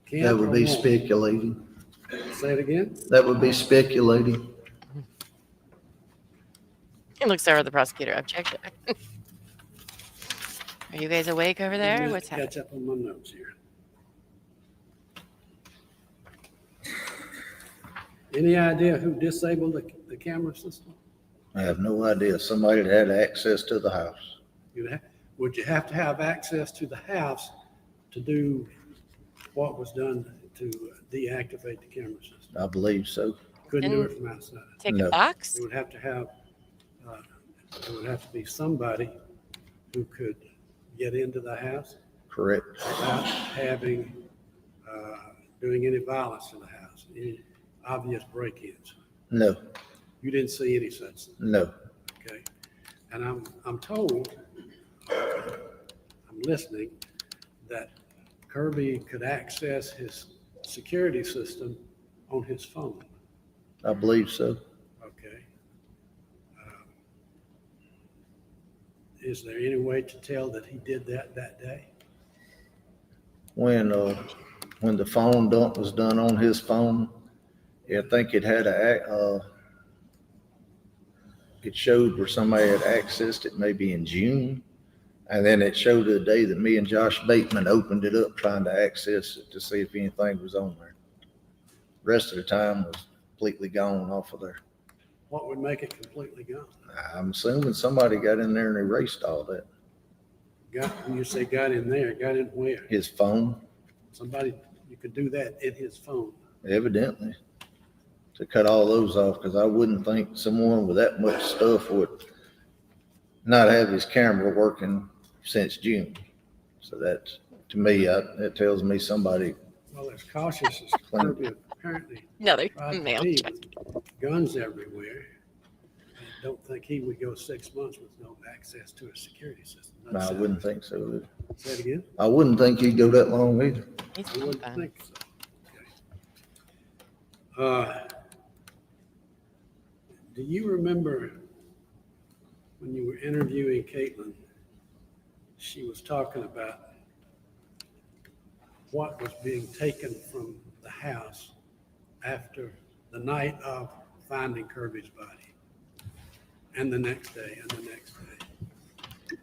Can't That would or be won't? speculating. Say it again? That would be speculating. It looks over the prosecutor. Objection. Are you guys awake over there? Let me What's happening? catch up on my notes here. Any idea who disabled the camera system? I have no idea. Somebody that had access to the house. Would you have to have access to the house to do what was done to deactivate the camera system? I believe so. Couldn't do it from outside. Take No. a box? It would have to have, it would have to be somebody who could get into the house Correct. without having, doing any violence to the house, any obvious break-ins. No, You didn't see any such thing, no. okay? And I'm told, I'm listening, that Kirby could access his security system on his phone, I believe so. okay? Is there any way to tell that he did that day? When the phone dump was done on his phone, I think it had it showed where somebody had accessed it maybe in June. And then it showed the day that me and Josh Bateman opened it up trying to access it to see if anything was on there. Rest of the time was completely gone off of there. What would make it completely gone? I'm assuming somebody got in there and erased all that. When you say got in there, got in where? His phone, Somebody, you could do that in his phone. evidently, to cut all those off, because I wouldn't think someone with that much stuff would not have his camera working since June. So that's, to me, that tells me somebody, Well, as cautious as Kirby apparently Another tried to mail be, check. with guns everywhere. I don't think he would go 6 months with no access to a security system. I wouldn't think so. Say it again? I wouldn't think he'd go that long either. He's I wouldn't something. think so. Okay. Do you remember when you were interviewing Caitlin, she was talking about what was being taken from the house after the night of finding Kirby's body, and the next day, and the next day.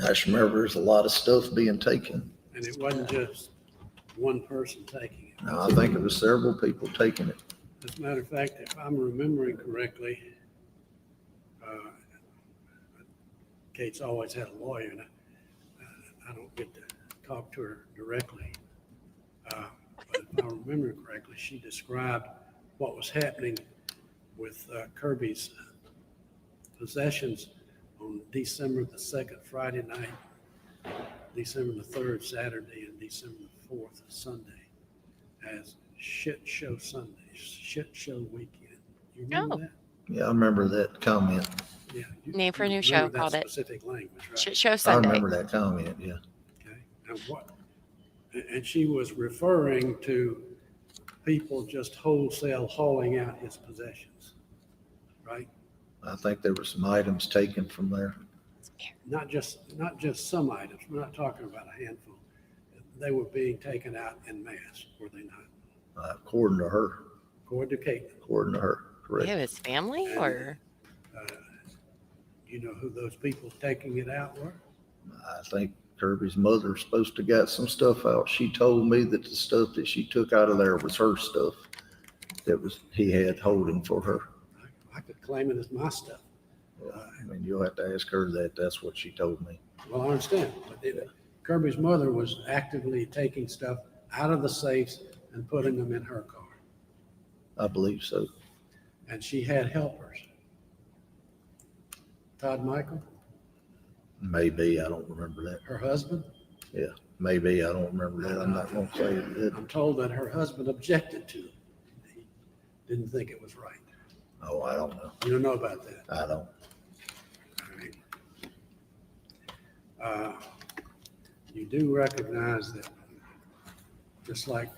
I just remember there's a lot of stuff being taken. And it wasn't just one person taking it. No, I think it was several people taking it. As a matter of fact, if I'm remembering correctly, Kate's always had a lawyer, and I don't get to talk to her directly. But if I remember correctly, she described what was happening with Kirby's possessions on December the 2nd, Friday night, December the 3rd, Saturday, and December the 4th, Sunday, as shit show Sunday, shit show weekend. You remember Oh. that? Yeah, I remember that comment. Yeah. Name for a you new show, remember that called it. specific language, right? Show I Sunday. remember that comment, yeah. Okay. And she was referring to people just wholesale hauling out his possessions, right? I think there were some items taken from there. Not just some items. We're not talking about a handful. They were being taken out en masse, were they not? According to her, According to Caitlin. according to her, correct. Yeah, his family or You know who those people taking it out were? I think Kirby's mother's supposed to got some stuff out. She told me that the stuff that she took out of there was her stuff that was he had holding for her. I could claim it as my stuff. I mean, you'll have to ask her that. That's what she told me. Well, I understand. But Kirby's mother was actively taking stuff out of the safes and putting them in her car. I believe so. And she had helpers. Todd Michael, Maybe, I don't remember that. her husband. Maybe, I don't remember that. I'm not going to say it did. I'm told that her husband objected to it. He didn't think it was right. Oh, I don't know. You don't know about that. I don't. All right. You do recognize that just like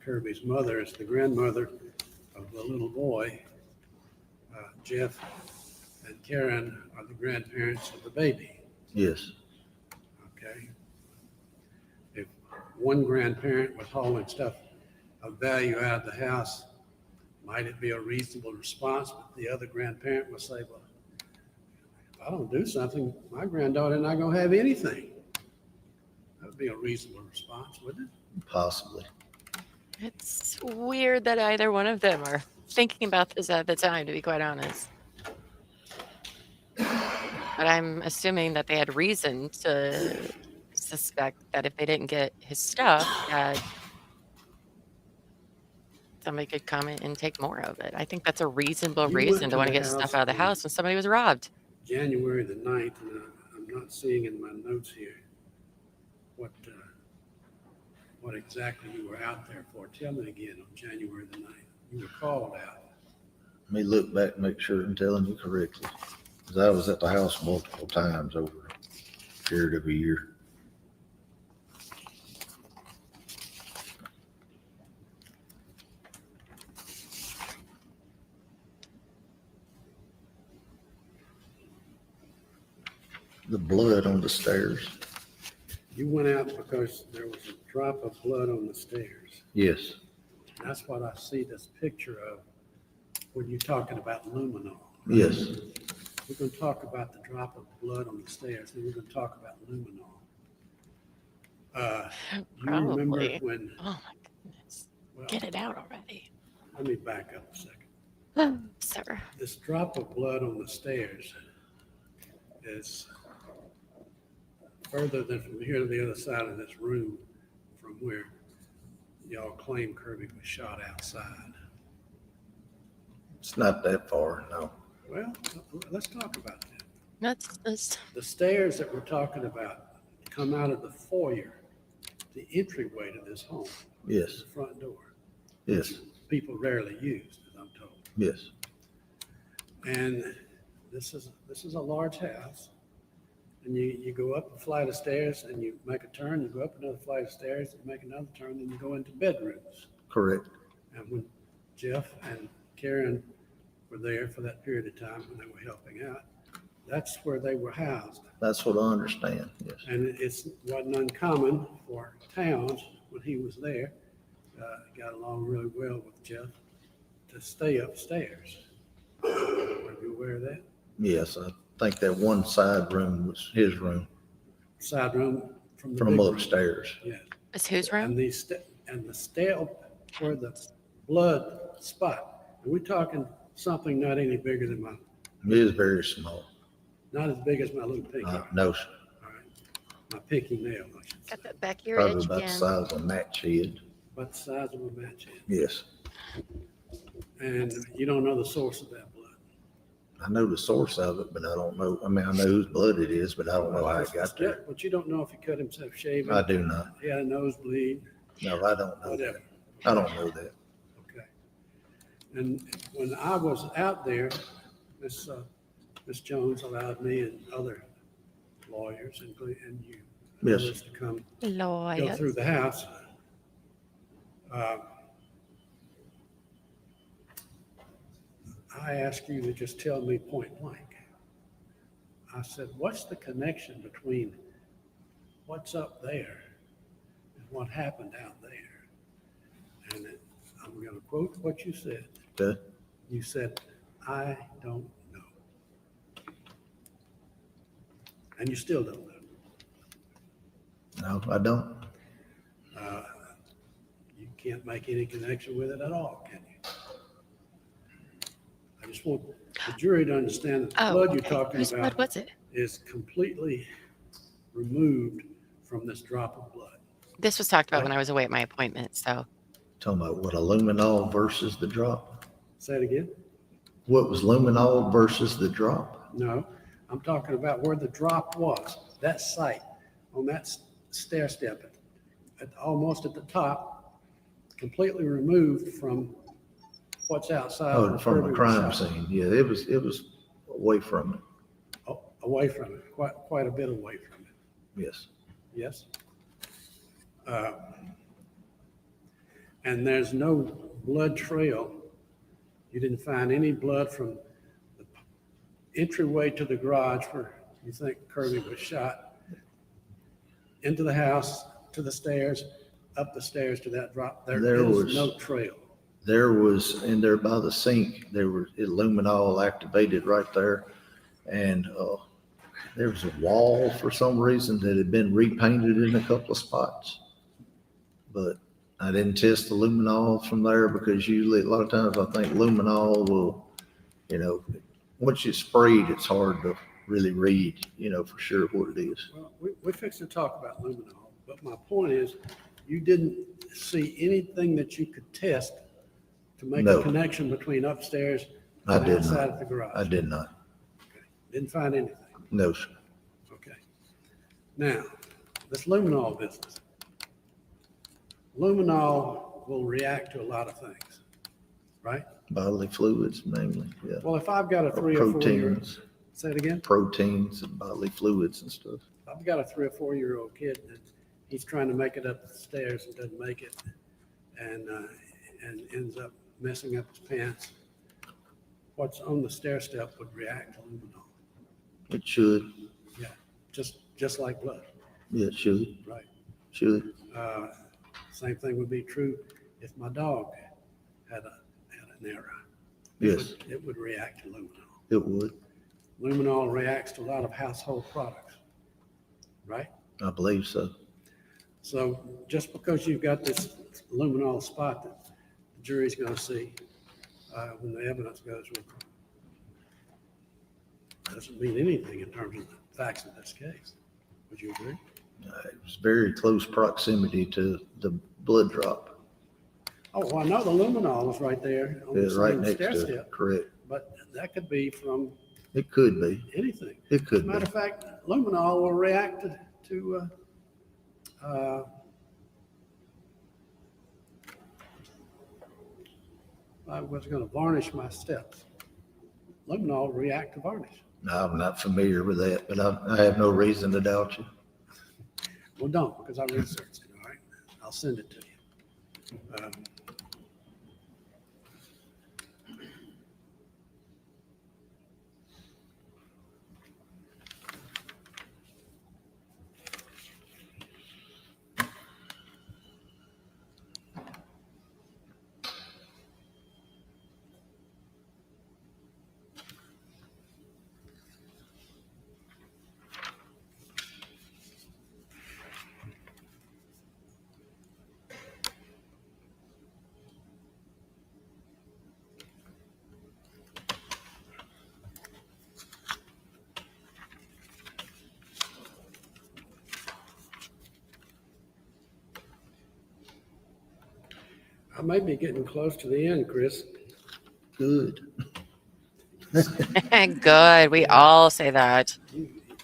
Kirby's mother is the grandmother of the little boy, Jeff and Karen are the grandparents of the baby. Yes. Okay. If one grandparent was hauling stuff of value out of the house, might it be a reasonable response? But the other grandparent would say, well, if I don't do something, my granddaughter not going to have anything. That would be a reasonable response, wouldn't it? Possibly. it's weird that either one of them are thinking about this at the time, to be quite honest. But I'm assuming that they had reason to suspect that if they didn't get his stuff, that somebody could come in and take more of it. I think that's a reasonable You went reason to to want to the get stuff house out of the on house when somebody was robbed. January the 9th, and I'm not seeing in my notes here what exactly you were out there for. Tell me again on January the 9th. You were called out. Let me look back and make sure I'm telling you correctly. Because I was at the house multiple times over a period of a year. The blood on the stairs. You went out because there was a drop of blood on the stairs. Yes. That's what I see this picture of when you're talking about luminol. Yes. We're going to talk about the drop of blood on the stairs, and we're going to talk about luminol. You remember Probably. when, Oh my goodness. well, Get it out already. let me back up a second. Sir. This drop of blood on the stairs is further than from here to the other side of this room from where y'all claim Kirby was shot outside. It's not that far, no. Well, let's talk about that. That's The stairs that we're talking about come out of the foyer, the entryway to this home, Yes. the front door. Yes. People rarely use, as I'm told. Yes. And this is a large house. And you go up a flight of stairs and you make a turn, you go up another flight of stairs, you make another turn, then you go into bedrooms. Correct. And when Jeff and Karen were there for that period of time when they were helping out, that's where they were housed. That's what I understand. Yes. And it wasn't uncommon for Towns, when he was there, got along really well with Jeff, to stay upstairs. Are you aware of that? Yes. I think that one side room was his room Side room from the from big room. upstairs. Yes. It's whose room? And the stair where the blood spot, and we're talking something not any bigger than It is very small. not as big as my little pinky. No, sir. All right. My pinky nail, I should say. Got that back your Probably edge about the again. size of a match head. About the size of a match head. Yes. And you don't know the source of that blood. I know the source of it, but I don't know. I mean, I know whose blood it is, but I don't know how it got there. But you don't know if he cut himself shaving. I do not. He had a nosebleed, No, I don't know that. whatever. I don't know that. Okay. And when I was out there, this Ms. Jones allowed me and other lawyers, including and you, Yes. others, to come go Lawyer. through the house. I asked you to just tell me point blank. I said, what's the connection between what's up there and what happened out there? And I'm going to quote what you said. Okay. You said, I don't know. And you still don't know. No, I don't. You can't make any connection with it at all, can you? I just want the jury to understand that the Oh, blood okay. you're talking Whose blood about was it? is completely removed from this drop of blood. This was talked about when I was away at my appointment. So Talking about what, luminol versus the drop? Say it again? What was luminol versus the drop? No, I'm talking about where the drop was, that site on that stair step almost at the top, completely removed from what's outside. Oh, where from Kirby the was crime shot. scene. Yeah, it was away from it. Oh, away from it, quite a bit away from it. Yes. Yes. And there's no blood trail. You didn't find any blood from the entryway to the garage where you think Kirby was shot, into the house, to the stairs, up the stairs to that drop. There is no trail. There was, in there by the sink, there was luminol activated right there. And there was a wall for some reason that had been repainted in a couple of spots. But I didn't test the luminol from there because usually, a lot of times, I think luminol will, once you sprayed, it's hard to really read, for sure what it is. Well, we're fixing to talk about luminol, but my point is, you didn't see anything that you could test to make No. a connection between upstairs I and did outside not. of the garage. I did not. Okay. Didn't find anything. No, sir. Okay. Now, this luminol business. Luminol will react to a lot of things, right? Bodily fluids mainly, yeah. Well, if I've got a Or 3 or 4 year, proteins, say it again. proteins and bodily fluids and stuff. I've got a 3 or 4 year old kid that he's trying to make it up the stairs and doesn't make it, and ends up messing up his pants. What's on the stair step would react to luminol. It should, Yeah, just like blood, yeah, it should, right? should. Same thing would be true if my dog had an error. Yes, It would react to luminol. it would. Luminol reacts to a lot of household products, right? I believe so. So just because you've got this luminol spot that the jury's going to see when the evidence goes with them, doesn't mean anything in terms of the facts of this case. Would you agree? It was very close proximity to the blood drop. Oh, well, I know the luminol is right there on It the was right same next stair to it, step, correct. but that could be from It could be, anything. it could Matter be. of fact, luminol will react to I was going to varnish my steps. Luminol will react to varnish. No, I'm not familiar with that, but I have no reason to doubt you. Well, don't, because I researched it, all right? I'll send it to you. I may be getting close to the end, Chris. Good. Good. We all say that.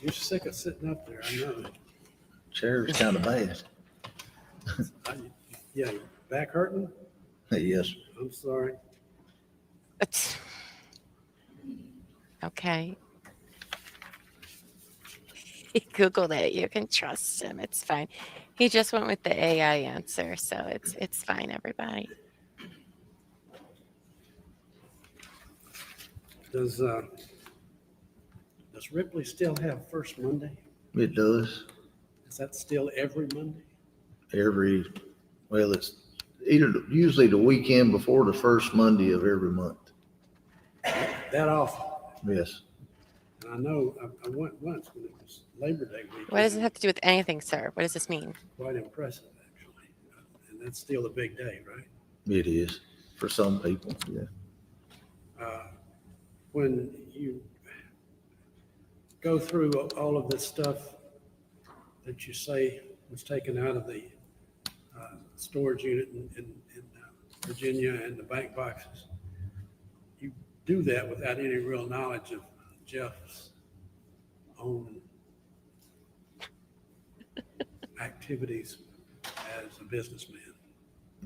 You're sick of sitting up there, I know. Chair's kind of bad. Yeah, your back hurting? Yes. I'm sorry. Okay. He Googled it. You can trust him. It's fine. He just went with the AI answer, so it's fine, everybody. Does Ripley still have first Monday? It does. Is that still every Monday? Well, it's usually the weekend before the first Monday of every month. That often? Yes. And I know I went once when it was Labor Day weekend. What does it have to do with anything, sir? What does this mean? Quite impressive, actually. And that's still a big day, right? It is for some people. Yeah. When you go through all of this stuff that you say was taken out of the storage unit in Virginia and the bank boxes, you do that without any real knowledge of Jeff's own activities as a businessman.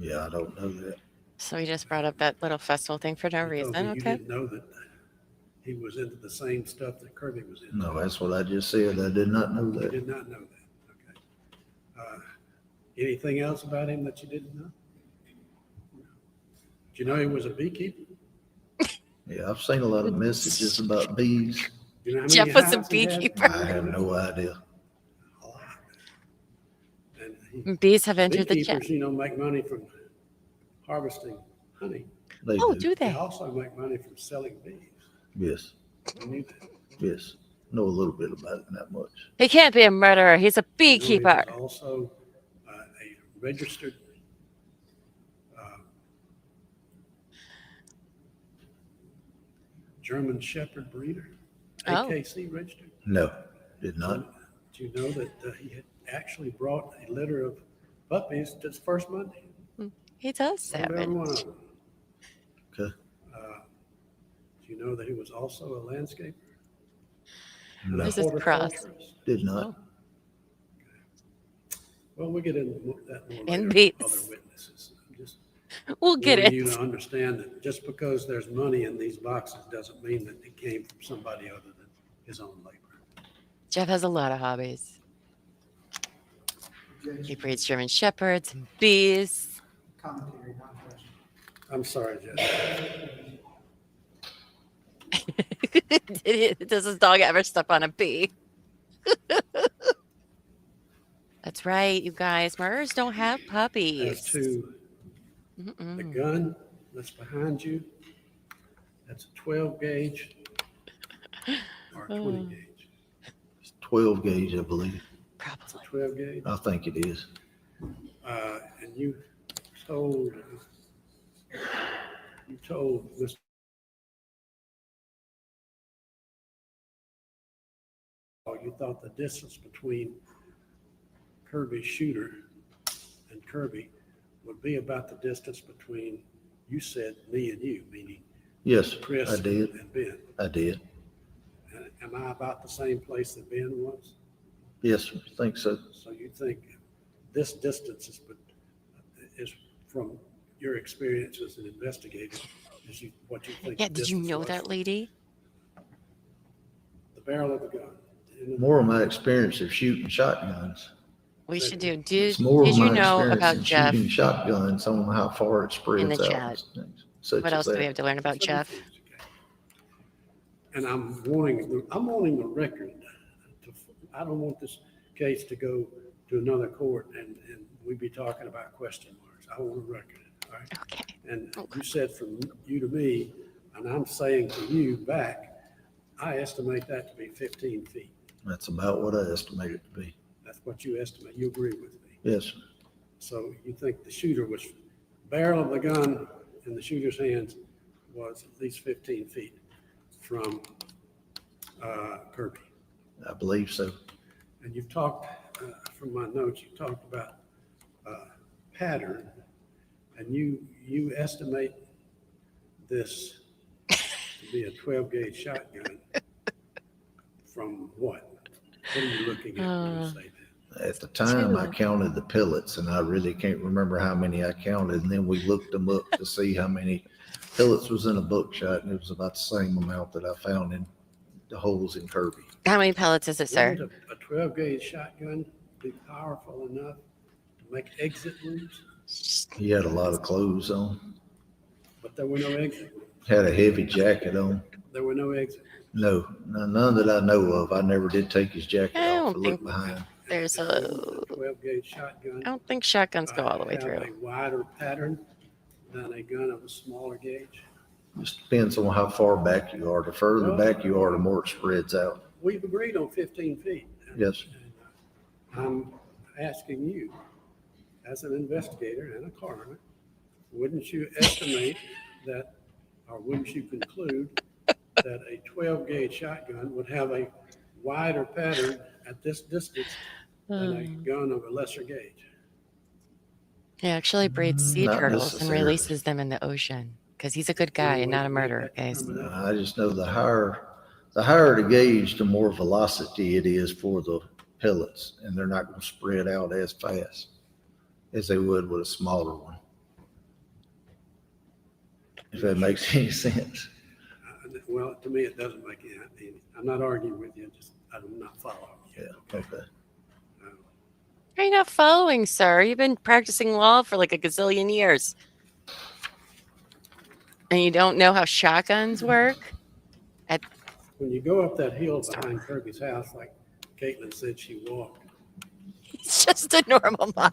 Yeah, I don't know that. So he just brought up that little festival thing for no reason. You Okay. didn't know that he was into the same stuff that Kirby was into. No, that's what I just said. I did not know You that. did not know that. Okay. Anything else about him that you didn't know? Did you know he was a beekeeper? Yeah, I've seen a lot of messages about bees. You know how many Jeff was a hives he had? beekeeper. I have no idea. A lot. And Bees have entered the chat. beekeepers, make money from harvesting honey. They Oh, do. do They they? also make money from selling bees. Yes, You knew that. yes. Know a little bit about it, not much. He can't be a murderer. He's a You know, he beekeeper. was also a registered German Shepherd breeder, Oh. AKC registered. No, did not. Do you know that he had actually brought a litter of puppies to his first Monday? He does, Sold every Savage. one of them. Okay. Do you know that he was also a landscaper? No, This is cross. Horticulturist? did not. Well, we'll get into that more And later. beets. Other witnesses. I'm just We'll get wanting you it. to understand that just because there's money in these boxes doesn't mean that it came from somebody other than his own labor. Jeff has a lot of hobbies. He breeds German Shepherds and bees. Commentary, not question. I'm sorry, Jeff. Does his dog ever step on a bee? That's right, you guys. Murderers don't have As puppies. to the Mm-mm. gun that's behind you, that's a 12 gauge or a 20 gauge? It's 12 gauge, I believe. Probably. 12 gauge. I think it is. And you told Mr. You thought the distance between Kirby's shooter and Kirby would be about the distance between, you said, me and you, meaning Yes, Chris I did. and Ben. I did. And am I about the same place that Ben was? Yes, I think so. So you think this distance is from your experience as an investigator, what you think? Yeah, the did you distance know was? that lady? The barrel of the gun. More of my experience of shooting shotguns. We should do. It's more Did of you my know experience about in Jeff? shooting shotguns on how far it spreads In the out. chat. and things such What as else do we that. have to learn about Jeff? And I'm wanting the record. I don't want this case to go to another court and we be talking about question marks. I want a record, all right? Okay. And you said from you to me, and I'm saying to you back, I estimate that to be 15 feet. That's about what I estimate it to be. That's what you estimate. You agree with me. Yes, sir. So you think the shooter was, barrel of the gun in the shooter's hands was at least 15 feet from Kirby. I believe so. And you've talked, from my notes, you talked about pattern, and you estimate this to be a 12 gauge shotgun from what? What are you looking at when you say that? At the time, I counted the pellets, and I really can't remember how many I counted. And then we looked them up to see how many pellets was in a buckshot, and it was about the same amount that I found in the holes in Kirby. How many pellets is it, sir? Wouldn't a 12 gauge shotgun be powerful enough to make exit wounds? He had a lot of clothes on, But there were no exit. had a heavy jacket on. There were no exit. No, none that I know of. I never did take his jacket I off don't to look think- behind. There's Wouldn't a. 12 gauge shotgun. I don't think shotguns go all the way have through. a wider pattern than a gun of a smaller gauge. Just depends on how far back you are. The further back you are, the more it spreads out. We've agreed on 15 feet. Yes. And I'm asking you, as an investigator and a coroner, wouldn't you estimate that, or wouldn't you conclude that a 12 gauge shotgun would have a wider pattern at this distance than a gun of a lesser gauge? He actually breeds sea Not turtles and necessarily. releases them in the ocean because he's a good guy and not a murderer, guys. I just know the higher the gauge, the more velocity it is for the pellets, and they're not going to spread out as fast as they would with a smaller one. If that makes any sense. Well, to me, it doesn't make any. I'm not arguing with you, just I'm not following you. Yeah, okay. How are you not following, sir? You've been practicing law for like a gazillion years. And you don't know how shotguns work? When you go up that hill behind Kirby's house, like Caitlin said she walked, He's just a normal mom.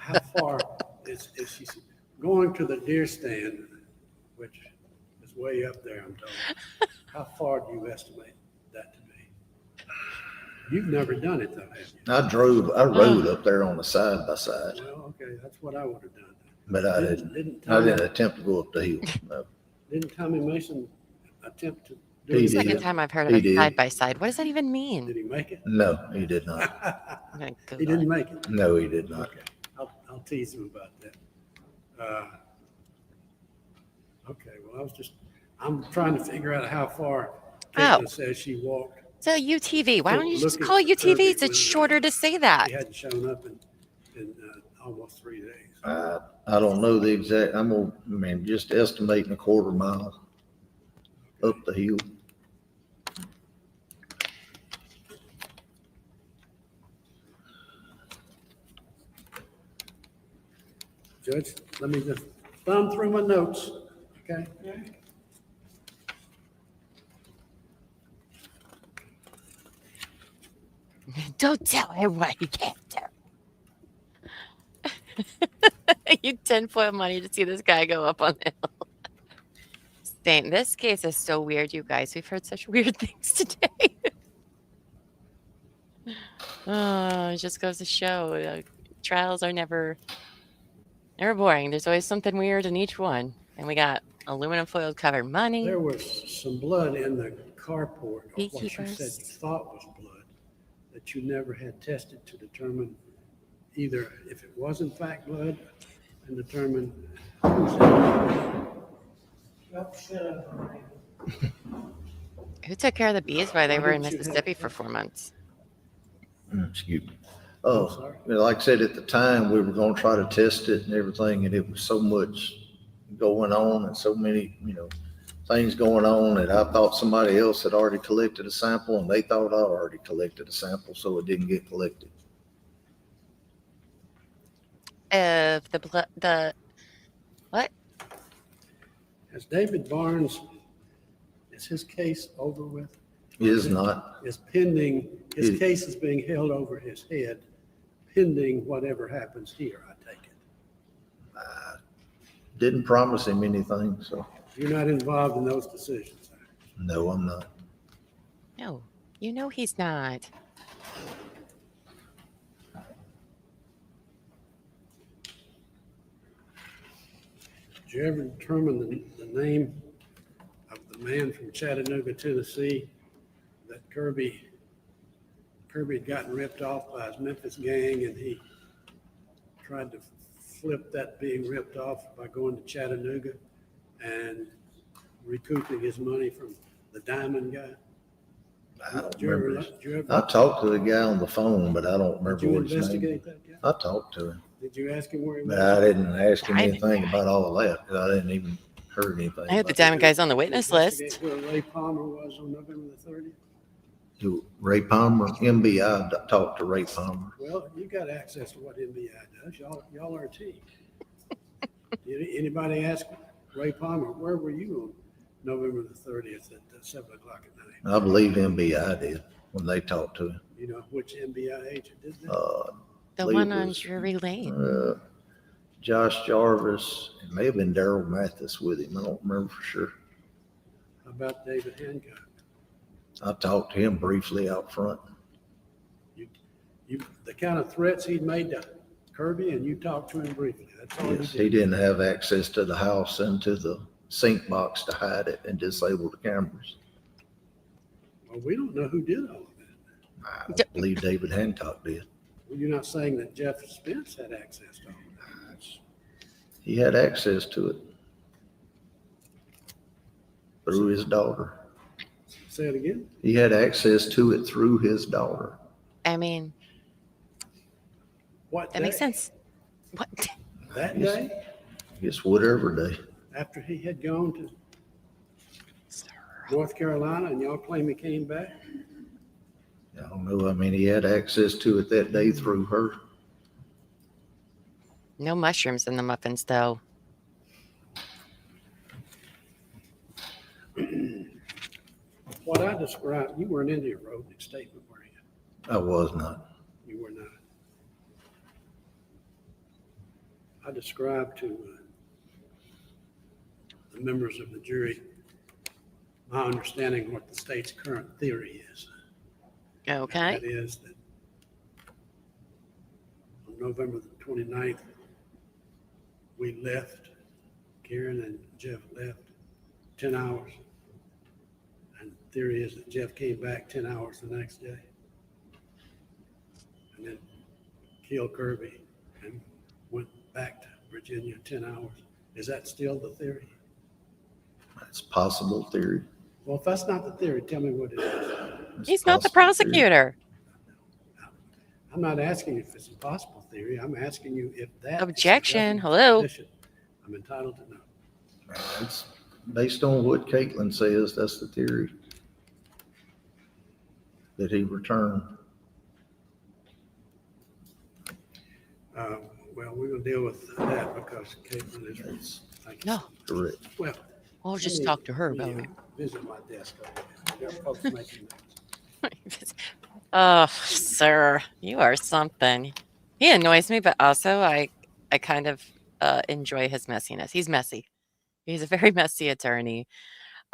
how far is she going to the deer stand, which is way up there, I'm told. How far do you estimate that to be? You've never done it though, have you? I rode up there on the side by side, Well, okay, that's what I would have done. but I didn't Tommy, attempt to go up the hill. No. didn't Tommy Mason attempt to do He it? did. Second time I've heard of He it did. side by side. What does that even Did mean? he make it? No, he did not. I'm gonna He Google didn't it. make it. No, he did not. Okay, I'll tease him about that. Okay, well, I'm trying to figure out how far Caitlin says she walked. It's a UTV. Why don't you just Looking call it for Kirby UTVs? when, It's shorter to say that. He hadn't shown up in almost 3 days. I don't know the exact, just estimating a quarter mile up the hill. Judge, let me just thumb through my notes, okay? Don't tell him what he can't do. You tinfoil money to see this guy go up on the hill. Same. This case is so weird, you guys. We've heard such weird things today. Oh, it just goes to show trials are never boring. There's always something weird in each one. And we got aluminum foil covered money. There was some blood in the carport, or what you said Beekeepers. you thought was blood, that you never had tested to determine either if it was in fact blood and determine whose it was. Who took care of the bees while they were in Mississippi for 4 months? Excuse me. I'm sorry. Like I said, at the time, we were gonna try to test it and everything, and it was so much going on and so many, things going on that I thought somebody else had already collected a sample, and they thought I already collected a sample, so it didn't get collected. If the what? Has David Barnes, is his case over with? It is not. Is pending, his It- case is being held over his head pending whatever happens here, I take it. Didn't promise him anything, so You're not involved in those decisions. no, I'm not. No, you know he's not. Did you ever determine the name of the man from Chattanooga, Tennessee, that Kirby had gotten ripped off by his Memphis gang, and he tried to flip that being ripped off by going to Chattanooga and recouping his money from the diamond guy? I don't Did you ever- remember. did you ever- I talked to the guy on the phone, but I don't Did remember you what his name. investigate that guy? I talked to him, Did you ask him where he was? but I didn't ask him I- anything about all of that, 'cause I didn't even heard anything. I hope the about Diamond guy's on the witness list. Investigate where Ray Palmer was on November the 30th. Who, Ray Palmer, MBI talked to Ray Palmer. Well, you got access to what MBI does. Y'all are a team. Anybody ask Ray Palmer, where were you on November the 30th at 7 o'clock at night? I believe MBI did when they talked to him. You know which MBI agent did that? The believe one it on was, Drury Lane. Josh Jarvis. It may have been Daryl Mathis with him. I don't remember for sure. How about David Hancock? I talked to him briefly out front. You the kind of threats he'd made to Kirby, and you talked to him briefly. That's all Yes, he he did. didn't have access to the house and to the sink box to hide it and disable the cameras. Well, we don't know who did all of that. I don't believe David Hancock did. Well, you're not saying that Jeff Spence had access to all of that. He had access to it through his daughter. Say it again. He had access to it through his daughter. I mean, What that day? makes sense. What? That Yes. day, It's whatever day. after he had gone to North Carolina, and y'all claim he came back? I don't know. I mean, he had access to it that day through her. No mushrooms in the muffins, though. What I described, you weren't in your opening statement, were you? I was not. You were not. I described to the members of the jury my understanding what the state's current theory is. Okay. That is that on November the 29th, we left, Karen and Jeff left 10 hours. And the theory is that Jeff came back 10 hours the next day. And then killed Kirby and went back to Virginia 10 hours. Is that still the theory? It's a possible theory. Well, if that's not the theory, tell me what it is. It's He's not the possible theory. prosecutor. I'm not asking if it's a possible theory. I'm asking you if that is the Objection. government's Hello. position. I'm entitled to know. It's based on what Caitlin says. That's the theory that he returned. Well, we're gonna deal with that because Caitlin is. That's Thank you. No. correct. Well. We'll let just me- talk to her let about me, it. Visit my desk over there. There are folks making notes. Oh, sir, you are something. He annoys me, but also I kind of enjoy his messiness. He's messy. He's a very messy attorney.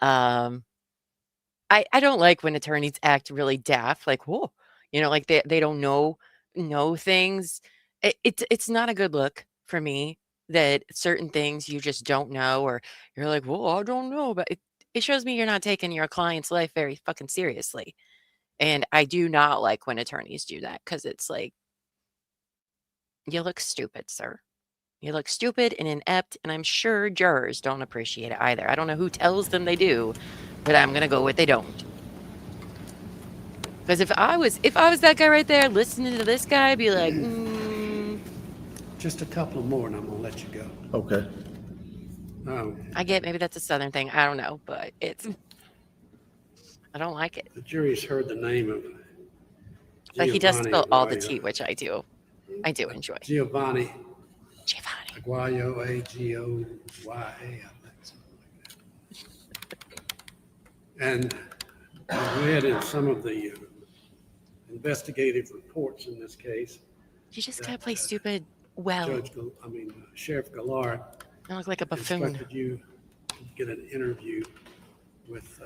I don't like when attorneys act really daft, like, whoa, like they don't know things. It's not a good look for me that certain things you just don't know, or you're like, well, I don't know, but it shows me you're not taking your client's life very fucking seriously. And I do not like when attorneys do that, because it's like, you look stupid, sir. You look stupid and inept, and I'm sure jurors don't appreciate it either. I don't know who tells them they do, but I'm gonna go with they don't. Because if I was that guy right there listening to this guy, I'd be like, Just a couple more and I'm gonna let you go. Okay. I get maybe that's a Southern thing. I don't know, but I don't like it. The jury's heard the name of. But he does Giovanni spill all the Aguayo. tea, which I do enjoy. Giovanni Giovanni. Aguayo, A-G-O-Y-A, I think, something like that. And I read in some of the investigative reports in this case, You just gotta play stupid well. Sheriff Gallard I look like a buffoon. instructed you to get an interview with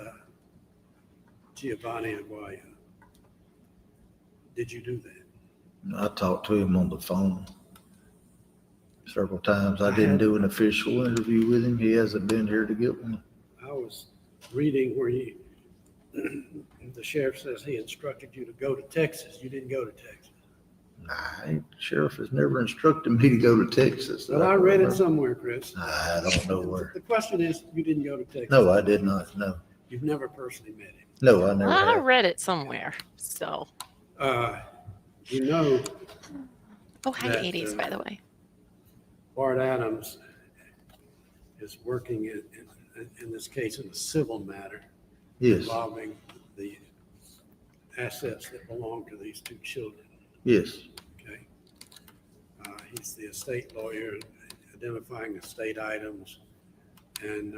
Giovanni Aguayo. Did you do that? I talked to him on the phone several times. I didn't do an official interview with him. He hasn't been here to get one. I was reading where the sheriff says he instructed you to go to Texas. You didn't go to Texas. Nah, sheriff has never instructed me to go to Texas. Well, I read it somewhere, Chris. I don't know where. The question is, you didn't go to Texas. No, I did not. No, You've never personally met him. no, I never I have. read it somewhere. So, You know, hi That, 80s, by the way. Bart Adams is working in this case in a civil matter Yes, involving the assets that belong to these two children. yes, Okay. He's the estate lawyer identifying estate items, and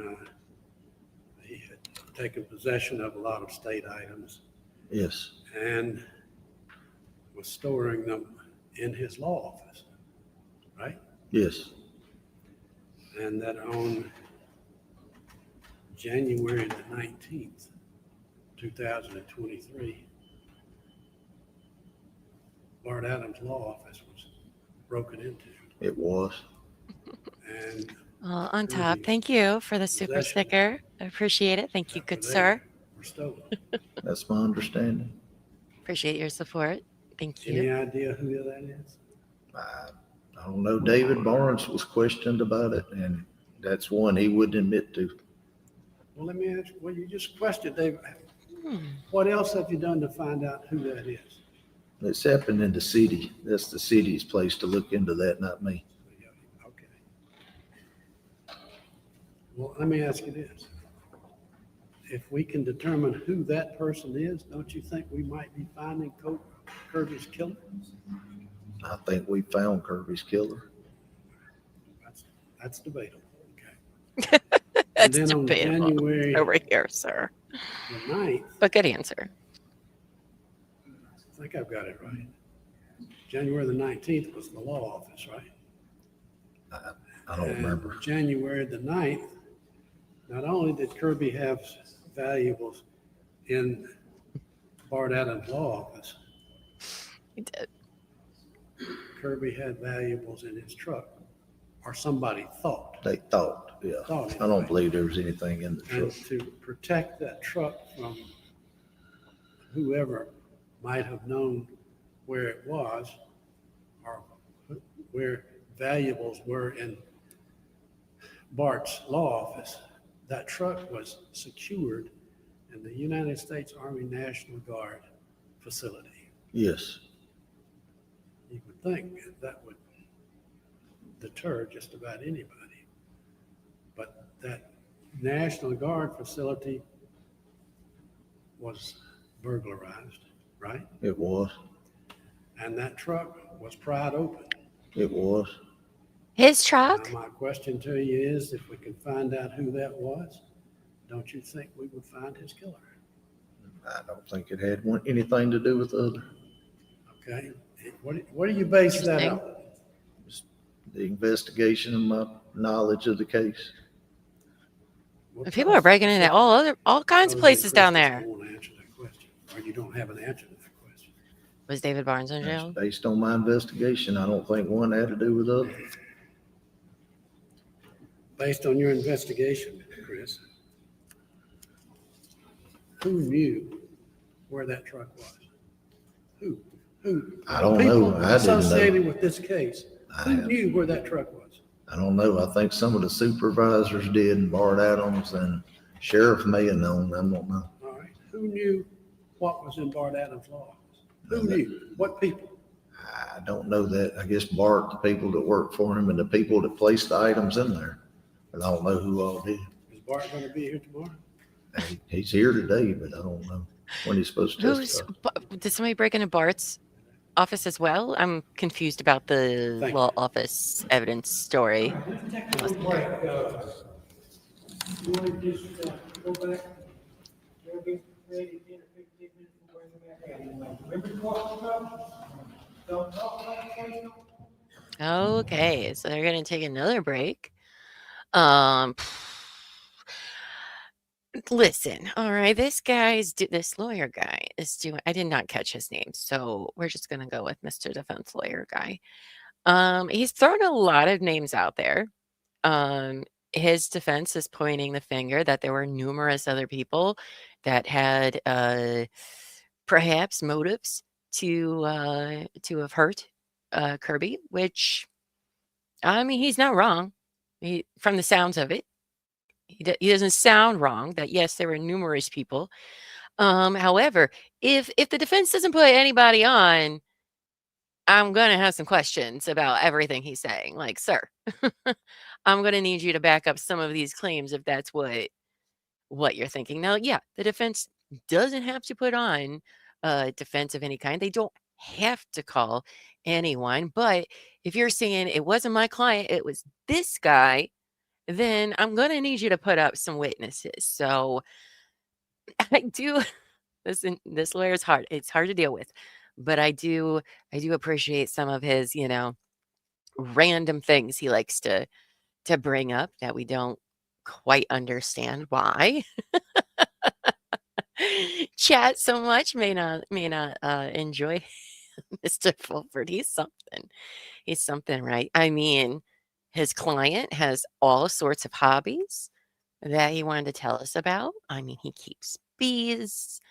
he had taken possession of a lot of estate items yes, and was storing them in his law office, right? yes, And that on January the 19th, 2023, Bart Adams' law office was broken into. it was. And On top, thank you for the super Possession. sticker. I appreciate it. Thank you, good sir. were stolen. That's my understanding. Appreciate your support. Thank Any you. idea who that is? I don't know. David Barnes was questioned about it, and that's one he wouldn't admit to. Well, let me ask, well, you just questioned David. Hmm. What else have you done to find out who that is? It's happened in the city. That's the city's place to look into that, not me. Okay. Well, let me ask you this. If we can determine who that person is, don't you think we might be finding Kirby's killer? I think we found Kirby's killer. That's debatable. Okay. And That's then on debatable January over here, sir. the 9th, But good answer. I think I've got it right. January the 19th was the law office, right? I don't And remember. January the 9th, not only did Kirby have valuables in Bart Adams' law office, He did. Kirby had valuables in his truck, or somebody thought. They thought, yeah. Thought I don't anyway. believe there was anything in the And truck. to protect that truck from whoever might have known where it was or where valuables were in Bart's law office, that truck was secured in the United States Army National Guard facility. Yes, You would think that would deter just about anybody. But that National Guard facility was burglarized, right? it was. And that truck was pried open. It was. His truck? Now, my question to you is, if we can find out who that was, don't you think we would find his killer? I don't think it had anything to do with the other. Okay, what do you base that on? The investigation and my knowledge of the case. What People are breaking into all kinds of places down Chris there. doesn't want to answer that question, or you don't have an answer to that question. Was David Barnes in That's jail? based on my investigation. I don't think one had to do with the other. Based on your investigation, Chris, who knew where that truck was? Who? I don't know. People I didn't know. associated with this case, I who have- knew where that truck was? I don't know. I think some of the supervisors did, and Bart Adams and sheriff may have known. I don't know. All right, who knew what was in Bart Adams' law office? Who knew? What people? I don't know that. I guess Bart, the people that work for him, and the people that placed the items in there. But I don't know who all did. Is Bart going to be here tomorrow? He's here today, but I don't know when he's supposed to testify. Did somebody break into Bart's office as well? I'm confused about the Thank law office evidence story. Okay, so they're gonna take another break. Listen, all right, this lawyer guy is doing. I did not catch his name, so we're just gonna go with Mr. Defense Lawyer guy. He's thrown a lot of names out there. His defense is pointing the finger that there were numerous other people that had perhaps motives to have hurt Kirby, which I mean, he's not wrong. From the sounds of it, he doesn't sound wrong. That yes, there were numerous people. However, if the defense doesn't put anybody on, I'm going to have some questions about everything he's saying. Like, sir, I'm going to need you to back up some of these claims if that's what you're thinking. Now, yeah, the defense doesn't have to put on a defense of any kind. They don't have to call anyone. But if you're saying it wasn't my client, it was this guy, then I'm going to need you to put up some witnesses. So I do. This lawyer is hard. It's hard to deal with, but I do appreciate some of his, random things he likes to bring up that we don't quite understand why. Chat so much may not enjoy Mr. Fulford. He's something, right? I mean, his client has all sorts of hobbies that he wanted to tell us about. I mean, he keeps bees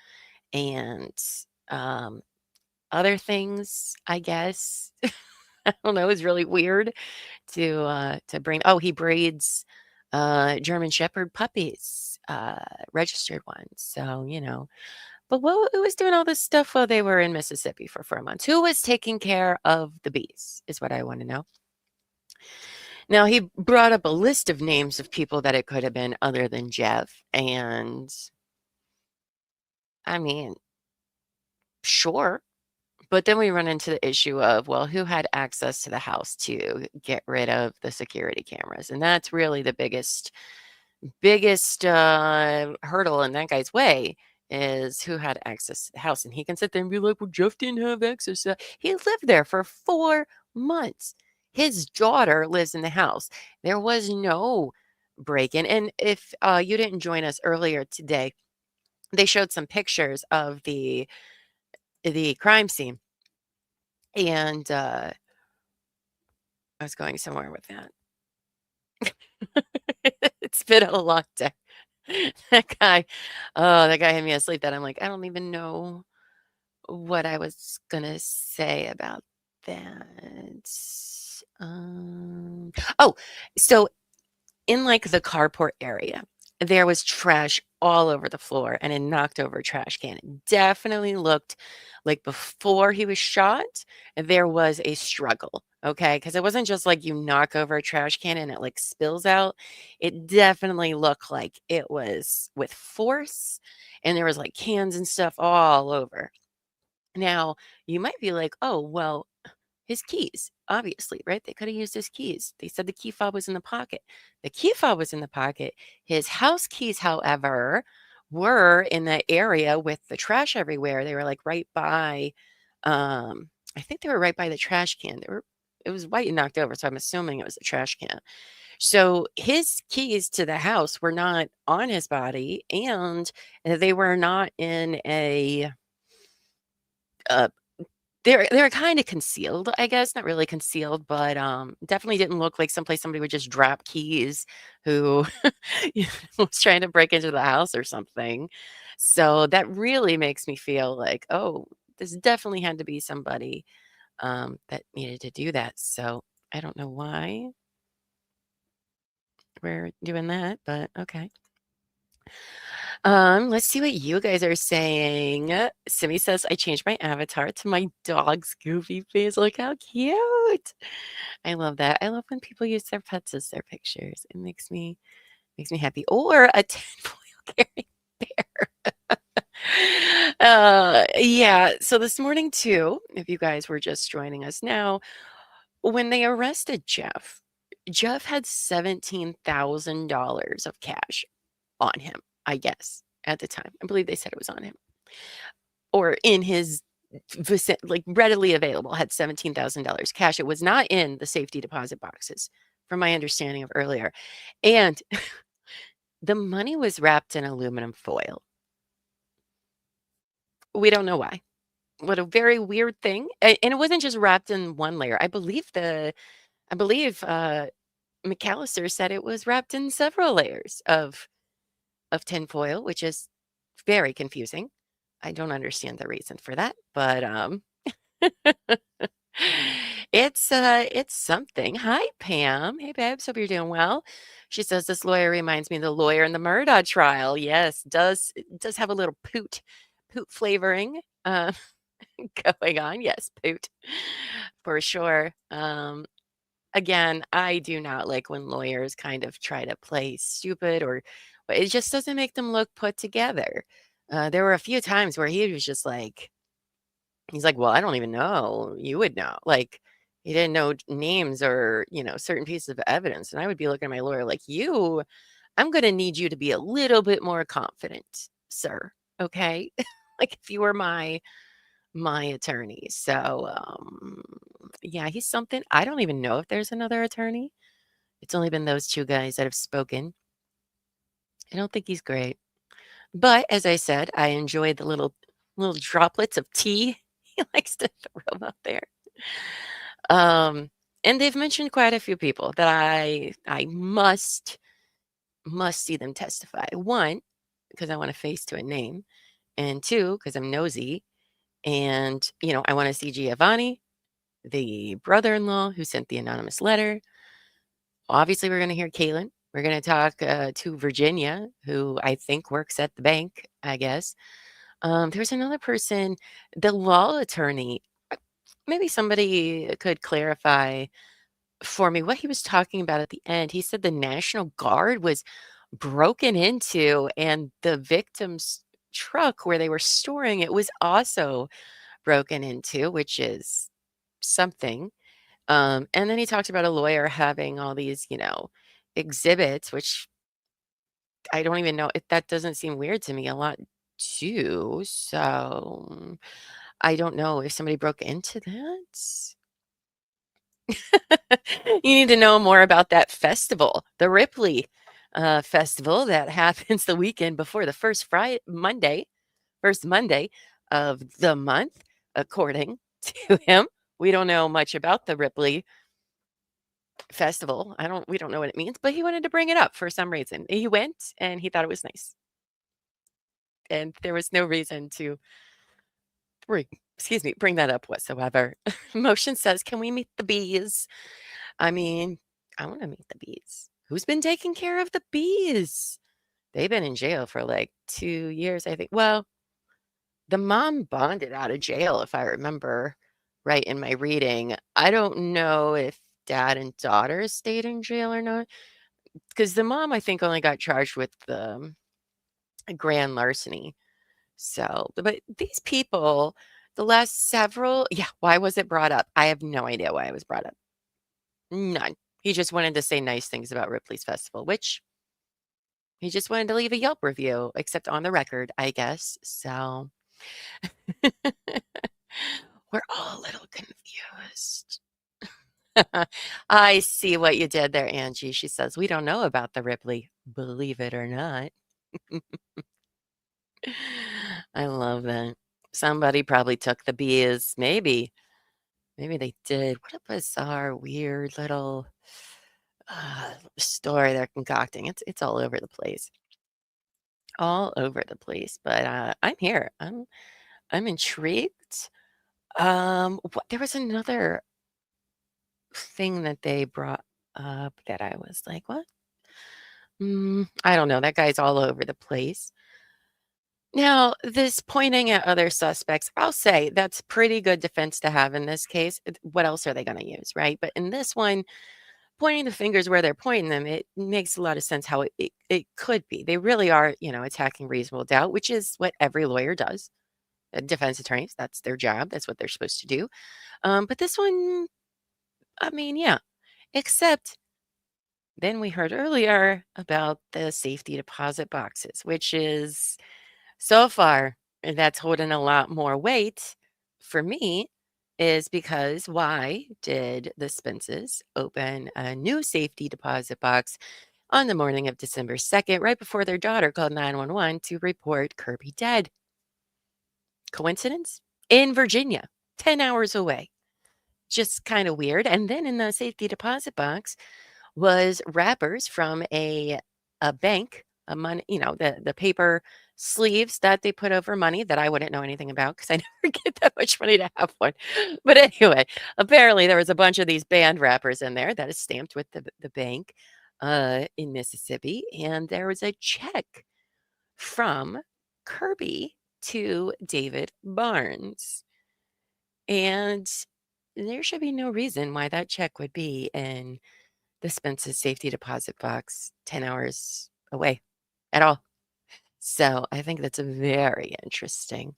and other things, I guess. I don't know. It's really weird to bring. Oh, he breeds German Shepherd puppies, registered ones. So, but who was doing all this stuff while they were in Mississippi for 4 months? Who was taking care of the bees is what I want to know. Now, he brought up a list of names of people that it could have been other than Jeff. And I mean, sure. But then we run into the issue of, well, who had access to the house to get rid of the security cameras? And that's really the biggest hurdle in that guy's way, is who had access to the house. And he can sit there and be like, well, Jeff didn't have access to that. He lived there for 4 months. His daughter lives in the house. There was no break-in. And if you didn't join us earlier today, they showed some pictures of the crime scene. And I was going somewhere with that. It's been a long day. That guy had me asleep that I'm like, I don't even know what I was gonna say about that. So in like the carport area, there was trash all over the floor and it knocked over a trash can. It definitely looked like before he was shot, there was a struggle. Okay. Because it wasn't just like you knock over a trash can and it like spills out. It definitely looked like it was with force and there was like cans and stuff all over. Now, you might be like, oh, well, his keys, obviously, right? They could have used his keys. They said the key fob was in the pocket. The key fob was in the pocket. His house keys, however, were in the area with the trash everywhere. They were like right by, I think they were right by the trash can. It was white and knocked over, so I'm assuming it was a trash can. So his keys to the house were not on his body, and they were not in a they're kind of concealed, I guess. Not really concealed, but definitely didn't look like someplace somebody would just drop keys who was trying to break into the house or something. So that really makes me feel like, oh, this definitely had to be somebody that needed to do that. So I don't know why we're doing that, but okay. Let's see what you guys are saying. Simi says, I changed my avatar to my dog's goofy face. Look how cute. I love that. I love when people use their pets as their pictures. It makes me happy. Or a tinfoil carrying bear. Yeah. So this morning too, if you guys were just joining us now, when they arrested Jeff had $17,000 of cash on him, I guess, at the time. I believe they said it was on him. Or in his like readily available, had $17,000 cash. It was not in the safety deposit boxes, from my understanding of earlier. And the money was wrapped in aluminum foil. We don't know why. What a very weird thing. And it wasn't just wrapped in one layer. I believe McAllister said it was wrapped in several layers of tinfoil, which is very confusing. I don't understand the reason for that, but it's something. Hi, Pam. Hey, babes. Hope you're doing well. She says this lawyer reminds me of the lawyer in the Murdaugh trial. Yes, it does have a little poot flavoring. going on. Yes, poot for sure. Again, I do not like when lawyers kind of try to play stupid but it just doesn't make them look put together. There were a few times where he was just like, he's like, well, I don't even know. You would know. Like, he didn't know names or, certain pieces of evidence. And I would be looking at my lawyer like, I'm going to need you to be a little bit more confident, sir. Okay. Like if you were my attorney. So, yeah, he's something. I don't even know if there's another attorney. It's only been those two guys that have spoken. I don't think he's great. But as I said, I enjoyed the little droplets of tea he likes to throw out there. And they've mentioned quite a few people that I must see them testify. One, because I want to face to a name, and two, because I'm nosy. And, I want to see Giovanni, the brother-in-law who sent the anonymous letter. Obviously, we're going to hear Caitlin. We're going to talk to Virginia, who I think works at the bank, I guess. There's another person, the law attorney. Maybe somebody could clarify for me what he was talking about at the end. He said the National Guard was broken into and the victim's truck where they were storing it was also broken into, which is something. And then he talked about a lawyer having all these, exhibits, which I don't even know if that doesn't seem weird to me a lot too. So I don't know if somebody broke into that. You need to know more about that festival, the Ripley festival that happens the weekend before the first Monday of the month, according to him. We don't know much about the Ripley festival. We don't know what it means, but he wanted to bring it up for some reason. He went and he thought it was nice. And there was no reason to bring that up whatsoever. Motion says, can we meet the bees? I mean, I want to meet the bees. Who's been taking care of the bees? They've been in jail for like 2 years, I think. Well, the mom bonded out of jail, if I remember right in my reading. I don't know if dad and daughter stayed in jail or not, because the mom, I think, only got charged with the grand larceny. So, but these people, the last several, why was it brought up? I have no idea why it was brought up. None. He just wanted to say nice things about Ripley's festival, which he just wanted to leave a Yelp review, except on the record, I guess. So we're all a little confused. I see what you did there, Angie. She says, we don't know about the Ripley, believe it or not. I love that. Somebody probably took the bees. Maybe they did. What a bizarre, weird little story they're concocting. It's all over the place. All over the place. But I'm here. I'm intrigued. There was another thing that they brought up that I was like, what? I don't know. That guy's all over the place. Now, this pointing at other suspects, I'll say that's pretty good defense to have in this case. What else are they going to use, right? But in this one, pointing the fingers where they're pointing them, it makes a lot of sense how it could be. They really are, attacking reasonable doubt, which is what every lawyer does. Defense attorneys, that's their job. That's what they're supposed to do. But this one, I mean, yeah, except then we heard earlier about the safety deposit boxes, which is so far, that's holding a lot more weight for me, is because why did the Spences open a new safety deposit box on the morning of December 2nd, right before their daughter called 911 to report Kirby dead? Coincidence? In Virginia, 10 hours away. Just kind of weird. And then in the safety deposit box was wrappers from a bank, a money, the paper sleeves that they put over money that I wouldn't know anything about because I never get that much money to have one. But anyway, apparently there was a bunch of these band wrappers in there that is stamped with the bank in Mississippi. And there was a check from Kirby to David Barnes. And there should be no reason why that check would be in the Spence's safety deposit box 10 hours away at all. So I think that's very interesting.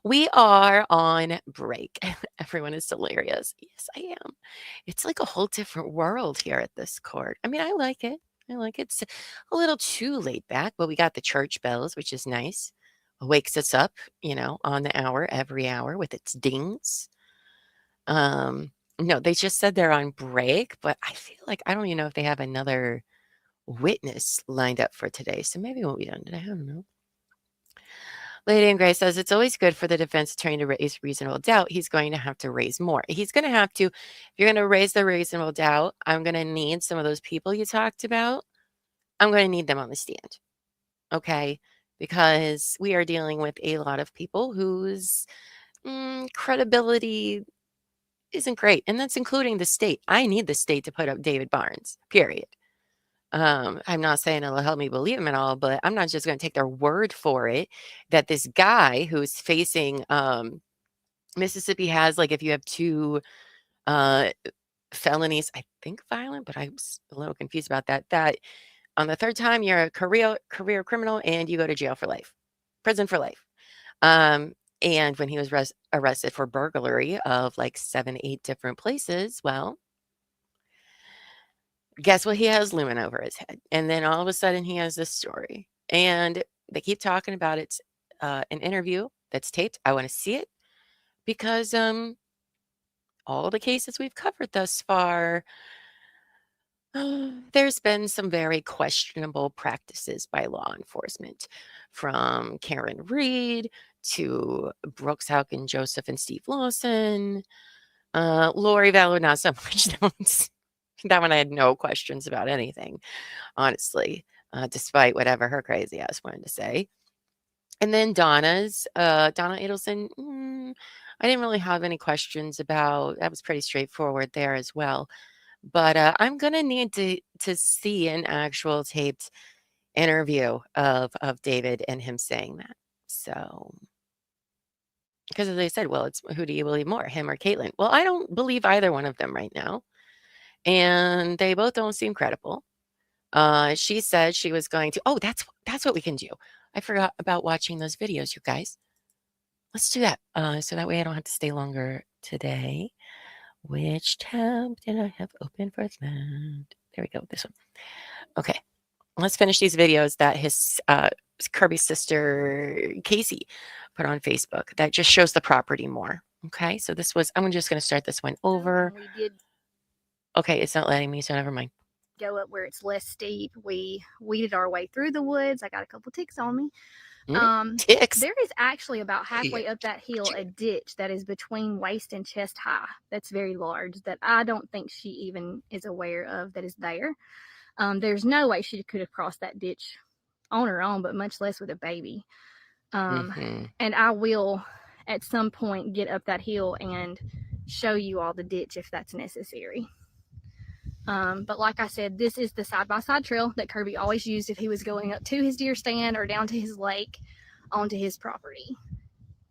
We are on break. Everyone is hilarious. Yes, I am. It's like a whole different world here at this court. I mean, I like it. I like it. It's a little too laid back, but we got the church bells, which is nice. Wakes us up, on the hour, every hour with its dings. No, they just said they're on break, but I feel like I don't even know if they have another witness lined up for today. So maybe it won't be done today. I don't know. Lady in Gray says it's always good for the defense attorney to raise reasonable doubt. He's going to have to raise more. He's going to have to, if you're going to raise the reasonable doubt, I'm going to need some of those people you talked about. I'm going to need them on the stand. Okay. Because we are dealing with a lot of people whose credibility isn't great. And that's including the state. I need the state to put up David Barnes, period. I'm not saying it'll help me believe him at all, but I'm not just going to take their word for it that this guy who's facing Mississippi has, like, if you have 2 felonies, I think violent, but I was a little confused about that on the 3rd time you're a career criminal and you go to jail for life, prison for life. And when he was arrested for burglary of like 7, 8 different places, well, guess what? He has lumen over his head. And then all of a sudden he has this story. And they keep talking about it's an interview that's taped. I want to see it because all the cases we've covered thus far, there's been some very questionable practices by law enforcement, from Karen Reed to Brooks Houcken, Joseph, and Steve Lawson. Lori Vallow, not so much. That one I had no questions about anything, honestly, despite whatever her crazy ass wanted to say. And then Donna Adelson, I didn't really have any questions about. That was pretty straightforward there as well. But I'm going to need to see an actual taped interview of David and him saying that. So, because as I said, well, it's who do you believe more, him or Caitlin? Well, I don't believe either one of them right now. And they both don't seem credible. She said she was going to, that's what we can do. I forgot about watching those videos, you guys. Let's do that. So that way I don't have to stay longer today. Which tab did I have open for that? There we go, this one. Okay, let's finish these videos that his Kirby's sister, Casey, put on Facebook. That just shows the property more. Okay, so this was, I'm just going to start this one over. We did Okay, it's not letting me, so never mind. go up where it's less steep. We weeded our way through the woods. I got a couple ticks on me. Ticks. There is actually about halfway up that hill a ditch that is between waist and chest high. That's very large, that I don't think she even is aware of that is there. There's no way she could have crossed that ditch on her own, but much less with a baby. And I will at some point get up that hill and show you all the ditch if that's necessary. But like I said, this is the side-by-side trail that Kirby always used if he was going up to his deer stand or down to his lake onto his property.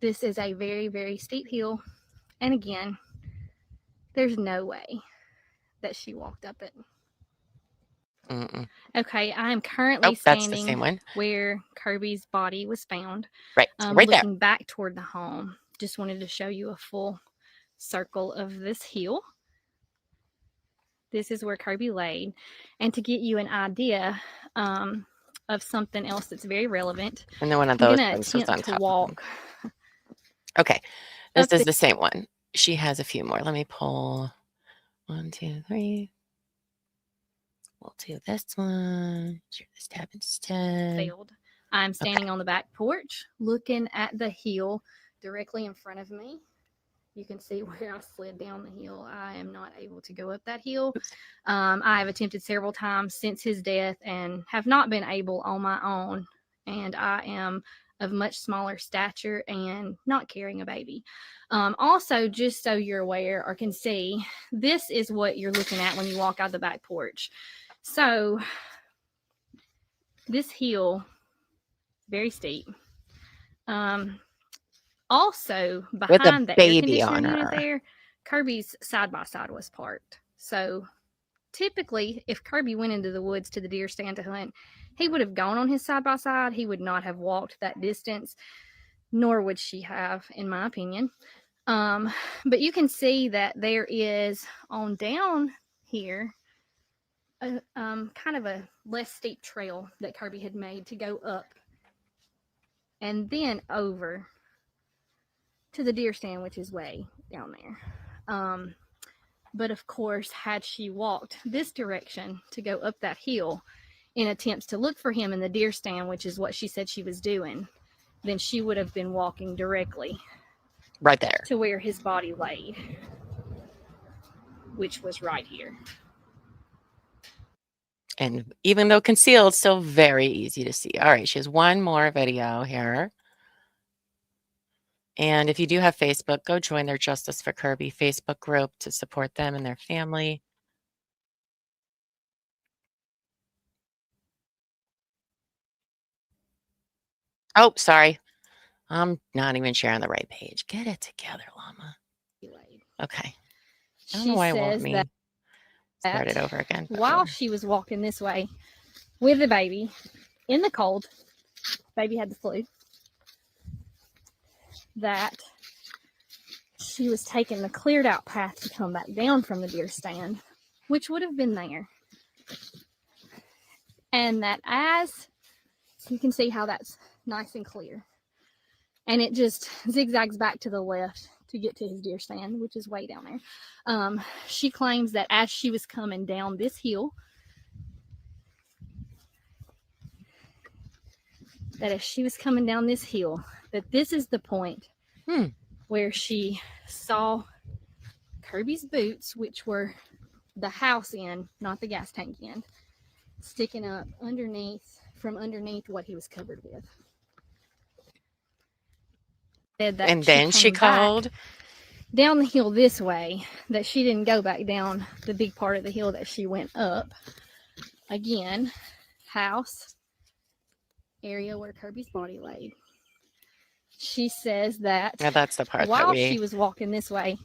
This is a very, very steep hill. And again, there's no way that she walked up it. Okay, I am currently standing where Kirby's body was found. Right, right there. Looking back toward the home. Just wanted to show you a full circle of this hill. This is where Kirby laid. And to get you an idea of something else that's very relevant, and then one of those things was on top of them. Okay, this is the same one. She has a few more. Let me pull 1, 2, 3. We'll do this one. Share this tab instead. Failed. I'm standing on the back porch looking at the hill directly in front of me. You can see where I slid down the hill. I am not able to go up that hill. I have attempted several times since his death and have not been able on my own. And I am of much smaller stature and not carrying a baby. Also, just so you're aware or can see, this is what you're looking at when you walk out the back porch. So this hill, very steep. Also, With a behind the air baby on conditioning unit her. there, Kirby's side-by-side was parked. So typically, if Kirby went into the woods to the deer stand to hunt, he would have gone on his side-by-side. He would not have walked that distance, nor would she have, in my opinion. But you can see that there is on down here a kind of a less steep trail that Kirby had made to go up and then over to the deer stand, which is way down there. But of course, had she walked this direction to go up that hill in attempts to look for him in the deer stand, which is what she said she was doing, then she would have been walking directly Right there. to where his body laid, which was right here. And even though concealed, still very easy to see. All right, she has one more video here. And if you do have Facebook, go join their Justice for Kirby Facebook group to support them and their family. Oh, sorry. I'm not even sharing the right page. Get it together, Llama. Okay. I don't know why it won't She me says start that it over again. but while whatever. she was walking this way with the baby in the cold, baby had the flu, that she was taking the cleared out path to come back down from the deer stand, which would have been there. And that as you can see how that's nice and clear. And it just zigzags back to the left to get to his deer stand, which is way down there. She claims that as she was coming down this hill, that this is the point where she saw Kirby's boots, which were the house end, not the gas tank end, sticking up from underneath what he was covered with. And then she called down the hill this way, that she didn't go back down the big part of the hill that she went up. Again, house area where Kirby's body laid. She says that Yeah, that's the part that while we she was walking this way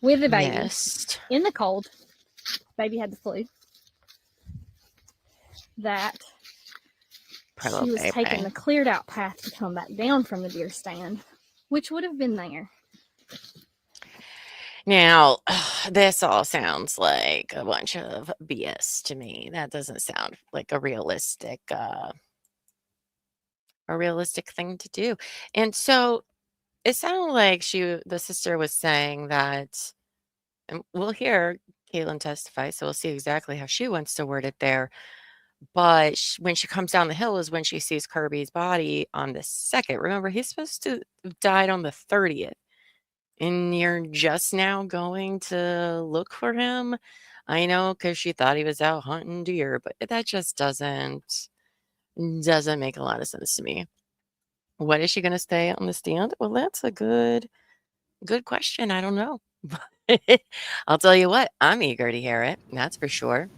with the baby missed. in the cold, baby had the flu, that Poor she little was taking baby. the cleared out path to come back down from the deer stand, which would have been there. Now, this all sounds like a bunch of BS to me. That doesn't sound like a realistic thing to do. And so it sounded like the sister was saying that, and we'll hear Caitlin testify, so we'll see exactly how she wants to word it there. But when she comes down the hill is when she sees Kirby's body on the 2nd. Remember, he's supposed to have died on the 30th. And you're just now going to look for him? I know, because she thought he was out hunting deer, but that just doesn't make a lot of sense to me. What is she going to stay on the stand? Well, that's a good question. I don't know. I'll tell you what, I'm eager to hear it. That's for sure.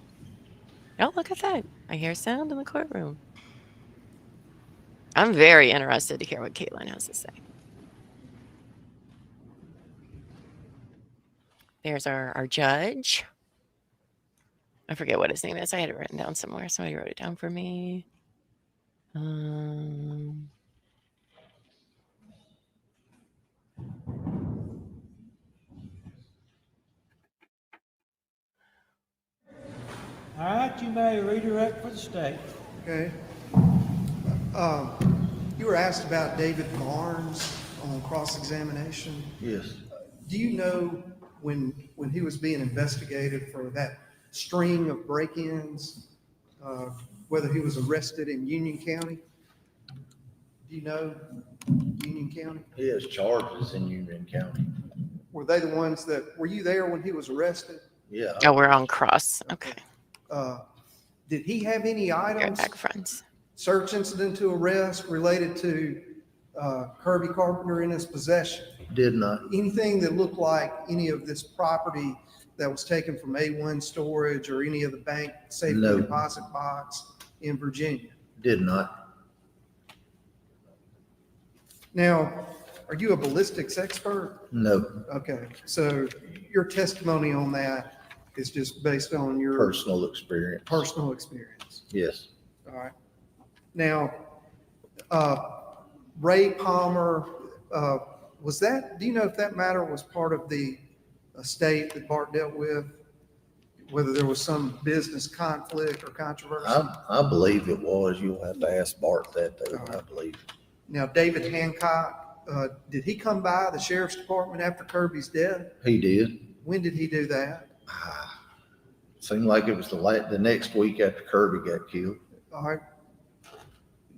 Oh, look at that. I hear sound in the courtroom. I'm very interested to hear what Caitlin has to say. There's our judge. I forget what his name is. I had it written down somewhere. Somebody wrote it down for me. All right, you may redirect for the state. Okay. You were asked about David Barnes on cross-examination. Yes. Do you know when he was being investigated for that string of break-ins, whether he was arrested in Union County? Do you know Union County? He has charges in Union County. Were they the ones were you there when he was arrested? Yeah. Oh, we're on cross. Okay. Did he have any items, Back friends. search incident to arrest related to Kirby Carpenter in his possession? Did not. Anything that looked like any of this property that was taken from A1 storage or any of the bank safety No. deposit box in Virginia? Did not. Now, Are you a ballistics expert? No, Okay, so your testimony on that is just based on your personal experience. personal experience. Yes. All right. Now, Ray Palmer, was that, do you know if that matter was part of the estate that Bart dealt with? Whether there was some business conflict or controversy? I believe it was. You'll have to ask Bart that, though, I believe. Now, David Hancock, did he come by the sheriff's department after Kirby's death? He did. When did he do that? Seemed like it was the next week after Kirby got killed. All right.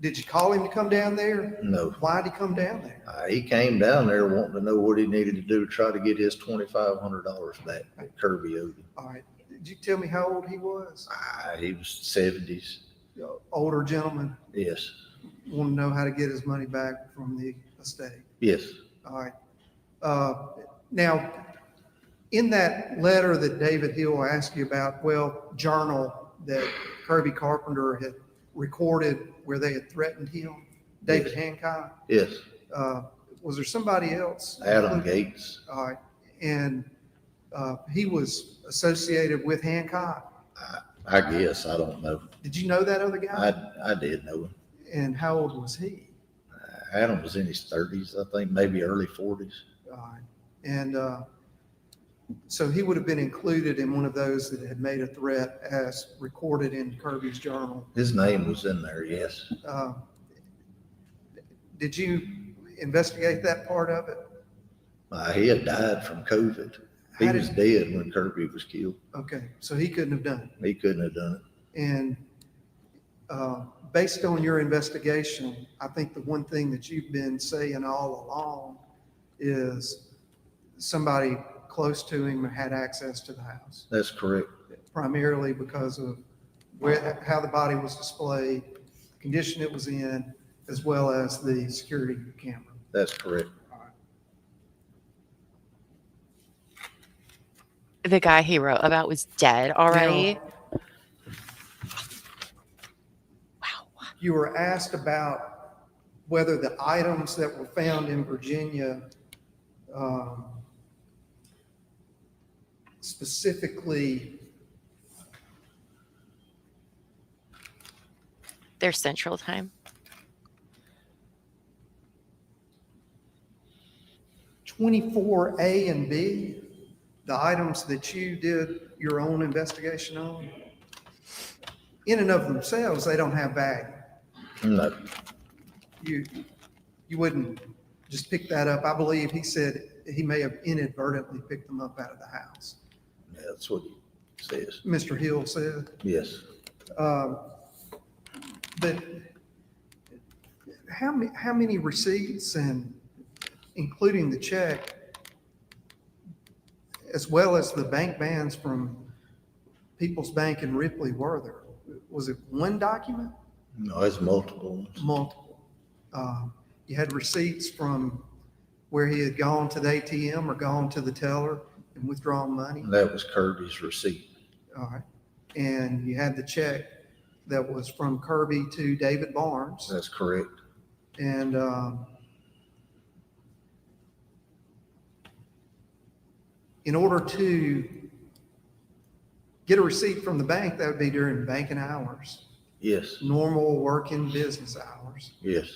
Did you call him to come down there? No. Why did he come down there? He came down there wanting to know what he needed to do to try to get his $2,500 back that Kirby owed him. All right. Did you tell me how old he was? He was 70s. Older gentleman, Yes. want to know how to get his money back from the estate. Yes. All right. Now, in that letter that David Hill asked you about, journal that Kirby Carpenter had recorded where they had threatened him, David Hancock, Yes. was there somebody else? Adam Gates. All right. And he was associated with Hancock. I guess. I don't know. Did you know that other guy? I did know him. And how old was he? Adam was in his 30s, I think, maybe early 40s. All right. And so he would have been included in one of those that had made a threat as recorded in Kirby's journal. His name was in there, yes. Did you investigate that part of it? He had died from COVID. He How did- was dead when Kirby was killed. Okay, so he couldn't have done it. He couldn't have done it. And based on your investigation, I think the one thing that you've been saying all along is somebody close to him had access to the house, That's correct. primarily because of how the body was displayed, the condition it was in, as well as the security camera. That's correct. The guy he wrote about was dead already. You were asked about whether the items that were found in Virginia specifically, Their central time. 24A and B, the items that you did your own investigation on, in and of themselves, they don't have value. No. You wouldn't just pick that up. I believe he said he may have inadvertently picked them up out of the house. Yeah, that's what he says. Mr. Hill said. Yes. But how many receipts, and including the check, as well as the bank bans from People's Bank in Ripley, were there? Was it one document? No, it's multiple ones. Multiple. You had receipts from where he had gone to the ATM or gone to the teller and withdrawn money. That was Kirby's receipt. All right. And you had the check that was from Kirby to David Barnes. That's correct. And in order to get a receipt from the bank, that would be during banking hours, Yes. normal working business hours. Yes.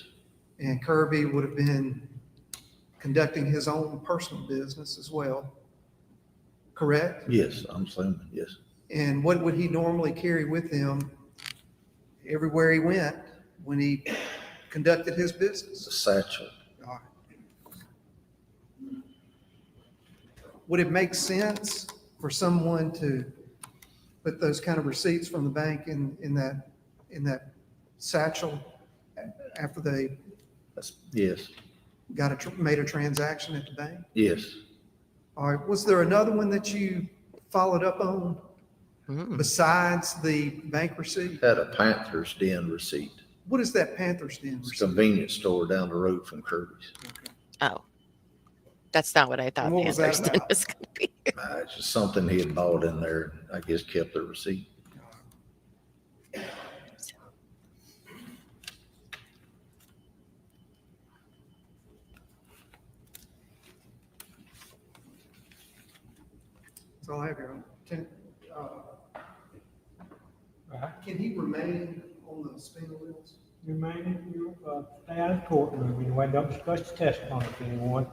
And Kirby would have been conducting his own personal business as well, correct? Yes. I'm assuming. Yes. And what would he normally carry with him everywhere he went when he conducted his The business? satchel. All right. Would it make sense for someone to put those kind of receipts from the bank in that satchel after they Yes. made a transaction at the bank? Yes. All right. Was there another one that you followed up on besides the bank receipt? Had a Panther's Den receipt. What is that Panther's Den It's a receipt? convenience store down the road from Kirby's. Oh, that's not what I thought And what was that Panther's Den about? was going to be. It's just something he had bought in there. I guess kept the receipt. So I have your own. Right. Can he remain on the spinning wheels? Remaining, you, stay out of the courtroom anyway, don't discuss the testimony with anyone.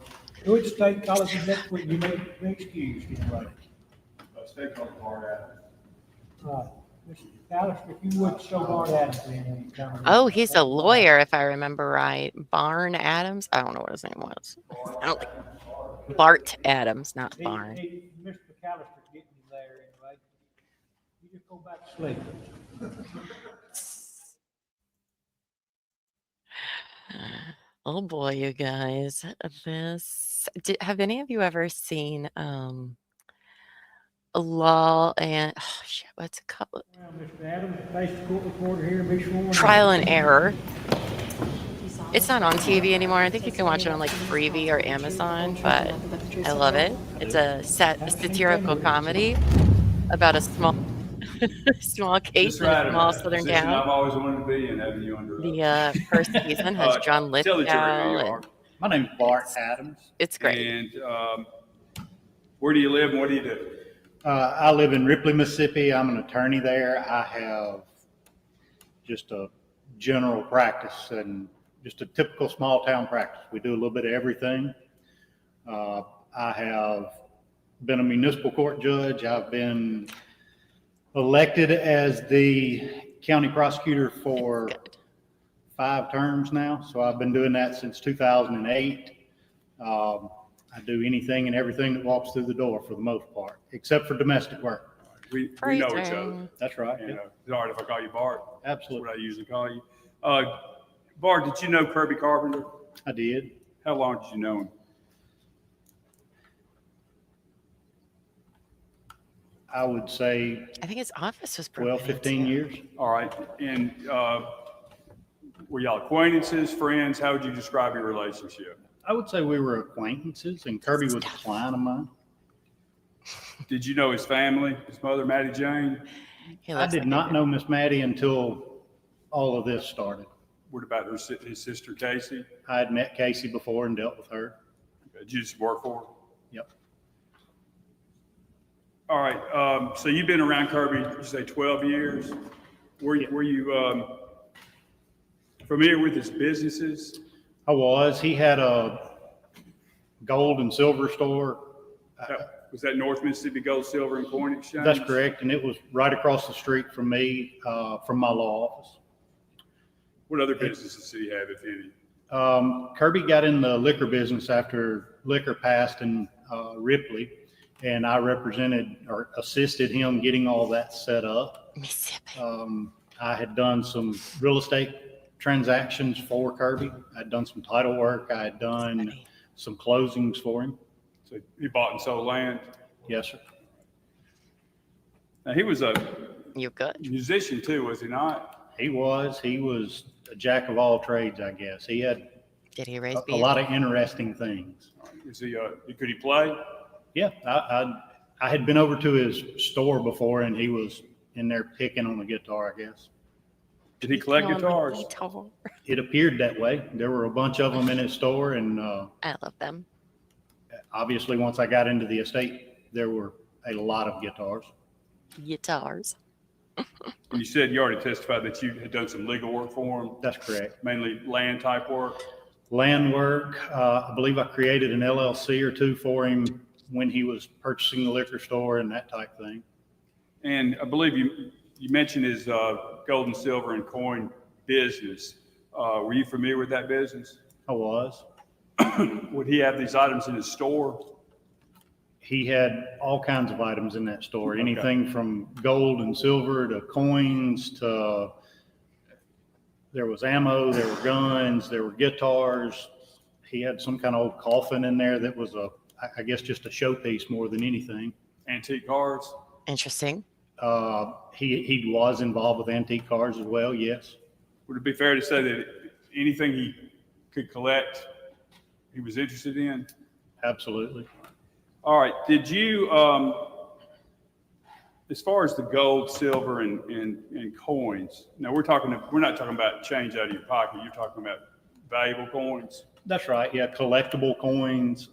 Do it state colleges next week, you may be excused anyway. State called Bart Adams. Mr. Allister, if you would show Bart Adams in when you come. Oh, he's a lawyer, if I remember right. Barn Adams. I don't know what his name was. I don't like Bart Adams, not Barn. Mr. McAllister's getting you there anyway. You just go back to sleep. Oh boy, you guys. Have any of you ever seen a law and oh shit, what's it called? Well, Mr. Adams, face the court reporter here, be sworn in. Trial and Error. It's not on TV anymore. I think you can watch it on like Freevee or Amazon, but I love it. It's a satirical comedy about a small case in a small southern I've town. always wanted to be in, having you under. The first season has John Tell the jury who Lithgow. you And are. My name's Bart Adams. it's great. And where do you live and what do you do? I live in Ripley, Mississippi. I'm an attorney there. I have just a general practice and just a typical small town practice. We do a little bit of everything. I have been a municipal court judge. I've been elected as the county prosecutor for 5 terms now. So I've been doing that since 2008. I do anything and everything that walks through the door for the most part, except for domestic work. We know each other. That's right. You Yeah, know, it's all right if I call you Bart. That's absolutely. what I usually call you. Bart, did you know Kirby Carpenter? I did. How long did you know him? I would say I think his office was 12, broken 15 into. years. All right. And were y'all acquaintances, friends? How would you describe your relationship? I would say we were acquaintances, and Kirby was a client of mine. Did you know his family, his mother, Mattie Jane? He I looks did like not it. know Miss Maddie until all of this started. What about his sister, Casey? I had met Casey before and dealt with her. Did you just work for her? Yep. All right. So you've been around Kirby, you say 12 years. Were you familiar with his businesses? I was. He had a gold and silver store. Was that North Mississippi Gold, Silver, and Coin Exchange? That's correct. And it was right across the street from me, from my law office. What other businesses did he have, if any? Kirby got in the liquor business after liquor passed in Ripley, and I represented or assisted him getting all that set up. Mississippi. I had done some real estate transactions for Kirby. I'd done some title work. I had done some closings for him. So he bought and sold land. Yes, sir. Now, he was a You good? musician too, was he not? He was a jack of all trades, I guess. He had Did he raise a lot of interesting things. Was he, could he play? Yeah, I had been over to his store before, and he was in there picking on the guitar, I guess. Did he collect On the guitars? guitar. It appeared that way. There were a bunch of them in his store, and I love them. obviously, once I got into the estate, there were a lot of guitars. Guitars. You said you already testified that you had done some legal work for him, That's correct. mainly land type work. Land work, I believe I created an LLC or two for him when he was purchasing the liquor store and that type thing. And I believe you mentioned his gold and silver and coin business. Were you familiar with that business? I was. Would he have these items in his store? He had all kinds of items in that store, Okay. anything from gold and silver to coins to, there was ammo, there were guns, there were guitars. He had some kind of old coffin in there that was I guess just a showpiece more than anything. Antique cars? Interesting. He was involved with antique cars as well, yes. Would it be fair to say that anything he could collect, he was interested in? Absolutely. All right. Did you, as far as the gold, silver, and coins, now we're not talking about change out of your pocket. You're talking about valuable coins. That's right. Yeah, collectible coins.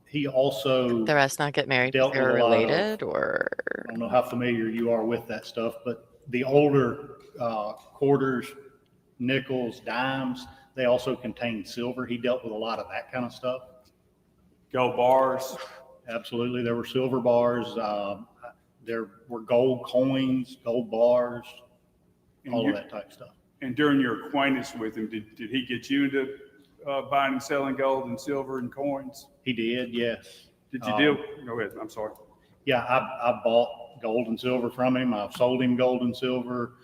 He also The rest not get married because dealt they were with a lot of- related, or I don't know how familiar you are with that stuff, but the older quarters, nickels, dimes, they also contain silver. He dealt with a lot of that kind of stuff. Gold bars. Absolutely. There were silver bars. There were gold coins, gold bars, all of that type of stuff. And during your acquaintance with him, did he get you into buying and selling gold and silver and coins? He did, yes. Did you deal? Go ahead. I'm sorry. Yeah, I bought gold and silver from him. I've sold him gold and silver.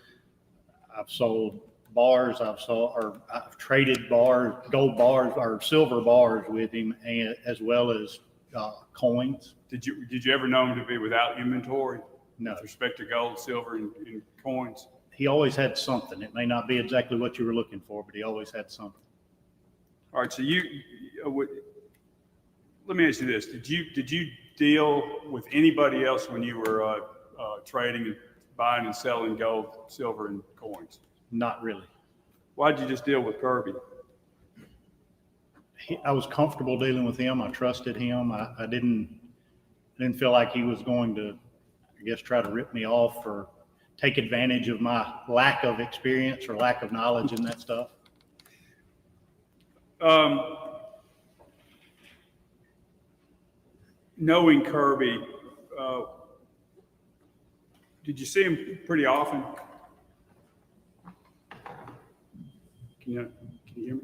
I've sold bars. I've traded bars, gold bars or silver bars with him, and as well as coins. Did you ever know him to be without inventory? No. With respect to gold, silver, and coins? He always had something. It may not be exactly what you were looking for, but he always had something. All right. So let me ask you this: Did you deal with anybody else when you were trading and buying and selling gold, silver, and coins? Not really. Why'd you just deal with Kirby? I was comfortable dealing with him. I trusted him. I didn't feel like he was going to, I guess, try to rip me off or take advantage of my lack of experience or lack of knowledge in that stuff. Knowing Kirby, did you see him pretty often? Can you hear me?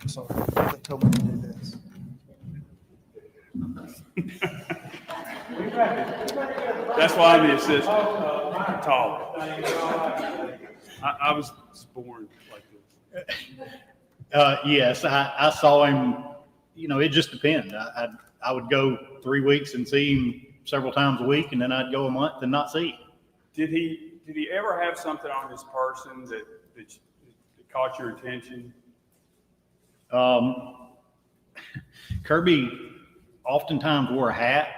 Sorry, they told me to do this. That's why I'm the assistant. I'm tall. I was born like this. Yes, I saw him. It just depends. I would go 3 weeks and see him several times a week, and then I'd go a month and not see him. Did he ever have something on his person that caught your attention? Kirby oftentimes wore a hat.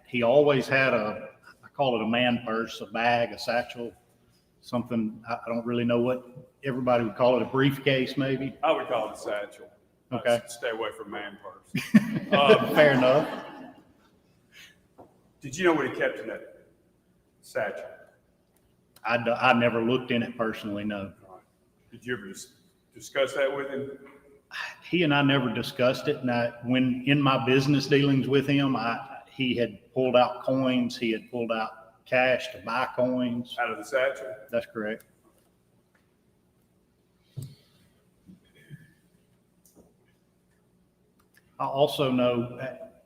He always had I call it a man purse, a bag, a satchel, something. I don't really know what everybody would call it, a briefcase maybe. I would call it a satchel. Okay. Stay away from man purse. Fair enough. Did you know what he kept in that satchel? I never looked in it personally, no. Did you ever discuss that with him? He and I never discussed it. And when in my business dealings with him, he had pulled out coins. He had pulled out cash to buy coins. Out of the satchel? That's correct. I also know that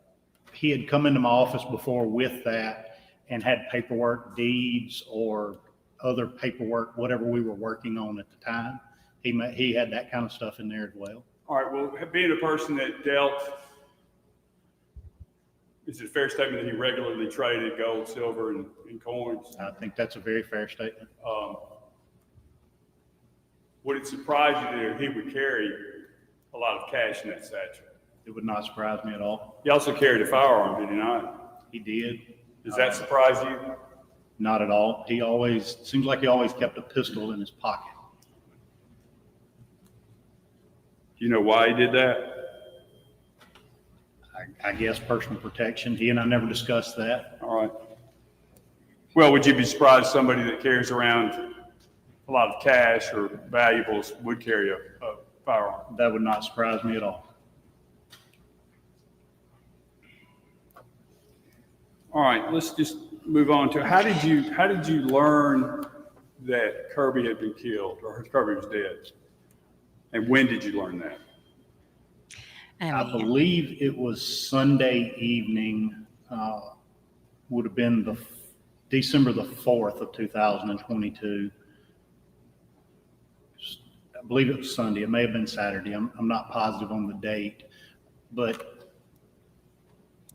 he had come into my office before with that and had paperwork, deeds, or other paperwork, whatever we were working on at the time. He had that kind of stuff in there as well. All right. Well, being a person that dealt, is it a fair statement that he regularly traded gold, silver, and coins? I think that's a very fair statement. Would it surprise you that he would carry a lot of cash in that satchel? It would not surprise me at all. He also carried a firearm, did he not? He did. Does that surprise you? Not at all. Seems like he always kept a pistol in his pocket. Do you know why he did that? I guess personal protection. He and I never discussed that. All right. Well, would you be surprised somebody that carries around a lot of cash or valuables would carry a firearm? That would not surprise me at all. All right, let's just move on to how did you learn that Kirby had been killed or Kirby was dead? And when did you learn that? I believe it was Sunday evening, would have been December the 4th of 2022. I believe it was Sunday. It may have been Saturday. I'm not positive on the date, but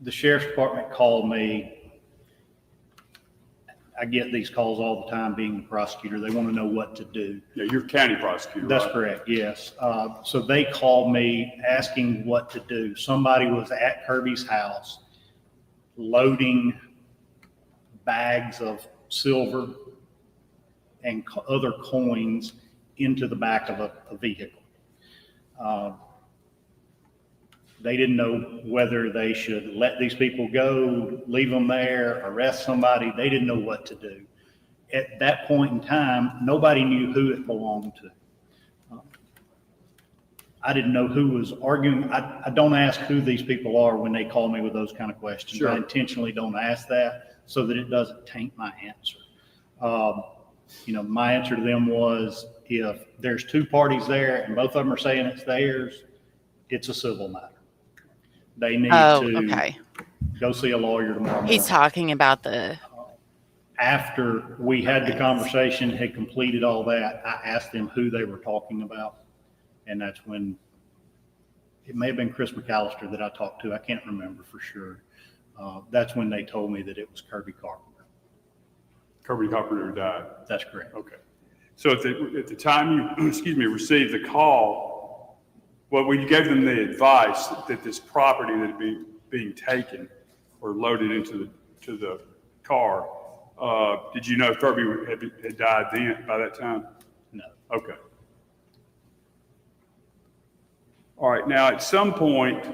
the sheriff's department called me. I get these calls all the time being the prosecutor. They want to know what to do. Yeah, you're county prosecutor, That's right? correct, yes. So they called me asking what to do. Somebody was at Kirby's house loading bags of silver and other coins into the back of a vehicle. They didn't know whether they should let these people go, leave them there, arrest somebody. They didn't know what to do. At that point in time, nobody knew who it belonged to. I didn't know who was arguing. I don't ask who these people are when they call me with those kind of questions. Sure. I intentionally don't ask that so that it doesn't taint my answer. My answer to them was, if there's two parties there and both of them are saying it's theirs, it's a civil matter. They need to go see a lawyer tomorrow morning. He's talking about the. After we had the conversation, had completed all that, I asked them who they were talking about. And that's when, it may have been Chris McAllister that I talked to. I can't remember for sure. That's when they told me that it was Kirby Carpenter. Kirby Carpenter died. That's correct. Okay. So at the time you, received the call, when you gave them the advice that this property that had been being taken or loaded into the car, did you know Kirby had died then by that time? No. Okay. All right. Now, at some point,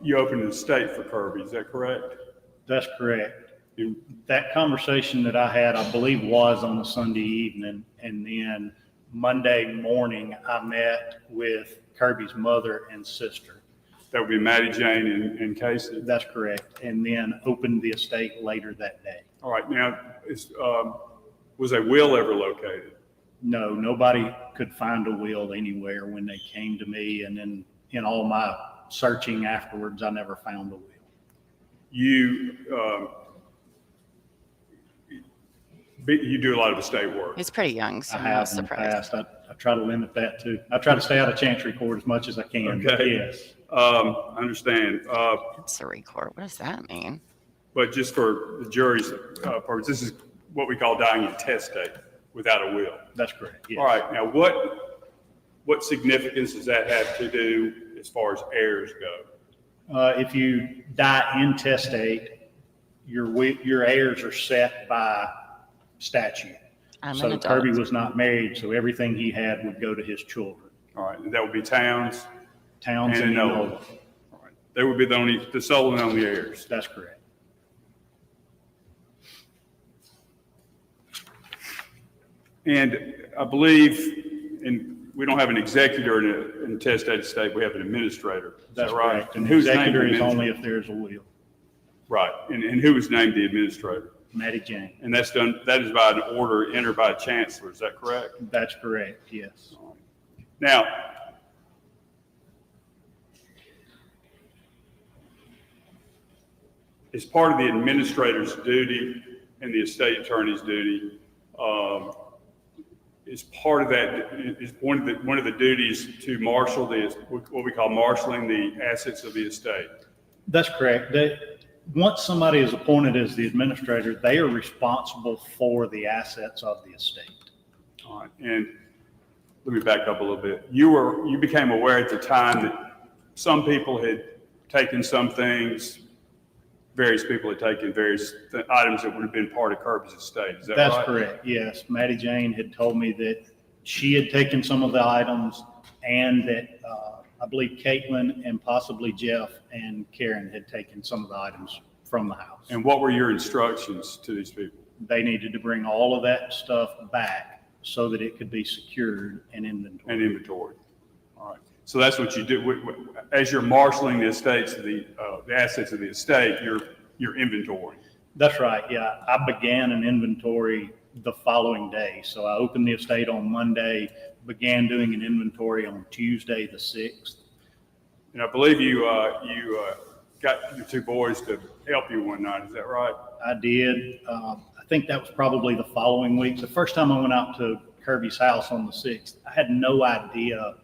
you opened an estate for Kirby. Is that correct? That's correct. That conversation that I had, I believe, was on a Sunday evening. And then Monday morning, I met with Kirby's mother and sister. That would be Maddie Jane and Casey? That's correct. And then opened the estate later that day. All right. Now, was a will ever located? No, nobody could find a will anywhere when they came to me. And then in all my searching afterwards, I never found a will. You do a lot of estate work. He's pretty young, so I I'm have not in the surprised. past. I try to limit that too. I try to stay out of chancery court as much as I can. Okay. Yes. I understand. Accessory court. What does that mean? But just for the jury's purpose, this is what we call dying intestate without a will. That's correct. Yes. All right. Now, what significance does that have to do as far as heirs go? If you die intestate, your heirs are set by statute. I'm So an adult. Kirby was not married, so everything he had would go to his children. All right. And that would be Towns Towns and Enola. Enola. All right. They would be the sole and only heirs. That's correct. And I believe, and we don't have an executor in an intestate estate, we have an administrator. Is That's that right? correct. And who's named executor the is administrator? only if there's a will. Right. And who was named the administrator? Maddie Jane. And that is by an order entered by a chancellor. Is that correct? That's correct. Yes. Now, as part of the administrator's duty and the estate attorney's duty, is part of that is one of the duties to marshal what we call marshaling the assets of the estate. That's correct. Once somebody is appointed as the administrator, they are responsible for the assets of the estate. All right, and let me back up a little bit. You became aware at the time that some people had taken some things, various people had taken various items that would have been part of Kirby's estate. Is that right? That's correct. Yes. Maddie Jane had told me that she had taken some of the items and that I believe Caitlin and possibly Jeff and Karen had taken some of the items from the house. And what were your instructions to these people? They needed to bring all of that stuff back so that it could be secured and inventory. All right. So that's what you do. As you're marshaling the estates, the assets of the estate, you're inventory. That's right. Yeah. I began an inventory the following day. So I opened the estate on Monday, began doing an inventory on Tuesday, the 6th. And I believe you got your two boys to help you one night. Is that right? I did. I think that was probably the following week. The first time I went out to Kirby's house on the 6th, I had no idea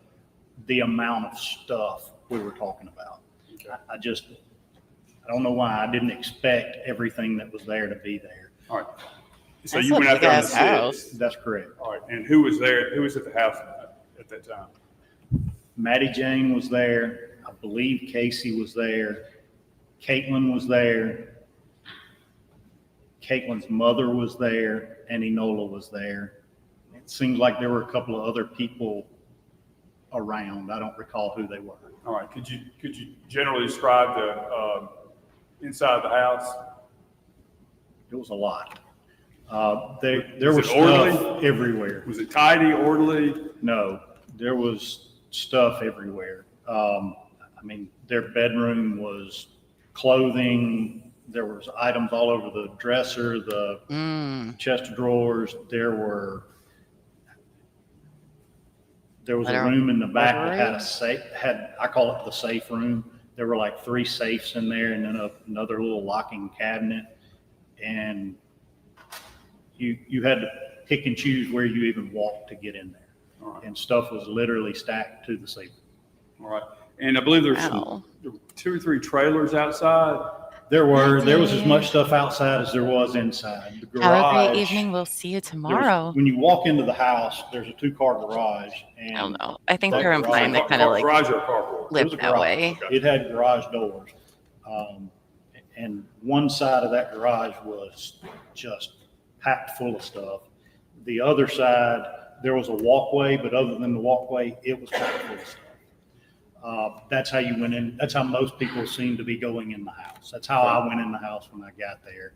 the amount of stuff we were talking about. Okay. I don't know why. I didn't expect everything that was there to be there. All right. So That's you a went out there on the big-ass house. 6th. That's correct. All right. And who was there? Who was at the house at that time? Maddie Jane was there. I believe Casey was there. Caitlin was there. Caitlin's mother was there, and Enola was there. It seems like there were a couple of other people around. I don't recall who they were. All right, could you generally describe the inside of the house? It was a lot. There Was was it orderly? stuff everywhere. Was it tidy, orderly? No, there was stuff everywhere. I mean, their bedroom was clothing. There was items all over the dresser, the chest of drawers. There was a room in the back that had a safe, I call it the safe room. There were like 3 safes in there and then another little locking cabinet. And you had to pick and choose where you even walked to get in there. All right. And stuff was literally stacked to the ceiling. All right. And I believe there Wow. were 2 or 3 trailers outside. There was as much stuff outside as there was inside. The garage. Have a great evening. We'll see you tomorrow. When you walk into the house, there's a 2-car garage. And I don't know. I think that they're implying garage- they kind of like Garage or carport? It live was a that garage. way. It had garage doors. And one side of that garage was just packed full of stuff. The other side, there was a walkway, but other than the walkway, it was packed full of stuff. That's how you went in. That's how most people seem to be going in the house. That's how I went in the house when I got there.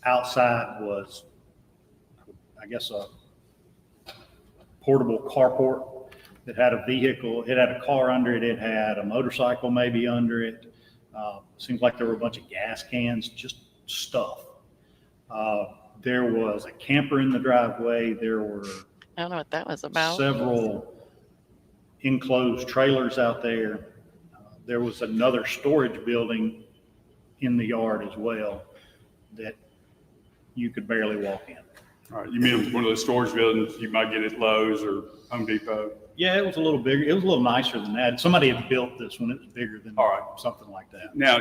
Outside was, I guess, a portable carport that had a vehicle. It had a car under it. It had a motorcycle maybe under it. Seems like there were a bunch of gas cans, just stuff. There was a camper in the driveway. There were I don't know what that was about. several enclosed trailers out there. There was another storage building in the yard as well that you could barely walk in. All right. You mean one of those storage buildings you might get at Lowe's or Home Depot? Yeah, it was a little bigger. It was a little nicer than that. Somebody had built this one. It was bigger than All right. something like that. Now,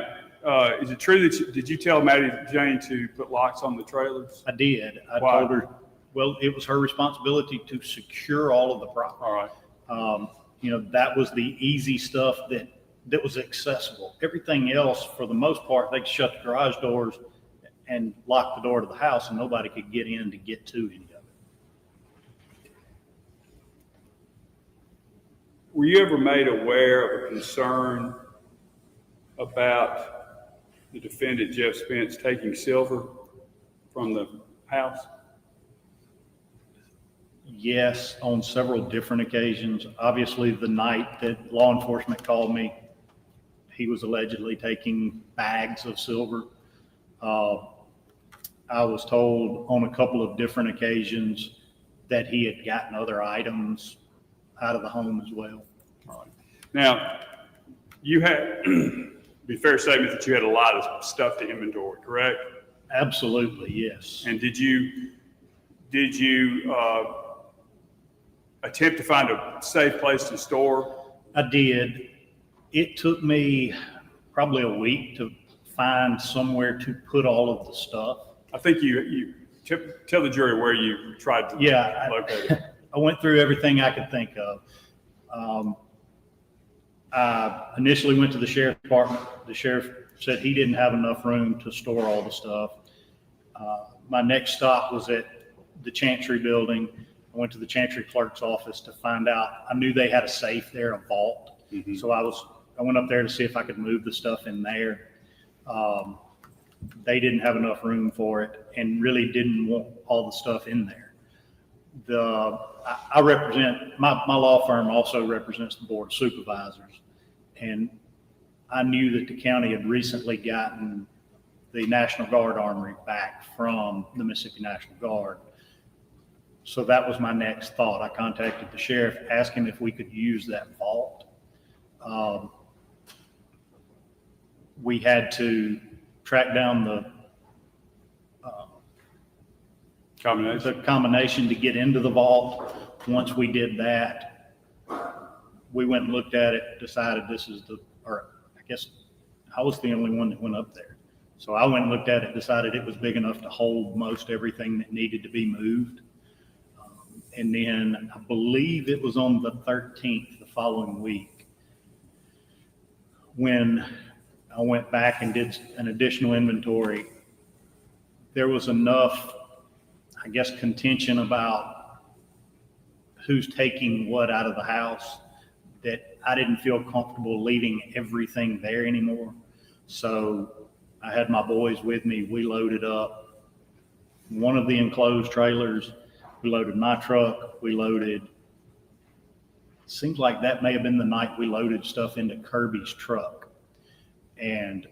is it true that did you tell Maddie Jane to put locks on the trailers? I did. I Why? told her, well, it was her responsibility to secure all of the property. All right. That was the easy stuff that was accessible. Everything else, for the most part, they could shut the garage doors and lock the door to the house and nobody could get in to get to any of it. Were you ever made aware of a concern about the defendant, Jeff Spence, taking silver from the house? Yes, on several different occasions. Obviously, the night that law enforcement called me, he was allegedly taking bags of silver. I was told on a couple of different occasions that he had gotten other items out of the home as well. All right. Now, you had, be a fair statement that you had a lot of stuff to inventory, correct? Absolutely, yes. And did you attempt to find a safe place to store? I did. It took me probably a week to find somewhere to put all of the stuff. I think you tell the jury where you tried to locate it. I went through everything I could think of. I initially went to the sheriff's department. The sheriff said he didn't have enough room to store all the stuff. My next stop was at the Chancery building. I went to the Chancery clerk's office to find out. I knew they had a safe there, a vault. Mm-hmm. So I went up there to see if I could move the stuff in there. They didn't have enough room for it and really didn't want all the stuff in there. I represent, my law firm also represents the Board of Supervisors. And I knew that the county had recently gotten the National Guard Armory back from the Mississippi National Guard. So that was my next thought. I contacted the sheriff, asked him if we could use that vault. We had to track down the combination to get into the vault. Once we did that, we went and looked at it, decided I guess I was the only one that went up there. So I went and looked at it, decided it was big enough to hold most everything that needed to be moved. And then I believe it was on the 13th, the following week, when I went back and did an additional inventory. There was enough, I guess, contention about who's taking what out of the house, that I didn't feel comfortable leaving everything there anymore. So I had my boys with me. We loaded up one of the enclosed trailers. We loaded my truck. We loaded, seems like that may have been the night we loaded stuff into Kirby's truck and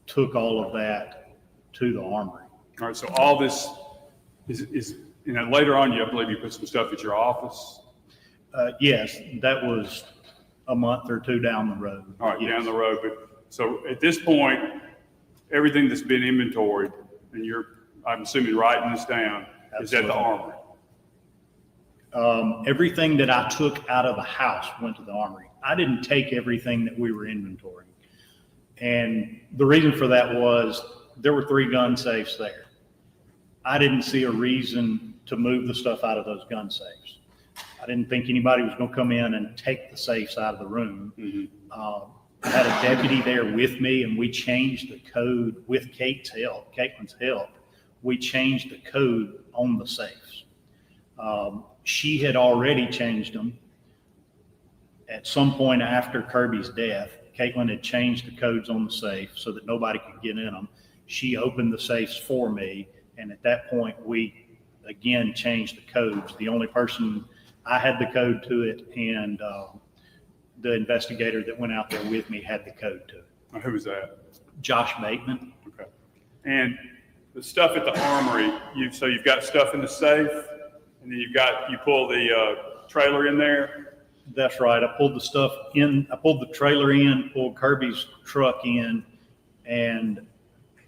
took all of that to the armory. All right, so all this is later on, I believe you put some stuff at your office. Yes, that was a month or two down the road. All right, Yes. down the road. But so at this point, everything that's been inventoried, and I'm assuming writing this down, is at the Absolutely. armory. Everything that I took out of the house went to the armory. I didn't take everything that we were inventorying. And the reason for that was there were 3 gun safes there. I didn't see a reason to move the stuff out of those gun safes. I didn't think anybody was going to come in and take the safes out of the room. Mm-hmm. I had a deputy there with me, and we changed the code with Caitlin's help. We changed the code on the safes. She had already changed them. At some point after Kirby's death, Caitlin had changed the codes on the safe so that nobody could get in them. She opened the safes for me, and at that point, we again changed the codes. The only person, I had the code to it, and the investigator that went out there with me had the code to it. Who was that? Josh Bateman. Okay. And the stuff at the armory, so you've got stuff in the safe, and then you pull the trailer in there. That's right. I pulled the stuff in. I pulled the trailer in, pulled Kirby's truck in, and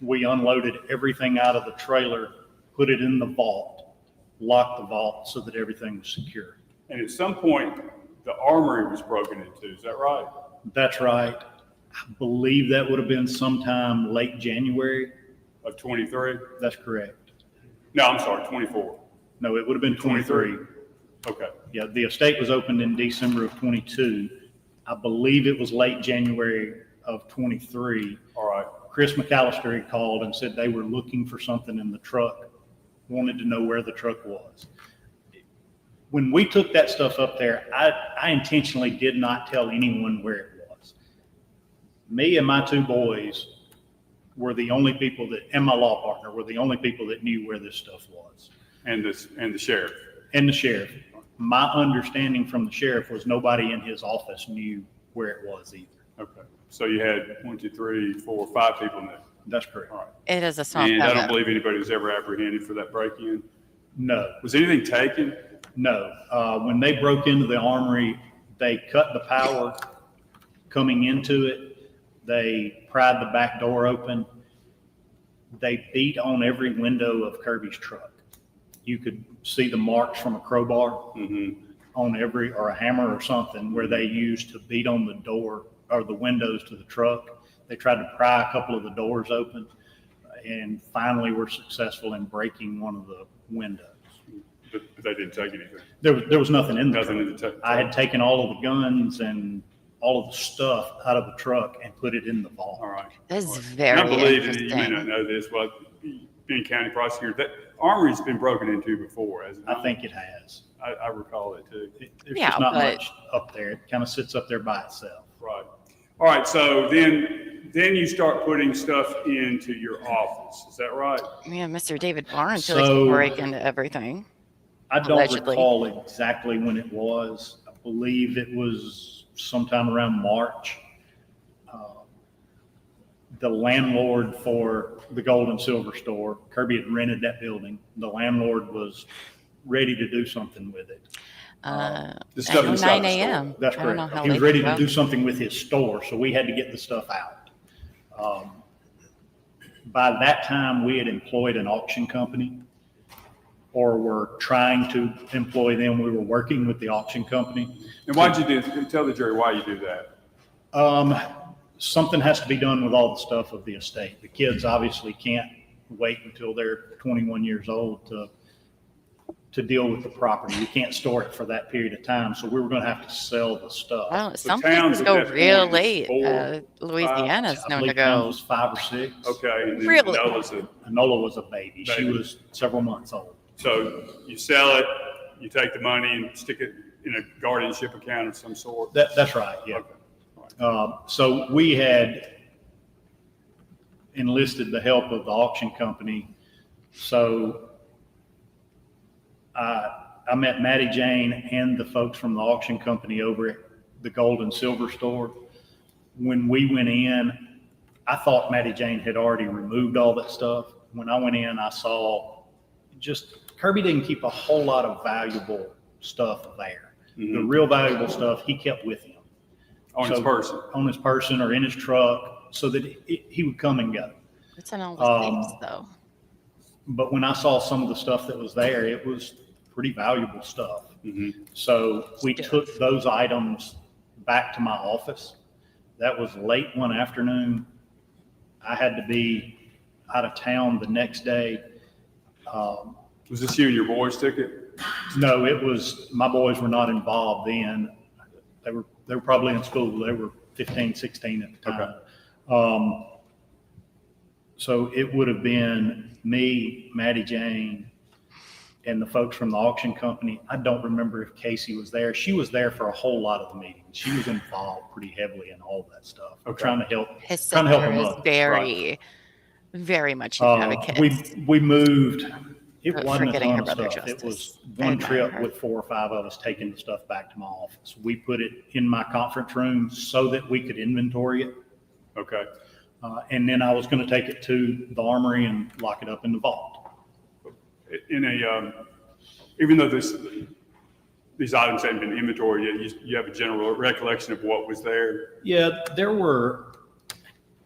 we unloaded everything out of the trailer, put it in the vault, locked the vault so that everything was secure. And at some point, the armory was broken into. Is that right? That's right. I believe that would have been sometime late January. Of 23? That's correct. No, I'm sorry, 24. No, it would have been 23. Okay. Yeah, the estate was opened in December of 22. I believe it was late January of 23. All right. Chris McAllister had called and said they were looking for something in the truck, wanted to know where the truck was. When we took that stuff up there, I intentionally did not tell anyone where it was. Me and my 2 boys were the only people and my law partner were the only people that knew where this stuff was. And the sheriff. And the sheriff. My understanding from the sheriff was nobody in his office knew where it was either. Okay. So you had 1, 2, 3, 4, 5 people in there. That's correct. All right. It is a small And I don't town. believe anybody was ever apprehended for that break-in. No, Was anything taken? no. When they broke into the armory, they cut the power coming into it. They pried the back door open. They beat on every window of Kirby's truck. You could see the marks from a crowbar on every, or a hammer or something, where they used to beat on the door or the windows to the truck. They tried to pry a couple of the doors open, and finally were successful in breaking one of the windows. But they didn't take anything. There was nothing in there. Nothing in the truck. I had taken all of the guns and all of the stuff out of the truck and put it in the vault. All right. That's All right. very And I believe, and interesting. you may not know this, but being county prosecutor, that armory's been broken into before, hasn't it? I think it has. I recall it too. There's Yeah, just not but- much up there. It kind of sits up there by itself. Right. All right. So then you start putting stuff into your office. Is that right? Yeah, Mr. David Barnes So- likes to break into everything. I don't Allegedly. recall exactly when it was. I believe it was sometime around March. The landlord for the Gold and Silver Store, Kirby had rented that building. The landlord was ready to do something with it. The At stuff inside 9 the store. a.m. That's I don't know correct. how He was late ready you to go. do something with his store, so we had to get the stuff out. By that time, we had employed an auction company, or were trying to employ them. We were working with the auction company. And why'd you tell the jury why you do that? Something has to be done with all the stuff of the estate. The kids obviously can't wait until they're 21 years old to deal with the property. You can't store it for that period of time, so we were gonna have to sell the stuff. Well, some towns places at go that real point late. is 4, Louisiana's I known to believe Towns go. was 5 or 6. Okay. And then Really? Nola's Enola was a baby. She Baby. was several months old. so you sell it, you take the money and stick it in a guardianship account of some sort? That's right, yeah. Okay. So we had enlisted the help of the auction company. So I met Maddie Jane and the folks from the auction company over at the gold and silver store. When we went in, I thought Maddie Jane had already removed all that stuff. When I went in, I saw just Kirby didn't keep a whole lot of valuable stuff there. Mm-hmm. The real valuable stuff he kept with him. On his person? On his person or in his truck, so that he would come and go. It's in all the things, though. But when I saw some of the stuff that was there, it was pretty valuable stuff. Mm-hmm. So we took those items back to my office. That was late one afternoon. I had to be out of town the next day. Was this you and your boys took it? No, it was, my boys were not involved then. They were probably in school. They were 15, 16 at the time. Okay. So it would have been me, Maddie Jane, and the folks from the auction company. I don't remember if Casey was there. She was there for a whole lot of the meetings. She was involved pretty heavily in all that stuff. Okay. Trying to help. His Trying to help sister him is up. very, very much an advocate. We moved. It For wasn't a getting ton her of brother stuff. It justice. was I one admire trip her. with 4 or 5 of us taking the stuff back to my office. We put it in my conference room so that we could inventory it. Okay. And then I was going to take it to the armory and lock it up in the vault. In a, even though these items haven't been inventoried yet, you have a general recollection of what was there? Yeah, there were,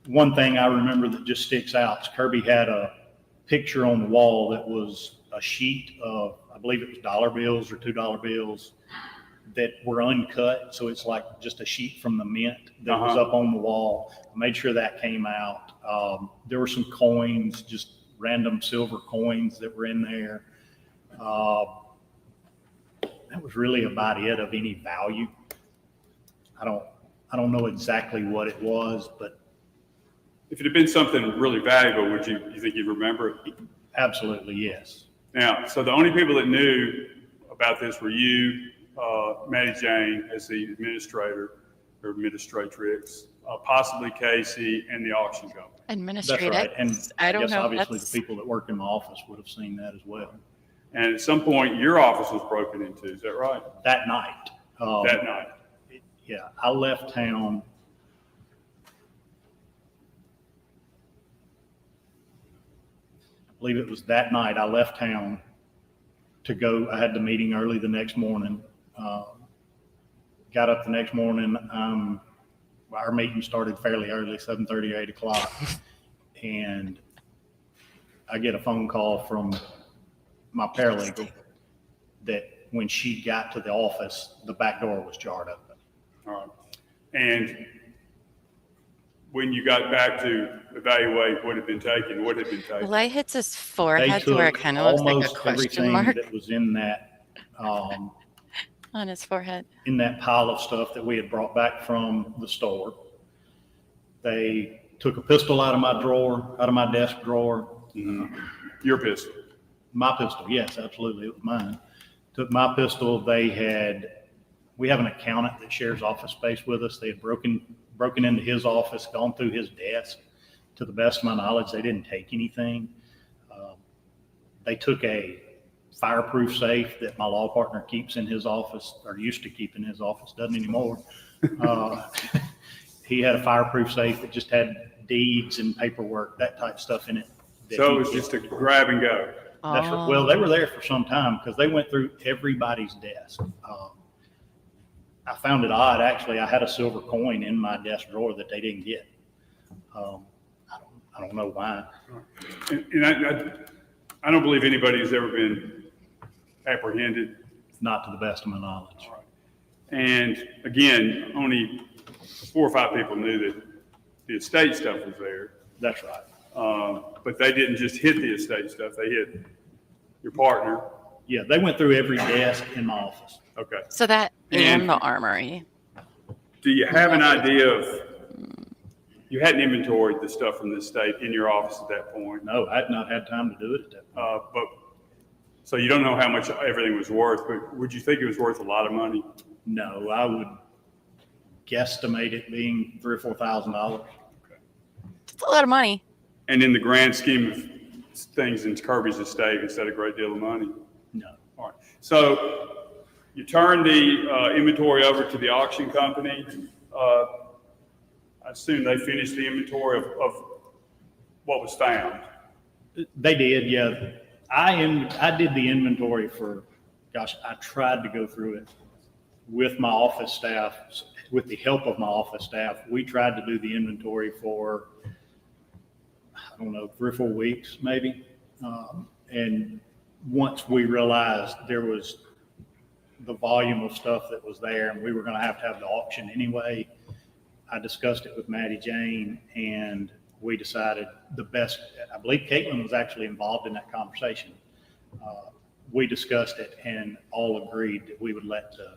one thing I remember that just sticks out is Kirby had a picture on the wall that was a sheet of, I believe it was dollar bills or $2 bills that were uncut. So it's like just a sheet from the mint that was up on the wall. I made sure that came out. There were some coins, just random silver coins that were in there. That was really about it of any value. I don't know exactly what it was, but If it had been something really valuable, would you think you'd remember it? absolutely, yes. Now, so the only people that knew about this were you, Maddie Jane as the administrator or administratrix, possibly Casey and the auction company. That's Administrator. right. And I don't guess know. obviously That's, the people that work in my office would have seen that as well. And at some point, your office was broken into, is that right? That night. That night? Yeah, I left town. I believe it was that night I left town to go. I had the meeting early the next morning. Got up the next morning. Our meeting started fairly early, 7:30 or 8 o'clock. And I get a phone call from my paralegal that when she got to the office, the back door was jarred open. All right. And when you got back to evaluate what had been taken, the light hits his They forehead to where it took kind of looks like a almost question everything mark that was in that, on his forehead. in that pile of stuff that we had brought back from the store. They took a pistol out of my drawer, out of my desk drawer. Your pistol? My pistol, yes, absolutely, it was mine. Took my pistol. We have an accountant that shares office space with us. They had broken into his office, gone through his desk. To the best of my knowledge, they didn't take anything. They took a fireproof safe that my law partner keeps in his office, or used to keep in his office, doesn't anymore. He had a fireproof safe that just had deeds and paperwork, that type of stuff in it. So it was just a grab and go? That's right. Well, they were there for some time because they went through everybody's desk. I found it odd, actually. I had a silver coin in my desk drawer that they didn't get. I don't know why. And I don't believe anybody has ever been apprehended. Not to the best of my knowledge. And again, only 4 or 5 people knew that the estate stuff was there. That's right. But they didn't just hit the estate stuff. They hit your partner. Yeah, they went through every desk in my office. Okay. So that And- and the armory. Do you have an idea of, you hadn't inventoried the stuff from the estate in your office at that point? No, I had not had time to do it at that point. But So you don't know how much everything was worth, but would you think it was worth a lot of money? No, I would guesstimate it being $3,000 or $4,000. It's a lot of money. And in the grand scheme of things in Kirby's estate, is that a great deal of money? No. All right. So you turn the inventory over to the auction company. I assume they finished the inventory of what was found. They did, yeah. I did the inventory for, gosh, I tried to go through it with my office staff, with the help of my office staff. We tried to do the inventory for, I don't know, 3 or 4 weeks maybe. And once we realized there was the volume of stuff that was there and we were going to have the auction anyway, I discussed it with Maddie Jane, and we decided the best, I believe Caitlin was actually involved in that conversation. We discussed it and all agreed that we would let the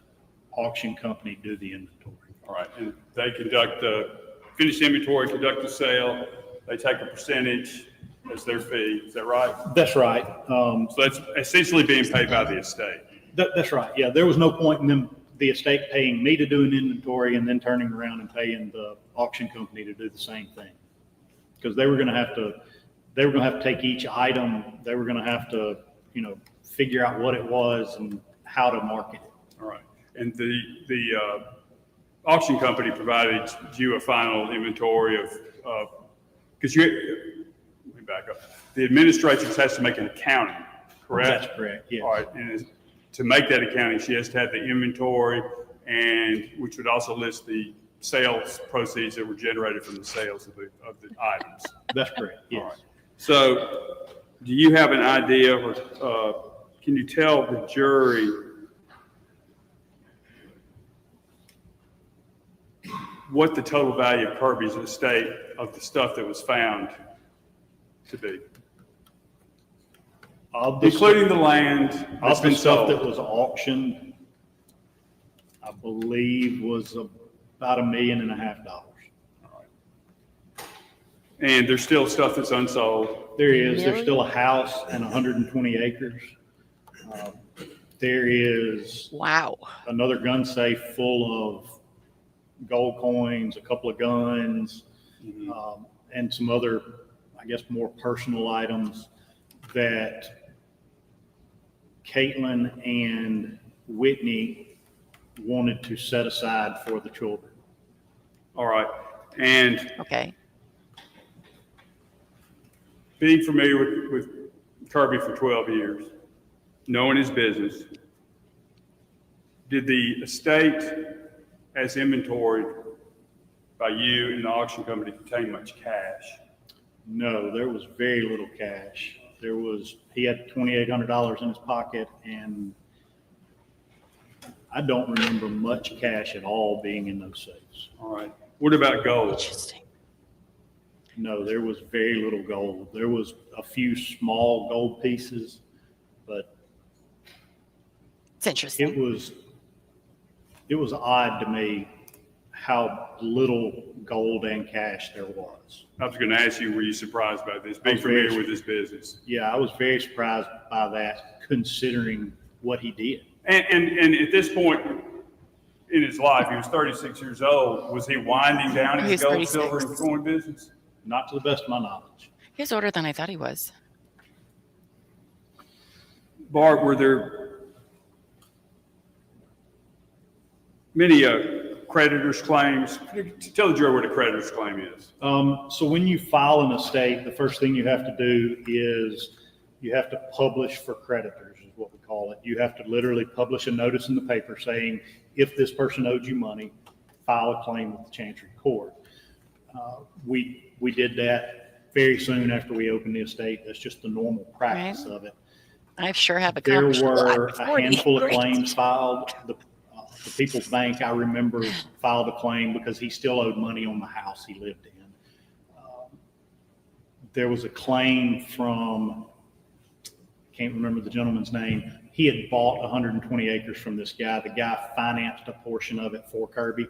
auction company do the inventory. All right. And they conduct the finished inventory, conduct the sale. They take a percentage as their fee. Is that right? That's right. So that's essentially being paid by the estate. That's right. Yeah, there was no point in them, the estate paying me to do an inventory and then turning around and paying the auction company to do the same thing. Because they were going to have to take each item. They were going to have to, figure out what it was and how to market it. All right. And the auction company provided you a final inventory of, because let me back up. The administratrix has to make an accounting, correct? That's correct, yes. All right. And to make that accounting, she has to have the inventory, and which would also list the sales proceeds that were generated from the sales of the items. That's correct, yes. All right. So do you have an idea, or can you tell the jury what the total value of Kirby's estate of the stuff that was found to be? Including the land that's Of the been stuff sold. that was auctioned, I believe was about $1.5 million. And there's still stuff that's unsold. There is. There's still a house and 120 acres. There is Wow. another gun safe full of gold coins, a couple of guns, and some other, I guess, more personal items that Caitlin and Whitney wanted to set aside for the children. All right. And Okay. being familiar with Kirby for 12 years, knowing his business, did the estate as inventoried by you and the auction company contain much cash? No, there was very little cash. He had $2,800 in his pocket, and I don't remember much cash at all being in those safes. All right. What about gold? Interesting. No, there was very little gold. There was a few small gold pieces, but It's interesting. it was odd to me how little gold and cash there was. I was going to ask you, were you surprised by this, being familiar with this business? Yeah, I was very surprised by that, considering what he did. And at this point in his life, he was 36 years old. Was he winding down He his was gold, 36. silver, and coin business? Not to the best of my knowledge. He was older than I thought he was. Bart, were there Many creditors' claims. Tell the jury what a creditor's claim is. So when you file an estate, the first thing you have to do is you have to publish for creditors, is what we call it. You have to literally publish a notice in the paper saying, if this person owed you money, file a claim with the Chancery Court. We did that very soon after we opened the estate. That's just the normal practice of it. I sure have There accomplished a lot were before a handful of Great. claims filed. The People's Bank, I remember, filed a claim because he still owed money on the house he lived in. There was a claim from, can't remember the gentleman's name. He had bought 120 acres from this guy. The guy financed a portion of it for Kirby.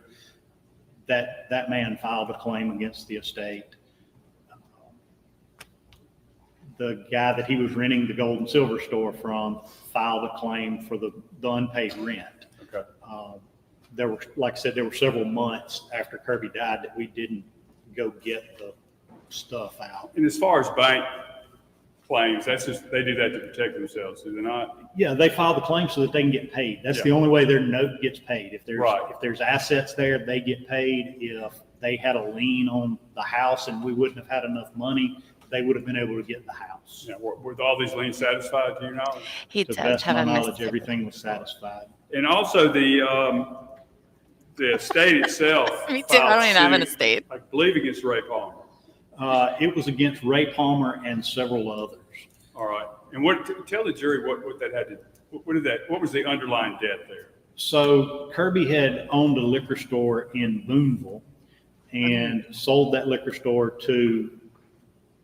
That man filed a claim against the estate. the guy that he was renting the gold and silver store from filed a claim for the unpaid rent. Okay. There were, like I said, there were several months after Kirby died that we didn't go get the stuff out. And as far as bank claims, that's just, they do that to protect themselves, do they not? Yeah, they file the claim so that they can get paid. That's Yeah. the only way their note gets paid. If there's, Right. if there's assets there, they get paid. If they had a lien on the house and we wouldn't have had enough money, they would have been able to get the house. Yeah, were all these liens satisfied, do you know? He To the does best of have my a knowledge, Mississippi. everything was satisfied. And also the estate itself. Me too. I don't even have an filed suit, estate. I believe against Ray Palmer. It was against Ray Palmer and several others. All right. And tell the jury what that had to, what was the underlying debt there? So Kirby had owned a liquor store in Boonville and sold that liquor store to,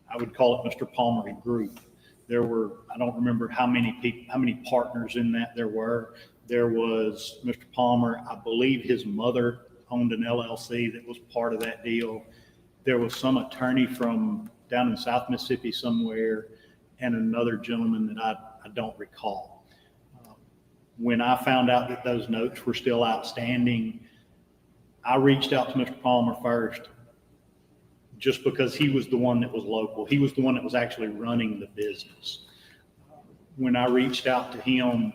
I would call it Mr. Palmer Group. There were, I don't remember how many people, how many partners in that there were. There was Mr. Palmer, I believe his mother owned an LLC that was part of that deal. There was some attorney from down in South Mississippi somewhere and another gentleman that I don't recall. When I found out that those notes were still outstanding, I reached out to Mr. Palmer first, just because he was the one that was local. He was the one that was actually running the business. When I reached out to him,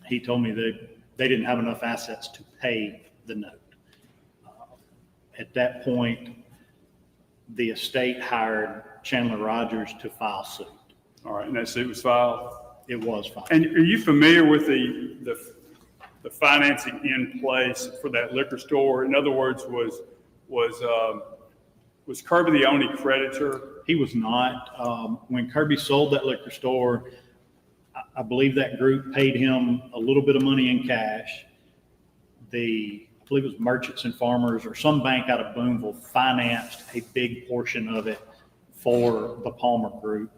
he told me that they didn't have enough assets to pay the note. At that point, the estate hired Chandler Rogers to file suit. All right. And that suit was filed? It was filed. And are you familiar with the financing in place for that liquor store? In other words, was Kirby the only creditor? He was not. When Kirby sold that liquor store, I believe that group paid him a little bit of money in cash. I believe it was Merchants and Farmers or some bank out of Boonville financed a big portion of it for the Palmer Group.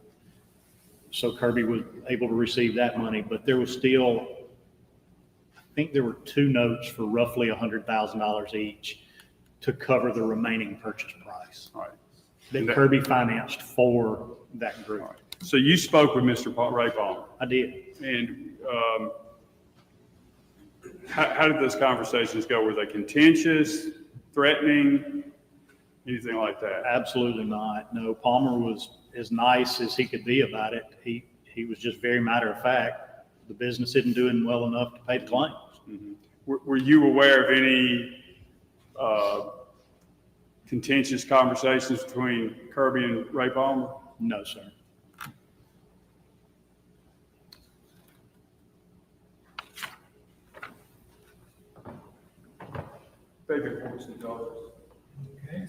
So Kirby was able to receive that money, but there was still, I think there were two notes for roughly $100,000 each to cover the remaining purchase price. All right. That Kirby financed for that group. All right. So you spoke with Mr. Ray Palmer. I did. And how did those conversations go? Were they contentious, threatening, anything like that? Absolutely not. No, Palmer was as nice as he could be about it. He was just very matter of fact. The business isn't doing well enough to pay the claims. Mm-hmm. Were you aware of any contentious conversations between Kirby and Ray Palmer? No, sir. Favorite points and dollars. Okay.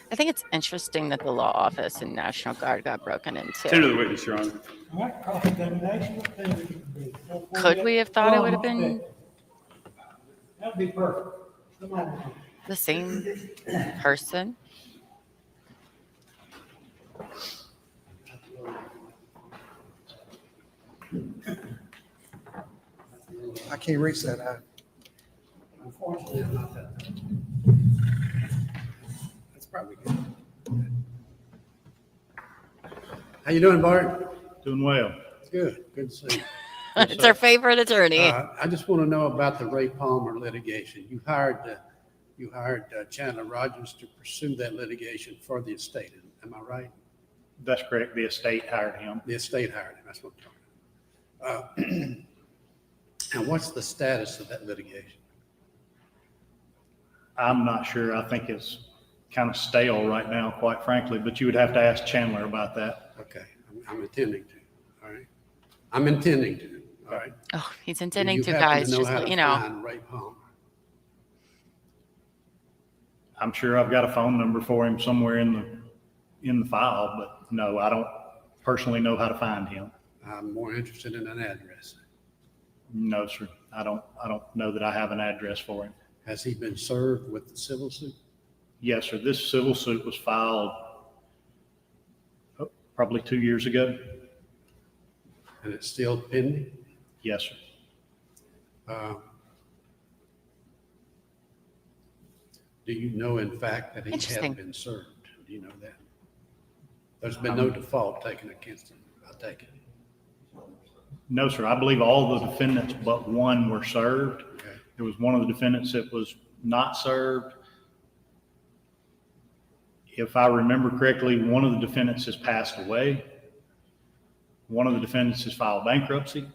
I think it's interesting that the law office and National Guard got broken into. Tender the witness, Your Honor. All right, cross-examination. What time is it? Could we have thought it would have been That'd be perfect. Come on. the same person? I can't reach that eye. Unfortunately, it's not that. That's probably good. How you doing, Bart? Doing well. Good. Good to see you. It's our favorite attorney. I just want to know about the Ray Palmer litigation. You hired Chandler Rogers to pursue that litigation for the estate. Am I right? That's correct. The estate hired him. The estate hired him. That's what I'm talking about. And what's the status of that litigation? I'm not sure. I think it's kind of stale right now, quite frankly, but you would have to ask Chandler about that. Okay, I'm intending to. All right, I'm intending to. All right. Oh, he's intending You to, happen guys. know Just how let to you know. find Ray Palmer. I'm sure I've got a phone number for him somewhere in the file, but no, I don't personally know how to find him. I'm more interested in an address. No, sir. I don't know that I have an address for him. Has he been served with the civil suit? Yes, sir. This civil suit was filed probably 2 years ago. And it's still pending? Yes, sir. Do you know in fact that he Interesting. has been served? Do you know that? There's been no default taken against him, I take it. No, sir. I believe all the defendants but one were served. Okay. There was one of the defendants that was not served. If I remember correctly, one of the defendants has passed away. One of the defendants has filed bankruptcy.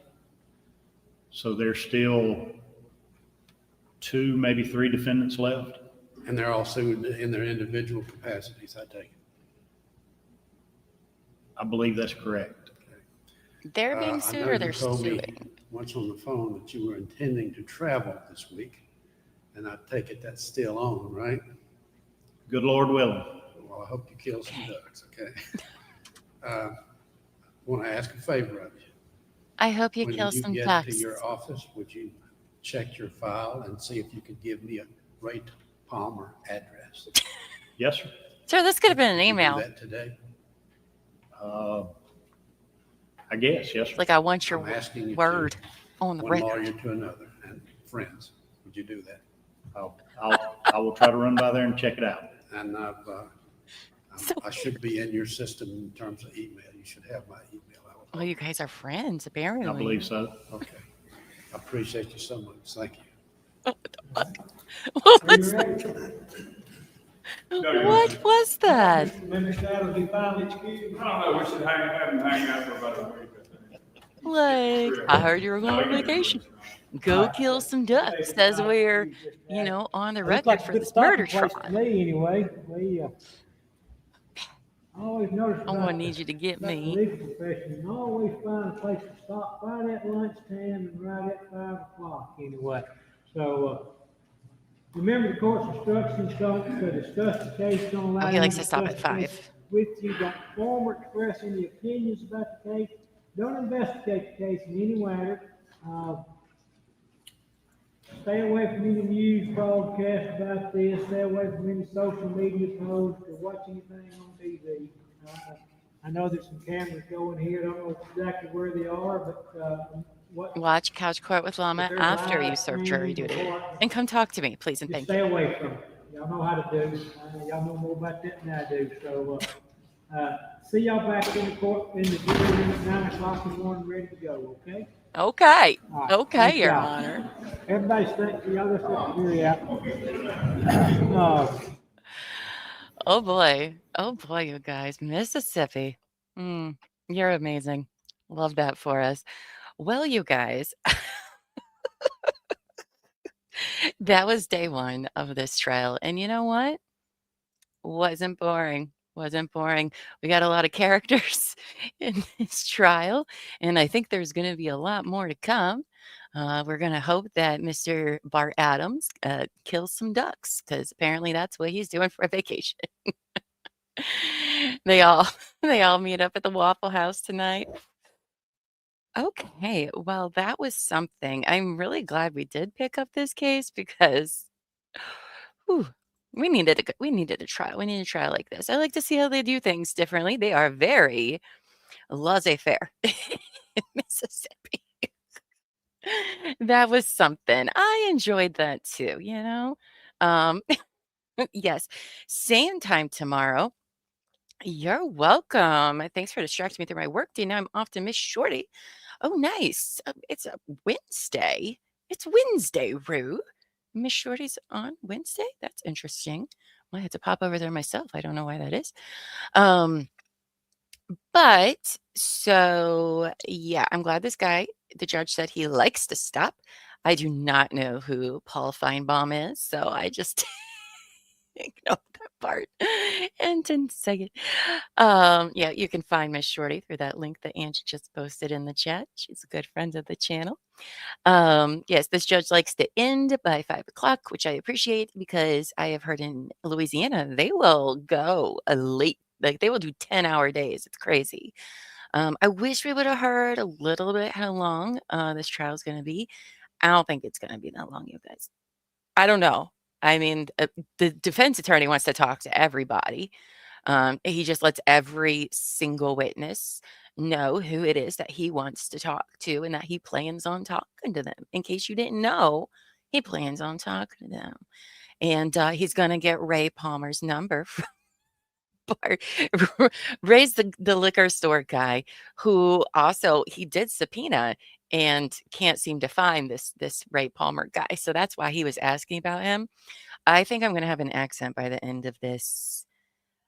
So there's still 2, maybe 3 defendants left. And they're all sued in their individual capacities, I take it. I believe that's correct. They're I being know sued or you they're told me suing? once on the phone that you were intending to travel this week, and I take it that's still on, right? Good Lord willing. Well, I hope you kill some ducks, okay? I want to ask a favor of you. I hope you When kill you some get ducks. to your office, would you check your file and see if you could give me a Ray Palmer address? Yes, sir. Sir, this could have been an Could you do email. that today? I guess, yes, sir. Like, I want your I'm asking you word to, on the one record. lawyer to another and friends. Would you do that? I will try to run by there and check it out. And I should be in your system in terms of email. You should have my email. Oh, you guys are friends, apparently. I believe so. Okay. I appreciate you so much. Thank you. What Are was you that? ready? What was that? Mr. Saddle's finally excused. I don't know, we should have them hang out for about a week, I think. Like, I heard you were going on vacation. Go kill some ducks. Says we're, on the Looks record like a for good this murder stopping place trial. to me, anyway. I always notice I'm gonna about need you to get about the me. legal profession, you always find a place to stop right at lunchtime and right at 5 o'clock anyway. So, remember the court's instructions don't discuss the case, don't allow. Oh, he likes to anyone stop at discuss the case 5. With you, don't form or express any opinions about the case, don't investigate the case in any matter. Stay away from any news broadcast about this, stay away from any social media posts or watch anything on TV. I know there's some cameras going here, I don't know exactly where they are, but, Watch Couch Court with Llama There's after live you serve jury streams duty. or what. And come talk to me, please and Just thank stay you. away from it. Y'all know how to do. Y'all know more about that than I do. So, see y'all back in the court, in the jury room at 9 o'clock in the morning, ready to go, okay? Okay. All right. Okay, Thank Your y'all. Honor. Everybody thank you. Y'all just let the jury out. Oh boy. Oh boy, you guys. Mississippi. You're amazing. Love that for us. Well, you guys, that was day 1 of this trial. And you know what? Wasn't boring. Wasn't boring. We got a lot of characters in this trial, and I think there's going to be a lot more to come. We're going to hope that Mr. Bart Adams kills some ducks, because apparently that's what he's doing for a vacation. They all meet up at the Waffle House tonight. Okay, well, that was something. I'm really glad we did pick up this case because whew, we needed a trial. We need a trial like this. I like to see how they do things differently. They are very laissez-faire in Mississippi. That was something. I enjoyed that too, Yes, same time tomorrow. You're welcome. Thanks for distracting me through my work day. Now I'm off to Miss Shorty. Oh, nice. It's a Wednesday. It's Wednesday, Rue. Miss Shorty's on Wednesday? That's interesting. I had to pop over there myself. I don't know why that is. But so yeah, I'm glad the judge said he likes to stop. I do not know who Paul Feinbaum is, so I just ignore that part and didn't say it. Yeah, you can find Miss Shorty through that link that Angie just posted in the chat. She's a good friend of the channel. Yes, this judge likes to end by 5 o'clock, which I appreciate because I have heard in Louisiana, they will go late, like they will do 10-hour days. It's crazy. I wish we would have heard a little bit how long this trial is going to be. I don't think it's going to be that long, you guys. I don't know. I mean, the defense attorney wants to talk to everybody. He just lets every single witness know who it is that he wants to talk to and that he plans on talking to them. In case you didn't know, he plans on talking to them. And he's going to get Ray Palmer's number from Bart. Ray's the liquor store guy who also he did subpoena and can't seem to find this Ray Palmer guy. So that's why he was asking about him. I think I'm going to have an accent by the end of this.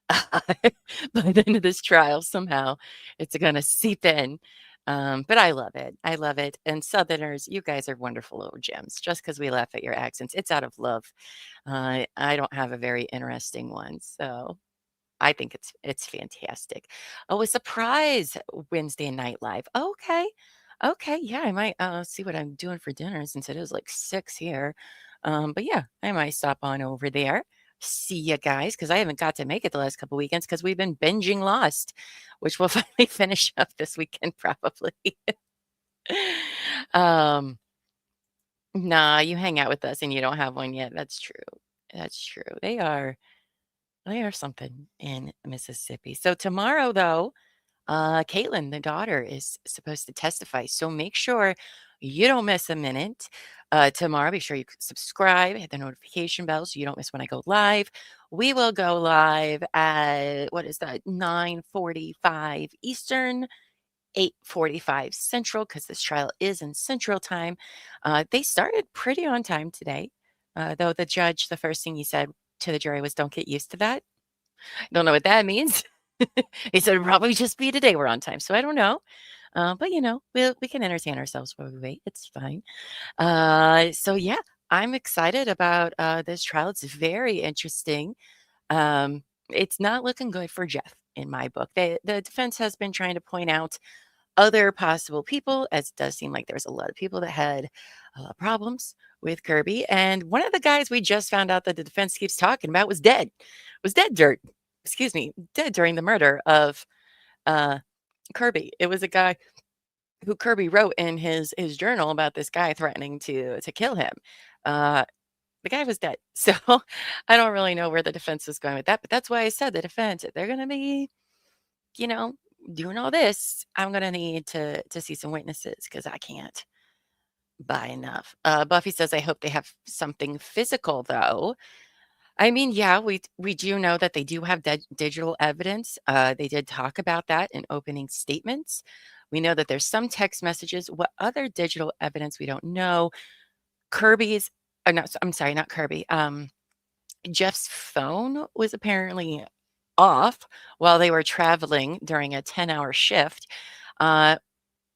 By the end of this trial, somehow it's going to seep in. But I love it. I love it. And Southerners, you guys are wonderful little gems. Just because we laugh at your accents, it's out of love. I don't have a very interesting one, so I think it's fantastic. Oh, a surprise Wednesday Night Live. Okay. Okay. Yeah, I might see what I'm doing for dinner since it is like 6 here. But yeah, I might stop on over there. See you guys because I haven't got to make it the last couple weekends because we've been binging Lost, which we'll finally finish up this weekend probably. um, nah, you hang out with us and you don't have one yet. That's true. That's true. They are something in Mississippi. So tomorrow, though, Caitlin, the daughter, is supposed to testify. So make sure you don't miss a minute. Tomorrow, be sure you subscribe, hit the notification bell so you don't miss when I go live. We will go live at, what is that, 9:45 Eastern, 8:45 Central, because this trial is in Central Time. They started pretty on time today, though the judge, the first thing he said to the jury was, don't get used to that. Don't know what that means. He said, it'll probably just be today we're on time. So I don't know. But, we can entertain ourselves while we wait. It's fine. So, yeah, I'm excited about this trial. It's very interesting. It's not looking good for Jeff in my book. The defense has been trying to point out other possible people, as it does seem like there's a lot of people that had problems with Kirby. And one of the guys we just found out that the defense keeps talking about was dead during the murder of Kirby. It was a guy who Kirby wrote in his journal about this guy threatening to kill him. The guy was dead. So I don't really know where the defense is going with that, but that's why I said the defense, if they're going to be, doing all this, I'm going to need to see some witnesses because I can't buy enough. Buffy says, I hope they have something physical though. I mean, yeah, we do know that they do have digital evidence. They did talk about that in opening statements. We know that there's some text messages. What other digital evidence we don't know? Not Kirby. Jeff's phone was apparently off while they were traveling during a 10-hour shift,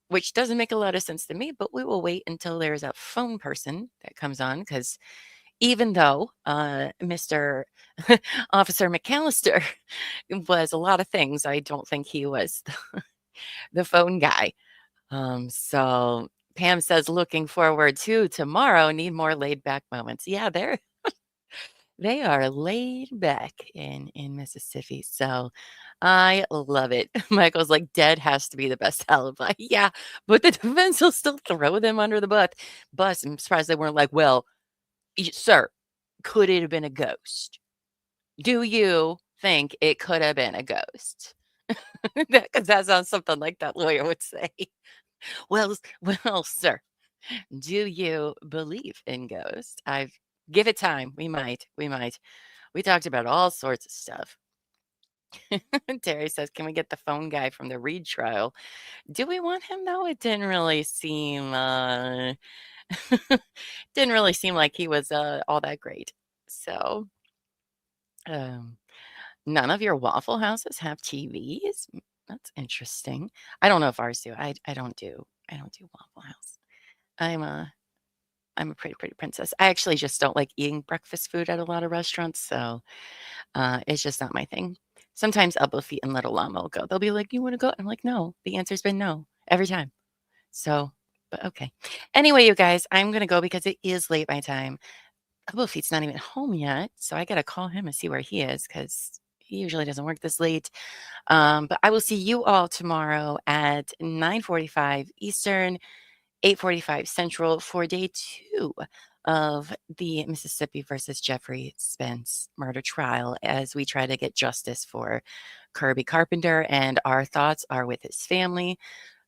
which doesn't make a lot of sense to me, but we will wait until there's a phone person that comes on because even though Mr. Officer McAllister was a lot of things, I don't think he was the phone guy. So Pam says, looking forward to tomorrow, need more laid back moments. Yeah, they are laid back in Mississippi. So I love it. Michael's like, dead has to be the best alibi. Yeah, but the defense will still throw them under the bus. I'm surprised they weren't like, well, sir, could it have been a ghost? Do you think it could have been a ghost? Because that sounds something like that lawyer would say. Well, sir, do you believe in ghosts? Give it time. We might. We talked about all sorts of stuff. Terry says, can we get the phone guy from the Reed trial? Do we want him though? It didn't really seem like he was all that great. So none of your Waffle Houses have TVs? That's interesting. I don't know if ours do. I don't do Waffle House. I'm a pretty princess. I actually just don't like eating breakfast food at a lot of restaurants, so it's just not my thing. Sometimes Elbow Feet and Little Llama will go. They'll be like, you want to go? I'm like, no. The answer's been no every time. So, but okay. Anyway, you guys, I'm going to go because it is late my time. Elbow Feet's not even home yet, so I got to call him and see where he is because he usually doesn't work this late. But I will see you all tomorrow at 9:45 Eastern, 8:45 Central for day 2 of the Mississippi versus Jeffrey Spence murder trial as we try to get justice for Kirby Carpenter. And our thoughts are with his family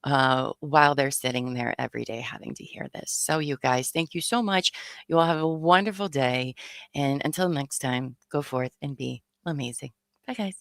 while they're sitting there every day having to hear this. So, you guys, thank you so much. You all have a wonderful day. And until next time, go forth and be amazing. Bye, guys.